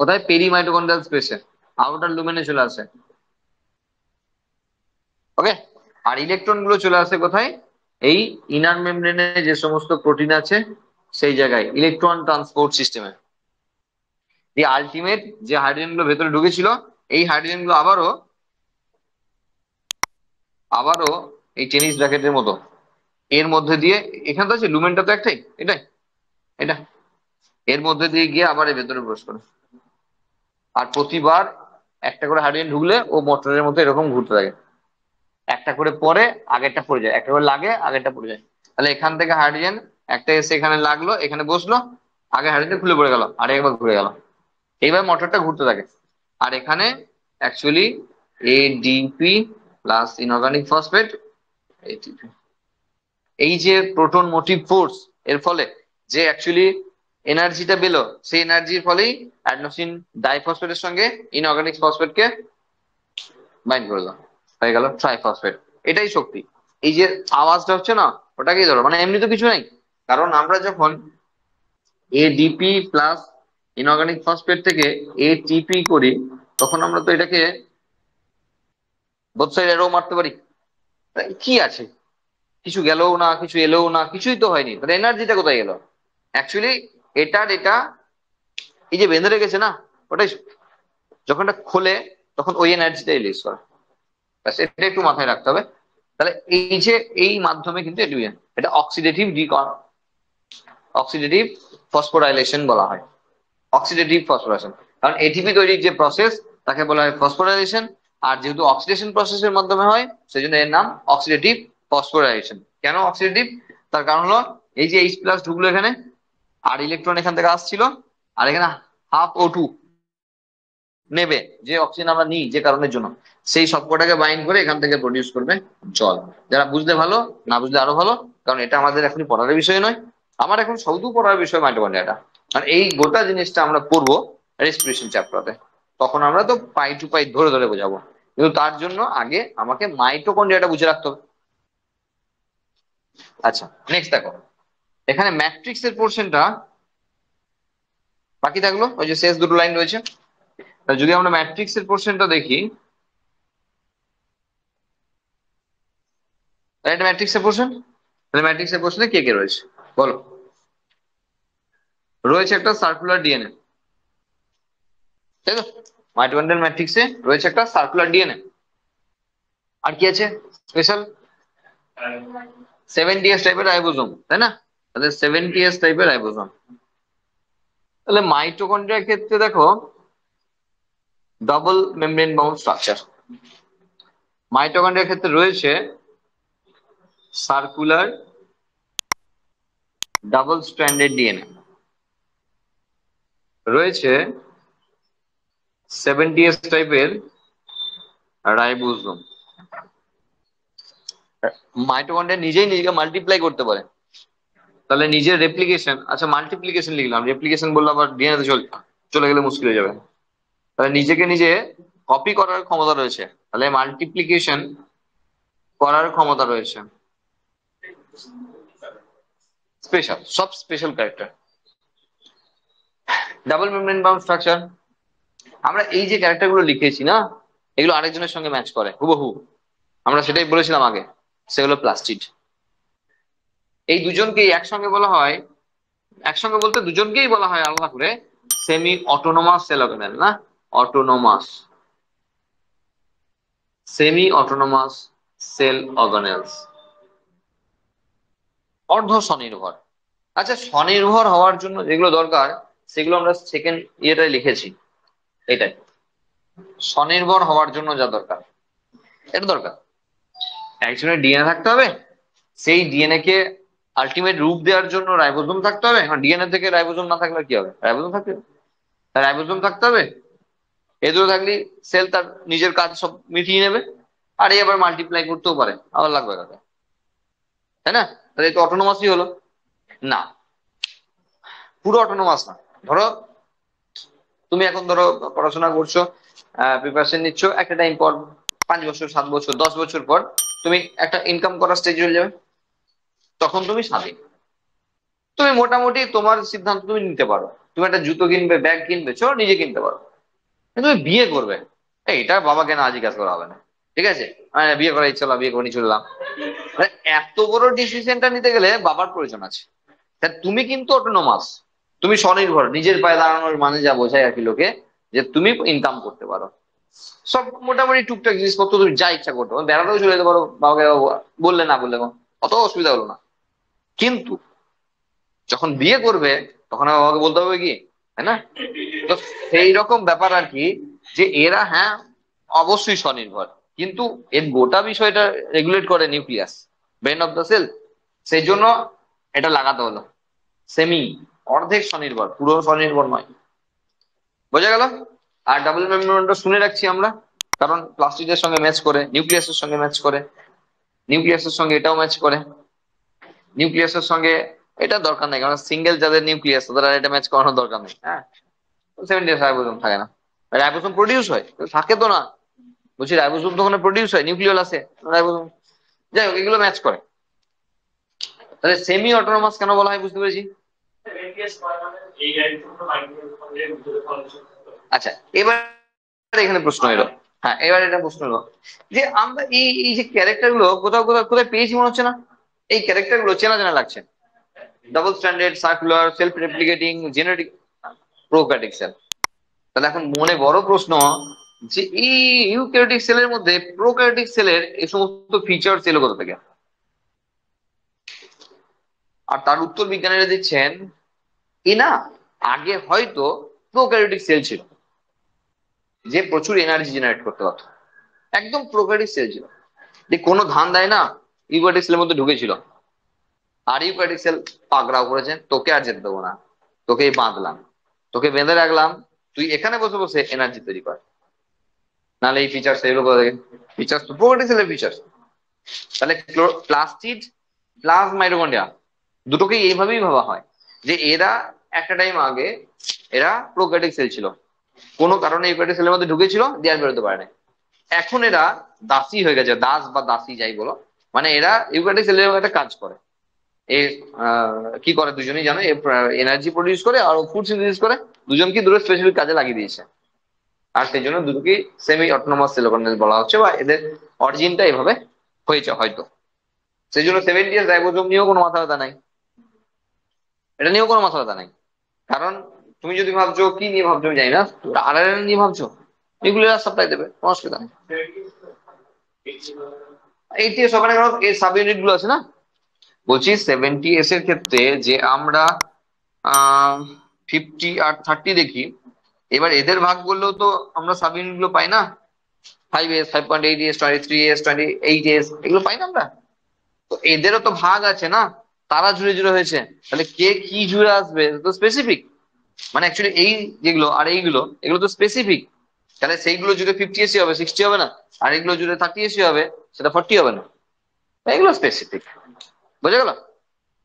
কোথায়? পেরি মাইটোকন্ড্রিয়াল স্পেসে, আউটার লুমেনে চলে আসে। ওকে। আর ইলেকট্রন গুলো চলে আসে কোথায়? এই ইনার মেমব্রেনে যে সমস্ত প্রোটিন আছে সেই জায়গায়, ইলেকট্রন ট্রান্সপোর্ট সিস্টেমে। এই আলটিমেট যে হাইড্রোজেন গুলো ভেতরে ঢুকেছিল, এই হাইড্রোজেন গুলো আবারও আবারও এই টেনিস র্যাকেটের মতো এর মধ্যে দিয়ে, এখানে তো আছে লুমেনটা তো একটাই, এটাই, এটা, এর মধ্যে দিয়ে গিয়ে আবার এর ভেতরে প্রবেশ করে। আর প্রতিবার একটা করে হাইড্রোজেন ঢুকলে ও মোটরের মতো এরকম ঘুরতে থাকে, একটা করে পরে আগেরটা পড়ে যায়, একটা করে লাগে আগেরটা পড়ে যায়। তাহলে এখান থেকে হাইড্রোজেন একটা এসে এখানে লাগলো, এখানে বসলো, আগে হাইড্রোজেন খুলে পড়ে গেল, আর একবার ঘুরে গেল, এইভাবে মোটরটা ঘুরতে থাকে। আর এখানে actually ADP plus inorganic phosphate, ATP, এই যে প্রোটন মোটিভ ফোর্স, এর ফলে যে অ্যাকচুয়ালি এনার্জিটা পেলো, সেই এনার্জির ফলেই অ্যাডনোসিন ডাইফসফেটের সঙ্গে ইনঅর্গানিক ফসফেটকে বাইন্ড করে দাও, হয়ে গেল ট্রাইফসফেট। এটাই শক্তি। এই যে আওয়াজটা হচ্ছে না, ওটাকেই ধরো, মানে এমনি তো কিছু নাই। কারণ আমরা যখন এডিপি প্লাস ইনঅর্গানিক ফসফেট থেকে এটিপি করি, তখন আমরা তো এটাকে বোথ সাইড এরও মারতে পারি। তাই কি আছে? কিছু গেলও না, কিছু এলোও না, কিছুই তো হয়নি, তাহলে এনার্জিটা কোথায় গেল? অ্যাকচুয়ালি এটার এটা এই যে বেঁধে রেখেছে না, ওটাই শক্তি। যখন এটা খোলে তখন ওই এনার্জিটা রিলিজ করে। ব্যাস, এটা একটু মাথায় রাখতে হবে। তাহলে এই যে এই মাধ্যমে কিন্তু এটা অক্সিডেটিভ অক্সিডেটিভ ফসফোরাইলেশন বলা হয়, অক্সিডেটিভ ফসফোরাইলেশন। কারণ এটিপি তৈরির যে প্রসেস, তাকে বলা হয় ফসফোরাইলেশন। আর যেহেতু অক্সিডেশন প্রসেসের মাধ্যমে হয়, সেই জন্য এর নাম অক্সিডেটিভ ফসফোরাইলেশন। কেন অক্সিডেটিভ? তার কারণ হলো এই যে এইচ প্লাস ঢুকলো এখানে, আর ইলেকট্রন এখান থেকে আসছিল, আর এখানে হাফ O2 নেবে, যে অক্সিজেন আমরা নিই যে কারণের জন্য, সেই সবকটাকে বাইন্ড করে এখান থেকে প্রডিউস করবে জল। যারা বুঝলে ভালো, না বুঝলে আরো ভালো, কারণ এটা আমাদের এখনই পড়ার বিষয় নয়। আমার এখন শুধু পড়ার বিষয় মাইটোকন্ড্রিয়াটা। আর এই গোটা জিনিসটা আমরা পড়বো রেসপিরেশন চ্যাপ্টারে, তখন আমরা তো পাই টু পাই ধরে ধরে বোঝাবো। কিন্তু তার জন্য আগে আমাকে মাইটোকন্ড্রিয়াটা বুঝে রাখতে হবে। আচ্ছা, নেক্সট দেখো, এখানে ম্যাট্রিক্স এর পোর্শনটা বাকি থাকলো, ওই যে শেষ দুটো লাইন রয়েছে। যদি আমরা ম্যাট্রিক্স এর পোর্শনটা দেখি, এটা ম্যাট্রিক্স এর পোর্শন। তাহলে ম্যাট্রিক্স এর পোর্শনে কে কে রয়েছে বলো? রয়েছে একটা সার্কুলার ডিএনএ, তাই তো? মাইটোকন্ড্রিয়াল ম্যাট্রিক্সে রয়েছে একটা সার্কুলার ডিএনএ। আর কি আছে স্পেশাল? 70s টাইপের রাইবোজোম, তাই না? তাহলে 70s টাইপের রাইবোজোম। তাহলে মাইটোকন্ড্রিয়ার ক্ষেত্রে দেখো ডাবল মেমব্রেন বাউন্ড স্ট্রাকচার। মাইটোকন্ড্রিয়ার ক্ষেত্রে রয়েছে সার্কুলার ডাবল স্ট্র্যান্ডেড ডিএনএ, রয়েছে 70s টাইপের রাইবোজোম। মাইটোকন্ড্রিয়া নিজেই নিজেকে মাল্টিপ্লাই করতে পারে। তাহলে নিজের রেপ্লিকেশন, আচ্ছা মাল্টিপ্লিকেশন লিখলাম, রেপ্লিকেশন বললে আবার ডিএনএ চলে চলে গেলে মুশকিল হয়ে যাবে। তাহলে নিজেকে নিজে কপি করার ক্ষমতা রয়েছে, তাহলে মাল্টিপ্লিকেশন করার ক্ষমতা রয়েছে। স্পেশাল, সব special character. Double membrane bound structure, আমরা এই যে ক্যারেক্টার গুলো লিখেছি না, এগুলো আরেকজনের সঙ্গে ম্যাচ করে হুবহু। আমরা সেটাই বলেছিলাম আগে, সেগুলো প্লাস্টিড। এই দুজনকেই একসঙ্গে বলা হয়, একসঙ্গে বলতে দুজনকেই বলা হয় আলাদা করে সেমি অটোনোমাস সেল অর্গানেল, না? Autonomous, semi autonomous cell organelles, অর্ধ স্বনির্ভর। আচ্ছা, স্বনির্ভর হওয়ার জন্য যেগুলো দরকার, সেগুলো আমরা সেকেন্ড ইয়েটাই লিখেছি। এটাই স্বনির্ভর হওয়ার জন্য যা দরকার, এটা দরকার। একজনের ডিএনএ থাকতে হবে, সেই ডিএনএ কে আলটিমেট রূপ দেওয়ার জন্য রাইবোজোম থাকতে হবে। এখন ডিএনএ থেকে রাইবোজোম না থাকলে কি হবে? রাইবোজোম থাকতে হবে, রাইবোজোম থাকতে হবে। এ দুটো থাকলে সেল তার নিজের কাজ সব মিটিয়ে নেবে, আর এই আবার মাল্টিপ্লাই করতেও পারে, আবার লাগবে কাকে, তাই না? তাহলে তো অটোনোমাসই হলো না, পুরো অটোনোমাস না। ধরো তুমি এখন ধরো পড়াশোনা করছো, প্রিপারেশন নিচ্ছ, একটা টাইম পর 5 বছর, 7 বছর, 10 বছর পর তুমি একটা ইনকাম করার স্টেজ হয়ে যাবে, তখন তুমি স্বাধীন। তুমি মোটামুটি তোমার সিদ্ধান্ত তুমি নিতে পারো। তুমি একটা জুতো কিনবে, ব্যাগ কিনবে, চলো নিজে কিনতে পারো। কিন্তু তুমি বিয়ে করবে, এটা বাবাকে না জিজ্ঞাসা করা হবে না, ঠিক আছে? বিয়ে করার ইচ্ছা হলো, বিয়ে করে নিয়ে চললাম। মানে এত বড় ডিসিশনটা নিতে গেলে বাবার প্রয়োজন আছে। তা তুমি কিন্তু অটোনোমাস, তুমি স্বনির্ভর, নিজের পায়ে দাঁড়ানোর মানে যা বোঝায় আর কি লোকে, যে তুমি ইনকাম করতে পারো। সব মোটামুটি টুকটাক জিনিসপত্র তুমি যা ইচ্ছা করতে পারো, বেড়াতেও চলে যেতে পারো, বাবাকে বললে না বললে অত অসুবিধা হলো না। কিন্তু যখন বিয়ে করবে তখন আবার বাবাকে বলতে হবে কি, তাই না? তো সেই রকম ব্যাপার আর কি, যে এরা হ্যাঁ অবশ্যই স্বনির্ভর, কিন্তু এর গোটা বিষয়টা রেগুলেট করে nucleus, brain of the cell. সেই জন্য এটা লাগাতে হলো সেমি, অর্ধেক স্বনির্ভর, পুরো স্বনির্ভর নয়। বোঝা গেল? আর ডাবল মেমব্রেনটা শুনে রাখছি আমরা, কারণ প্লাস্টিকের সঙ্গে ম্যাচ করে, নিউক্লিয়াসের সঙ্গে ম্যাচ করে, নিউক্লিয়াসের সঙ্গে এটাও ম্যাচ করে, নিউক্লিয়াসের সঙ্গে এটা দরকার নেই, কারণ সিঙ্গেল যাদের নিউক্লিয়াস তাদের আর এটা ম্যাচ করানোর দরকার নেই। হ্যাঁ, 70 রাইবোসোম থাকে না, রাইবোসোম প্রডিউস হয়, থাকে তো না। বলছি রাইবোসোম তো ওখানে প্রডিউস হয়, নিউক্লিয়াস আছে রাইবোসোম। যাই হোক, এগুলো ম্যাচ করে। তাহলে সেমি অটোনোমাস কেন বলা হয় বুঝতে পেরেছি। আচ্ছা, এবার এখানে প্রশ্ন এলো, হ্যাঁ এবার এটা প্রশ্ন এলো, যে আমরা এই এই যে ক্যারেক্টার গুলো কোথাও কোথাও কোথায় পেয়েছি মনে হচ্ছে না? এই ক্যারেক্টার গুলো চেনা চেনা লাগছে। Double standard, circular, self replicating, genetic, prokaryotic sell. তাহলে এখন মনে বড় প্রশ্ন, যে এই ইউক্যারিওটিক সেলের মধ্যে প্রোক্যারিওটিক সেলের এই সমস্ত ফিচার্স এলো কোথা থেকে? আর তার উত্তর বিজ্ঞানীরা দিচ্ছেন কি না, আগে হয়তো প্রোক্যারিওটিক সেল ছিল যে প্রচুর এনার্জি জেনারেট করতে পারতো, একদম প্রোক্যারিওটিক সেল ছিল, যে কোনো ধান দেয় না, ইউক্যারিওটিক সেলের মধ্যে ঢুকেছিল। আর ইউক্যারিওটিক সেল পাকড়াও করেছেন, তোকে আর যেতে দেবো না, তোকেই বাঁধলাম, তোকে বেঁধে রাখলাম, তুই এখানে বসে বসে এনার্জি তৈরি কর। নাহলে এই ফিচার্স এগুলো কোথা থেকে? ফিচার্স তো প্রোক্যারিওটিক সেলের ফিচার্স। তাহলে প্লাস্টিড প্লাস মাইটোকন্ড্রিয়া দুটোকেই এইভাবেই ভাবা হয়, যে এরা একটা টাইম আগে এরা প্রোক্যারিওটিক সেল ছিল, কোনো কারণে ইউক্যারিওটিক সেলের মধ্যে ঢুকেছিল, দিয়ে আর বেরোতে পারে না। এখন এরা দাসী হয়ে গেছে, দাস বা দাসী যাই বলো, মানে এরা ইউক্যারিওটিক সেলের একটা কাজ করে। এ কি করে দুজনেই জানো, এনার্জি প্রডিউস করে আর ফুড সিনথেসিস করে, দুজনকে দুটো স্পেসিফিক কাজে লাগিয়ে দিয়েছে। আর সেই জন্য দুটোকে সেমি অটোনমাস সেল অর্গানিজম বলা হচ্ছে, বা এদের অরিজিনটা এভাবে হয়েছে হয়তো। সেই জন্য 70 রাইবোসোম নিয়েও কোনো মাথা ব্যথা নাই, এটা নিয়েও কোনো মাথা ব্যথা নাই। কারণ তুমি যদি ভাবছো কি নিয়ে ভাবছো আমি জানি না, আরএনএ নিয়ে ভাবছো, নিউক্লিয়ার সাপ্লাই দেবে, কোনো অসুবিধা নেই। 80s ওখানে সাব ইউনিট গুলো আছে না, বলছি 70s এর ক্ষেত্রে যে আমরা 50 আর 30 দেখি, এবার এদের ভাগ বললেও তো আমরা সাব ইউনিট গুলো পাই না, 5S, 5.8S, 23S, 28S, এগুলো পাই না আমরা। তো এদেরও তো ভাগ আছে না, তারা জুড়ে জুড়ে হয়েছে, তাহলে কে কি জুড়ে আসবে তো স্পেসিফিক। মানে অ্যাকচুয়ালি এই যেগুলো আর এইগুলো, এগুলো তো স্পেসিফিক, তাহলে সেইগুলো জুড়ে 50 এসি হবে, 60 হবে না? আর এগুলো জুড়ে 30 এসি হবে, সেটা 40 হবে না? তাই এগুলো স্পেসিফিক। বোঝা গেল?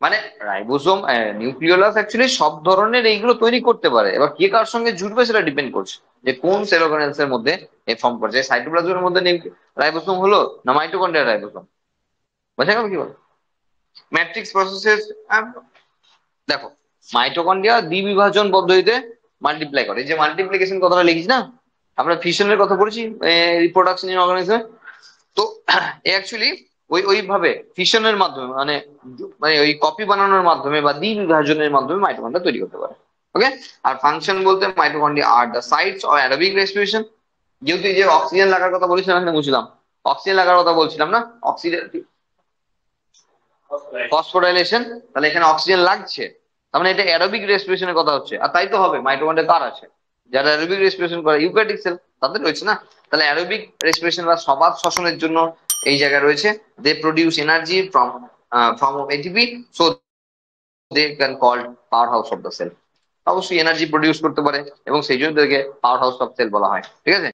মানে রাইবোসোম, নিউক্লিওলাস অ্যাকচুয়ালি সব ধরনের এইগুলো তৈরি করতে পারে, এবার কে কার সঙ্গে জুড়বে সেটা ডিপেন্ড করছে, যে কোন সেল অর্গানেলস এর মধ্যে এ ফর্ম করছে। সাইটোপ্লাজমের মধ্যে রাইবোসোম হলো না মাইটোকন্ড্রিয়া রাইবোসোম? বোঝা গেল কি বল? ম্যাট্রিক্স প্রসেসের, দেখো মাইটোকন্ড্রিয়া দ্বিবিভাজন পদ্ধতিতে মাল্টিপ্লাই করে, এই যে মাল্টিপ্লিকেশন কথাটা লিখিস না, আমরা ফিশনের কথা পড়েছি রিপ্রোডাকশন ইন অর্গানিজমে। তো অ্যাকচুয়ালি ওইভাবে ফিশনের মাধ্যমে, মানে মানে ওই কপি বানানোর মাধ্যমে বা দ্বিবিভাজনের মাধ্যমে মাইটোকন্ড্রিয়া তৈরি করতে পারে। ওকে। আর ফাংশন বলতে mitochondria are the sites of aerobic respiration. যেহেতু এই যে অক্সিজেন লাগার কথা বলেছিলাম, এখানে বুঝলাম অক্সিজেন লাগার কথা বলছিলাম না, অক্সিজেন ফসফোরাইলেশন, তাহলে এখানে অক্সিজেন লাগছে, তার মানে এটা অ্যারোবিক রেসপিরেশনের কথা হচ্ছে। আর তাই তো হবে, মাইটোকন্ড্রিয়া কার আছে, যারা অ্যারোবিক রেসপিরেশন করে ইউক্যারিওটিক সেল, তাদের রয়েছে না। তাহলে অ্যারোবিক রেসপিরেশন বা সবাদ শ্বসনের জন্য এই জায়গায় রয়েছে, they produce energy from form of ATP, so they can called power house of the cell. অবশ্যই এনার্জি প্রডিউস করতে পারে, এবং সেই জন্য তাদেরকে পাওয়ার হাউস অফ সেল বলা হয়, ঠিক আছে।